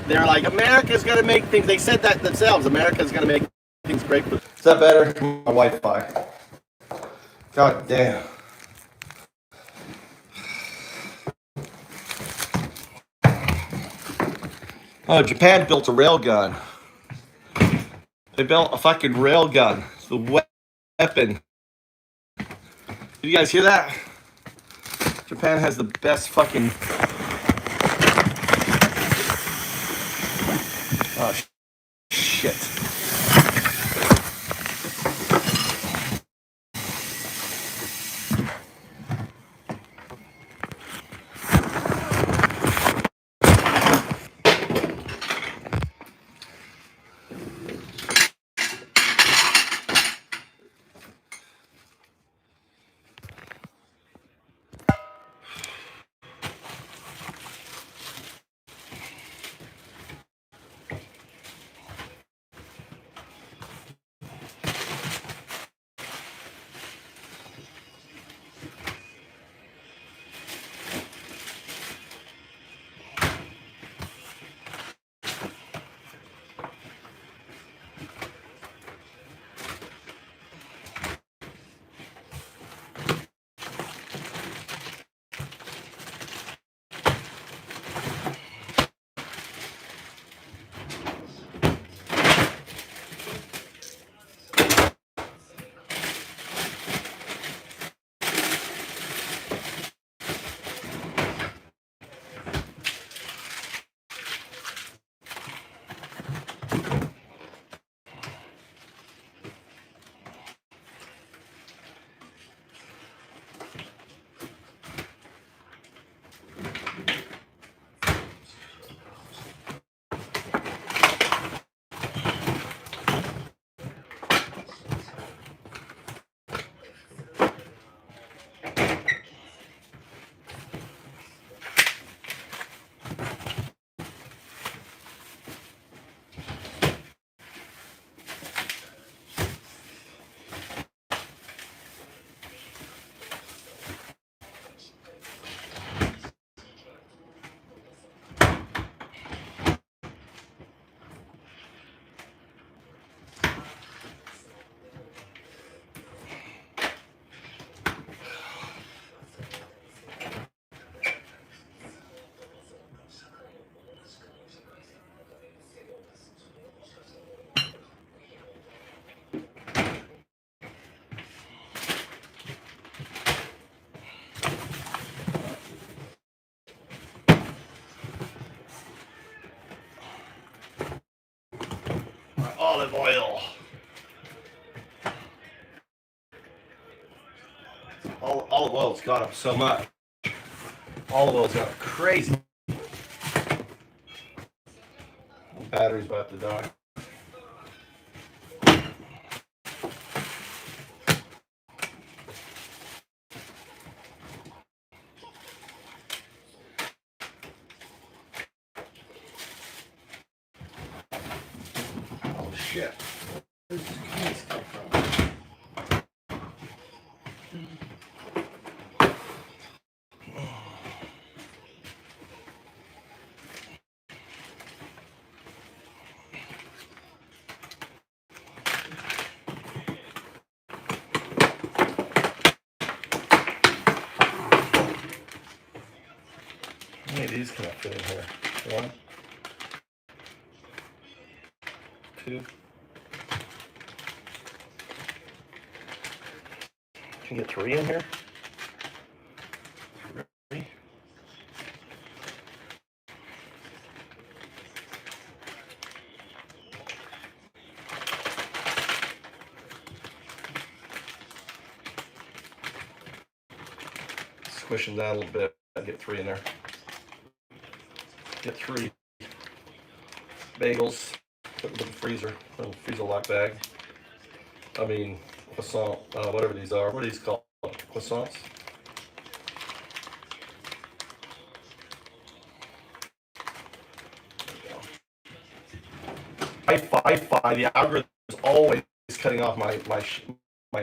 They're like, America's gonna make things. They said that themselves. America's gonna make things great. Is that better? My Wi-Fi. God damn. Oh, Japan built a railgun. They built a fucking railgun. It's the weapon. Did you guys hear that? Japan has the best fucking... Oh, shit. Olive oil. Olive oil's got up so much. Olive oil's got up crazy. Battery's about to die. Oh shit. Where does this case come from? How many of these can I fit in here? 1, 2. Can you get 3 in here? 3. Squish them down a little bit. I'll get 3 in there. Get 3 bagels. Put them in the freezer. Put them in the freezer lock bag. I mean, croissant, whatever these are. What are these called? Croissants? I the algorithm is always cutting off my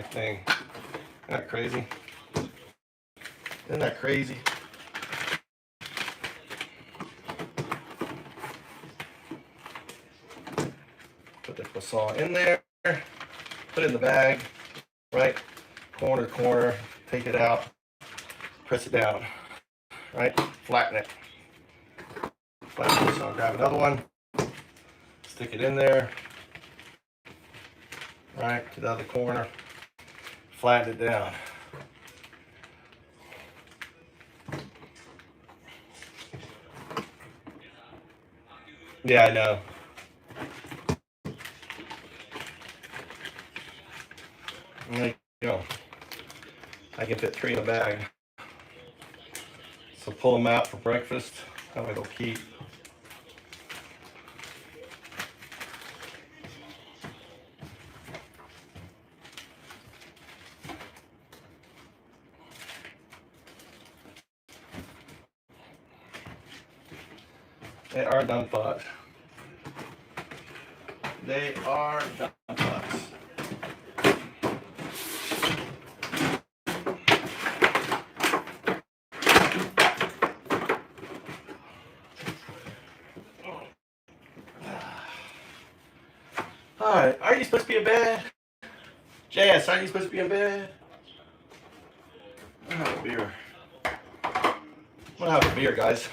thing. Isn't that crazy? Isn't that crazy? Put the croissant in there. Put it in the bag. Right? Corner to corner. Take it out. Press it down. Right? Flatten it. Flatten it. So I'll grab another one. Stick it in there. Right? To the other corner. Flatten it down. Yeah, I know. There you go. I can fit 3 in a bag. So pull them out for breakfast. That way they'll keep. They are done fucks. They are done fucks. Alright, aren't you supposed to be in bed? JS, aren't you supposed to be in bed? I'm gonna have a beer. I'm gonna have a beer, guys.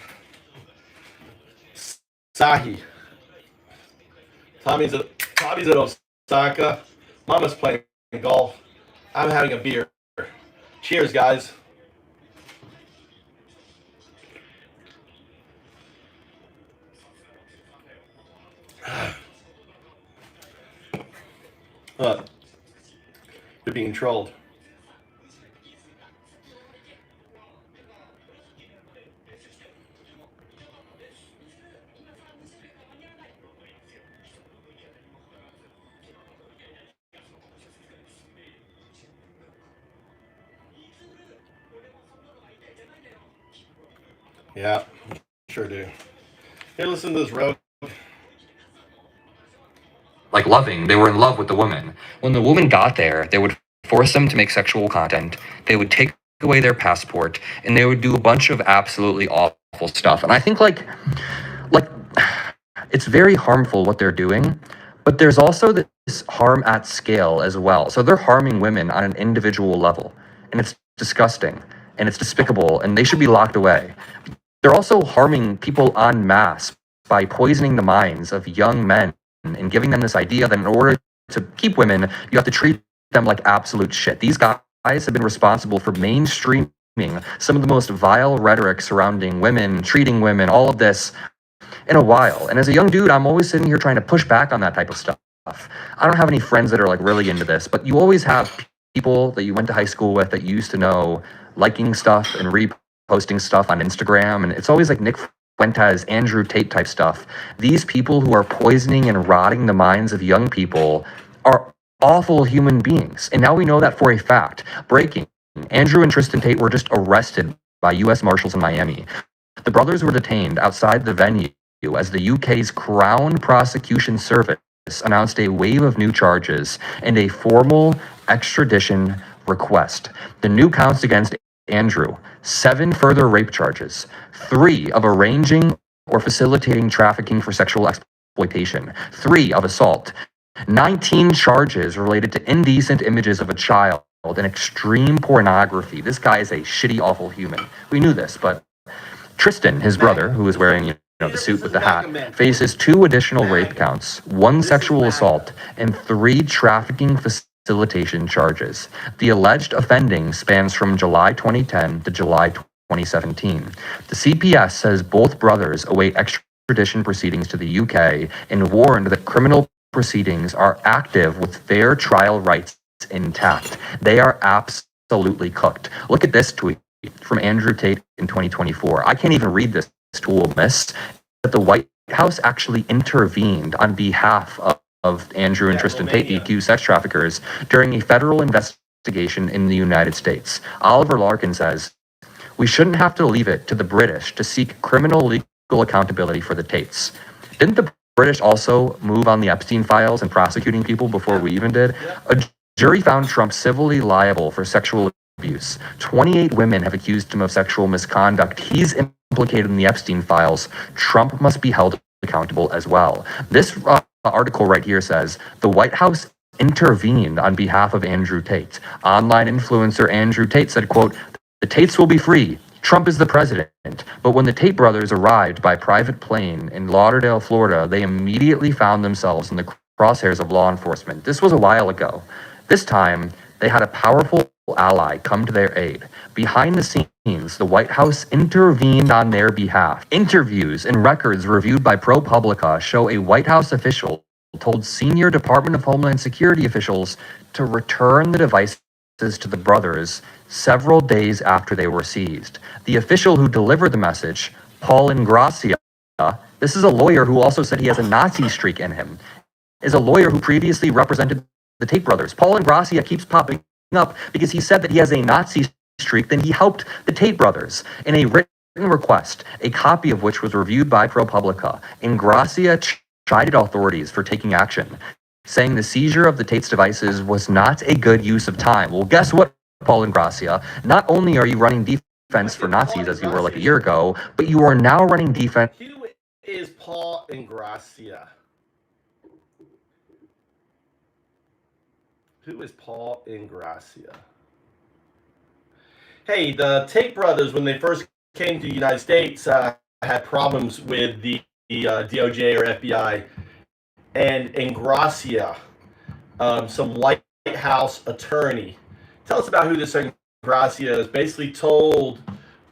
Sahi. Tommy's at Osaka. Mama's playing golf. I'm having a beer. Cheers, guys. Look, you're being trolled. Yeah, sure do. Here, listen to this road. Like loving, they were in love with the woman. When the woman got there, they would force them to make sexual content. They would take away their passport, and they would do a bunch of absolutely awful stuff. And I think like it's very harmful what they're doing, but there's also this harm at scale as well. So they're harming women on an individual level, and it's disgusting, and it's despicable, and they should be locked away. They're also harming people en masse by poisoning the minds of young men and giving them this idea that in order to keep women, you have to treat them like absolute shit. These guys have been responsible for mainstreaming some of the most vile rhetoric surrounding women, treating women, all of this in a while. And as a young dude, I'm always sitting here trying to push back on that type of stuff. I don't have any friends that are like really into this, but you always have people that you went to high school with that you used to know liking stuff and reposting stuff on Instagram. And it's always like Nick Fuentes, Andrew Tate type stuff. These people who are poisoning and rotting the minds of young people are awful human beings. And now we know that for a fact. Breaking. Andrew and Tristan Tate were just arrested by U.S. Marshals in Miami. The brothers were detained outside the venue as the UK's Crown Prosecution Service announced a wave of new charges and a formal extradition request. The new counts against Andrew: 7 further rape charges, 3 of arranging or facilitating trafficking for sexual exploitation, 3 of assault, 19 charges related to indecent images of a child and extreme pornography. This guy is a shitty, awful human. We knew this, but Tristan, his brother, who is wearing the suit with the hat, faces 2 additional rape counts, 1 sexual assault, and 3 trafficking facilitation charges. The alleged offending spans from July 2010 to July 2017. The CPS says both brothers await extradition proceedings to the UK and warned that criminal proceedings are active with fair trial rights intact. They are absolutely cooked. Look at this tweet from Andrew Tate in 2024. I can't even read this tool, miss. That the White House actually intervened on behalf of Andrew and Tristan Tate, the accused sex traffickers, during a federal investigation in the United States. Oliver Larkin says, "We shouldn't have to leave it to the British to seek criminal legal accountability for the Tates." Didn't the British also move on the Epstein files and prosecuting people before we even did? A jury found Trump civilly liable for sexual abuse. 28 women have accused him of sexual misconduct. He's implicated in the Epstein files. Trump must be held accountable as well. This article right here says, the White House intervened on behalf of Andrew Tate. Online influencer Andrew Tate said, quote, "The Tates will be free. Trump is the president." But when the Tate brothers arrived by private plane in Lauderdale, Florida, they immediately found themselves in the crosshairs of law enforcement. This was a while ago. This time, they had a powerful ally come to their aid. Behind the scenes, the White House intervened on their behalf. Interviews and records reviewed by ProPublica show a White House official told senior Department of Homeland Security officials to return the devices to the brothers several days after they were seized. The official who delivered the message, Paul Ingrassia, this is a lawyer who also said he has a Nazi streak in him, is a lawyer who previously represented the Tate brothers. Paul Ingrassia keeps popping up because he said that he has a Nazi streak, then he helped the Tate brothers in a written request, a copy of which was reviewed by ProPublica. Ingrassia chided authorities for taking action, saying the seizure of the Tate's devices was not a good use of time. Well, guess what, Paul Ingrassia? Not only are you running defense for Nazis as you were like a year ago, but you are now running defense. Who is Paul Ingrassia? Who is Paul Ingrassia? Hey, the Tate brothers, when they first came to the United States, had problems with the DOJ or FBI. And Ingrassia, some White House attorney. Tell us about who this Ingrassia is. Basically told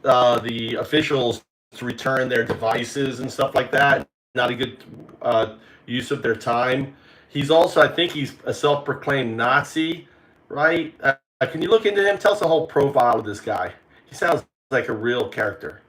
the officials to return their devices and stuff like that. Not a good use of their time. He's also, I think he's a self-proclaimed Nazi, right? Can you look into him? Tell us the whole profile of this guy. He sounds like a real character.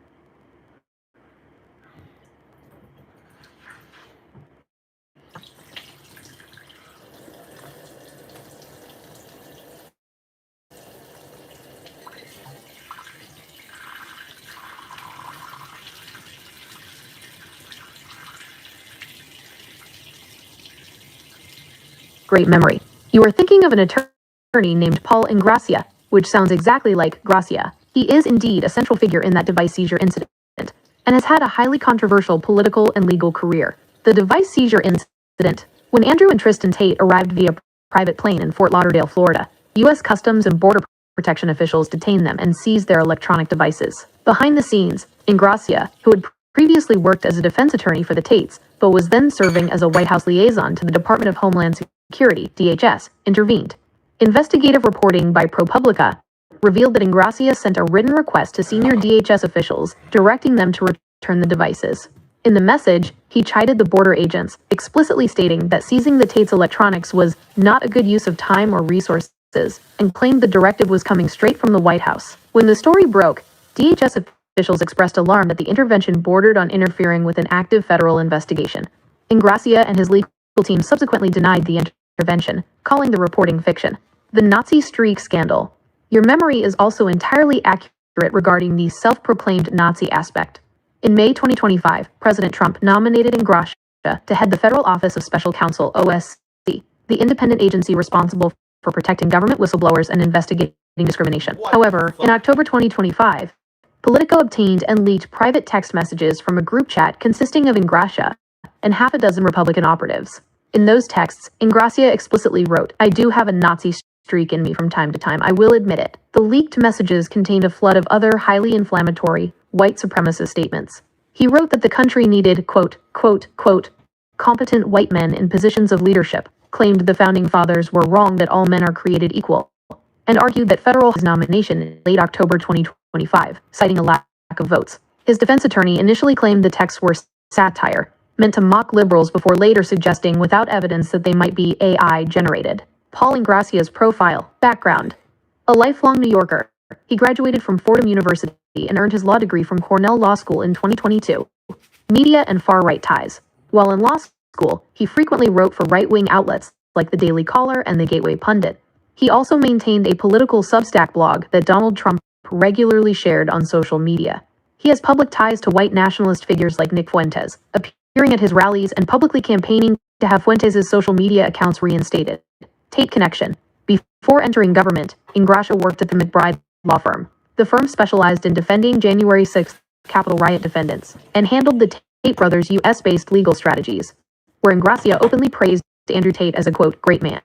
Great memory. You are thinking of an attorney named Paul Ingrassia, which sounds exactly like Gracia. He is indeed a central figure in that device seizure incident, and has had a highly controversial political and legal career. The device seizure incident, when Andrew and Tristan Tate arrived via private plane in Fort Lauderdale, Florida, U.S. Customs and Border Protection officials detained them and seized their electronic devices. Behind the scenes, Ingrassia, who had previously worked as a defense attorney for the Tates, but was then serving as a White House liaison to the Department of Homeland Security, DHS, intervened. Investigative reporting by ProPublica revealed that Ingrassia sent a written request to senior DHS officials directing them to return the devices. In the message, he chided the border agents, explicitly stating that seizing the Tates' electronics was not a good use of time or resources, and claimed the directive was coming straight from the White House. When the story broke, DHS officials expressed alarm that the intervention bordered on interfering with an active federal investigation. Ingrassia and his legal team subsequently denied the intervention, calling the reporting fiction. The Nazi streak scandal. Your memory is also entirely accurate regarding the self-proclaimed Nazi aspect. In May 2025, President Trump nominated Ingrassia to head the Federal Office of Special Counsel, OSC, the independent agency responsible for protecting government whistleblowers and investigating discrimination. However, in October 2025, Politico obtained and leaked private text messages from a group chat consisting of Ingrassia and half a dozen Republican operatives. In those texts, Ingrassia explicitly wrote, "I do have a Nazi streak in me from time to time, I will admit it." The leaked messages contained a flood of other highly inflammatory, white supremacist statements. He wrote that the country needed, quote, competent white men in positions of leadership, claimed the founding fathers were wrong that all men are created equal, and argued that federal nomination in late October 2025, citing a lack of votes. His defense attorney initially claimed the texts were satire, meant to mock liberals before later suggesting without evidence that they might be AI generated. Paul Ingracia's profile, background. A lifelong New Yorker, he graduated from Fordham University and earned his law degree from Cornell Law School in 2022. Media and far-right ties. While in law school, he frequently wrote for right-wing outlets like the Daily Caller and the Gateway Pundit. He also maintained a political Substack blog that Donald Trump regularly shared on social media. He has public ties to white nationalist figures like Nick Fuentes, appearing at his rallies and publicly campaigning to have Fuentes' social media accounts reinstated. Tate connection. Before entering government, Ingracia worked at the McBride law firm. The firm specialized in defending January 6th Capitol riot defendants and handled the Tate brothers' US-based legal strategies, where Ingracia openly praised Andrew Tate as a, quote, great man,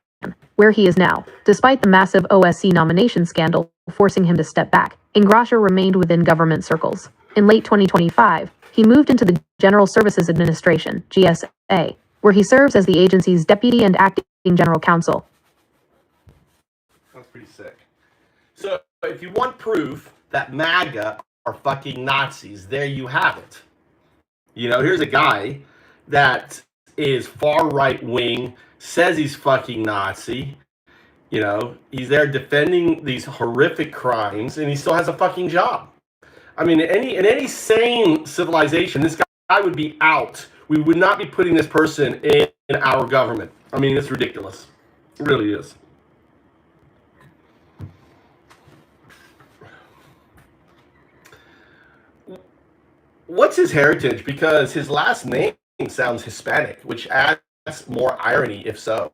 where he is now. Despite the massive OSC nomination scandal forcing him to step back, Ingracia remained within government circles. In late 2025, he moved into the General Services Administration, GSA, where he serves as the agency's deputy and acting general counsel. That's pretty sick. So, if you want proof that MAGA are fucking Nazis, there you have it. You know, here's a guy that is far right wing, says he's fucking Nazi. You know, he's there defending these horrific crimes, and he still has a fucking job. I mean, in any sane civilization, this guy would be out. We would not be putting this person in our government. I mean, it's ridiculous. It really is. What's his heritage? Because his last name sounds Hispanic, which adds more irony, if so.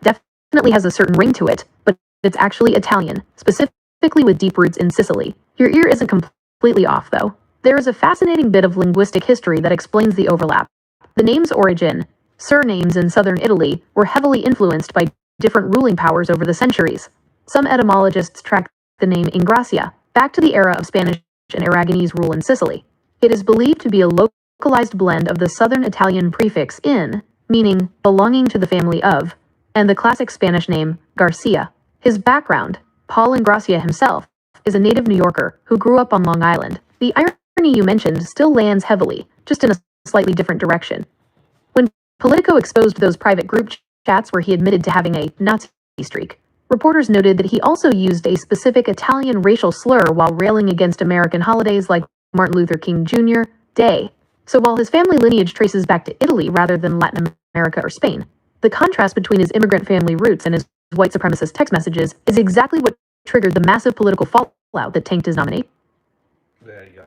Definitely has a certain ring to it, but it's actually Italian, specifically with deep roots in Sicily. Your ear isn't completely off, though. There is a fascinating bit of linguistic history that explains the overlap. The name's origin, surnames in southern Italy, were heavily influenced by different ruling powers over the centuries. Some etymologists track the name Ingracia back to the era of Spanish and Aragonese rule in Sicily. It is believed to be a localized blend of the southern Italian prefix in, meaning belonging to the family of, and the classic Spanish name Garcia. His background, Paul Ingracia himself, is a native New Yorker who grew up on Long Island. The irony you mentioned still lands heavily, just in a slightly different direction. When Politico exposed those private group chats where he admitted to having a Nazi streak, reporters noted that he also used a specific Italian racial slur while railing against American holidays like Martin Luther King Jr. Day. So while his family lineage traces back to Italy rather than Latin America or Spain, the contrast between his immigrant family roots and his white supremacist text messages is exactly what triggered the massive political fallout that tanked his nomination. There you go.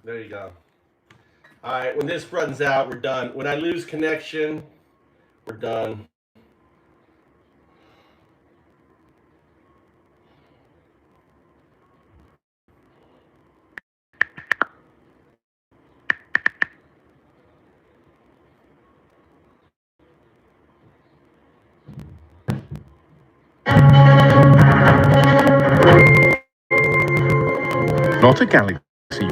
There you go. All right, when this runs out, we're done. When I lose connection, we're done. Not a galaxy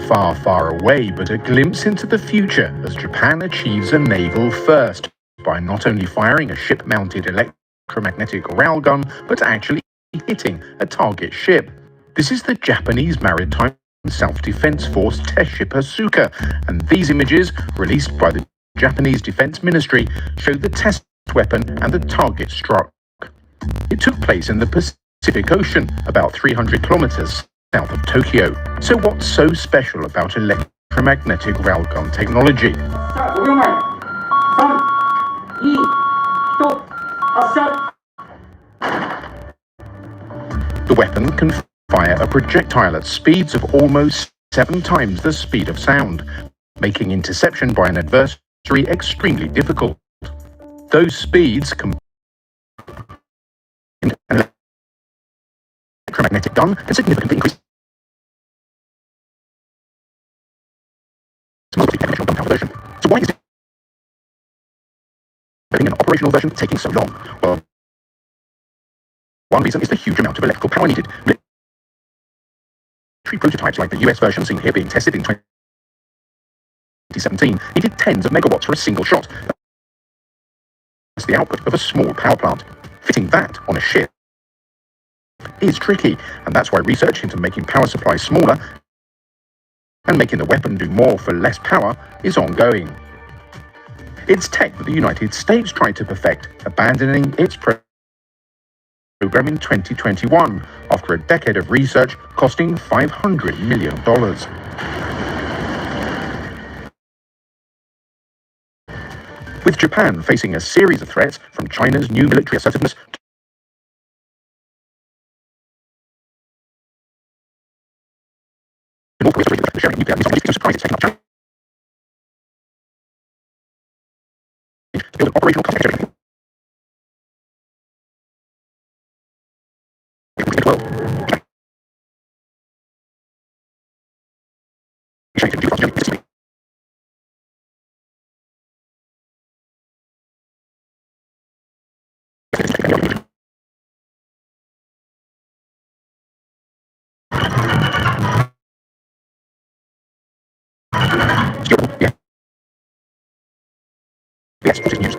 far, far away, but a glimpse into the future as Japan achieves a naval first by not only firing a ship-mounted electromagnetic railgun, but actually hitting a target ship. This is the Japanese Maritime Self-Defense Force test ship Asuka, and these images, released by the Japanese Defense Ministry, show the test weapon and the target struck. It took place in the Pacific Ocean, about 300 kilometers south of Tokyo. So what's so special about electromagnetic railgun technology? The weapon can fire a projectile at speeds of almost 7 times the speed of sound, making interception by an adversary extremely difficult. Those speeds combined an electromagnetic gun can significantly increase operational version taking so long? Well, one reason is the huge amount of electrical power needed. Military prototypes like the US version seen here being tested in 2017 needed tens of megawatts for a single shot. That's the output of a small power plant. Fitting that on a ship is tricky, and that's why research into making power supplies smaller and making the weapon do more for less power is ongoing. It's tech that the United States tried to perfect, abandoning its program in 2021 after a decade of research costing $500 million. With Japan facing a series of threats from China's new military assertiveness to North Korea's sharing nuclear missiles, it's no surprise it's taking up China to build an operational cost-effective Yes, news.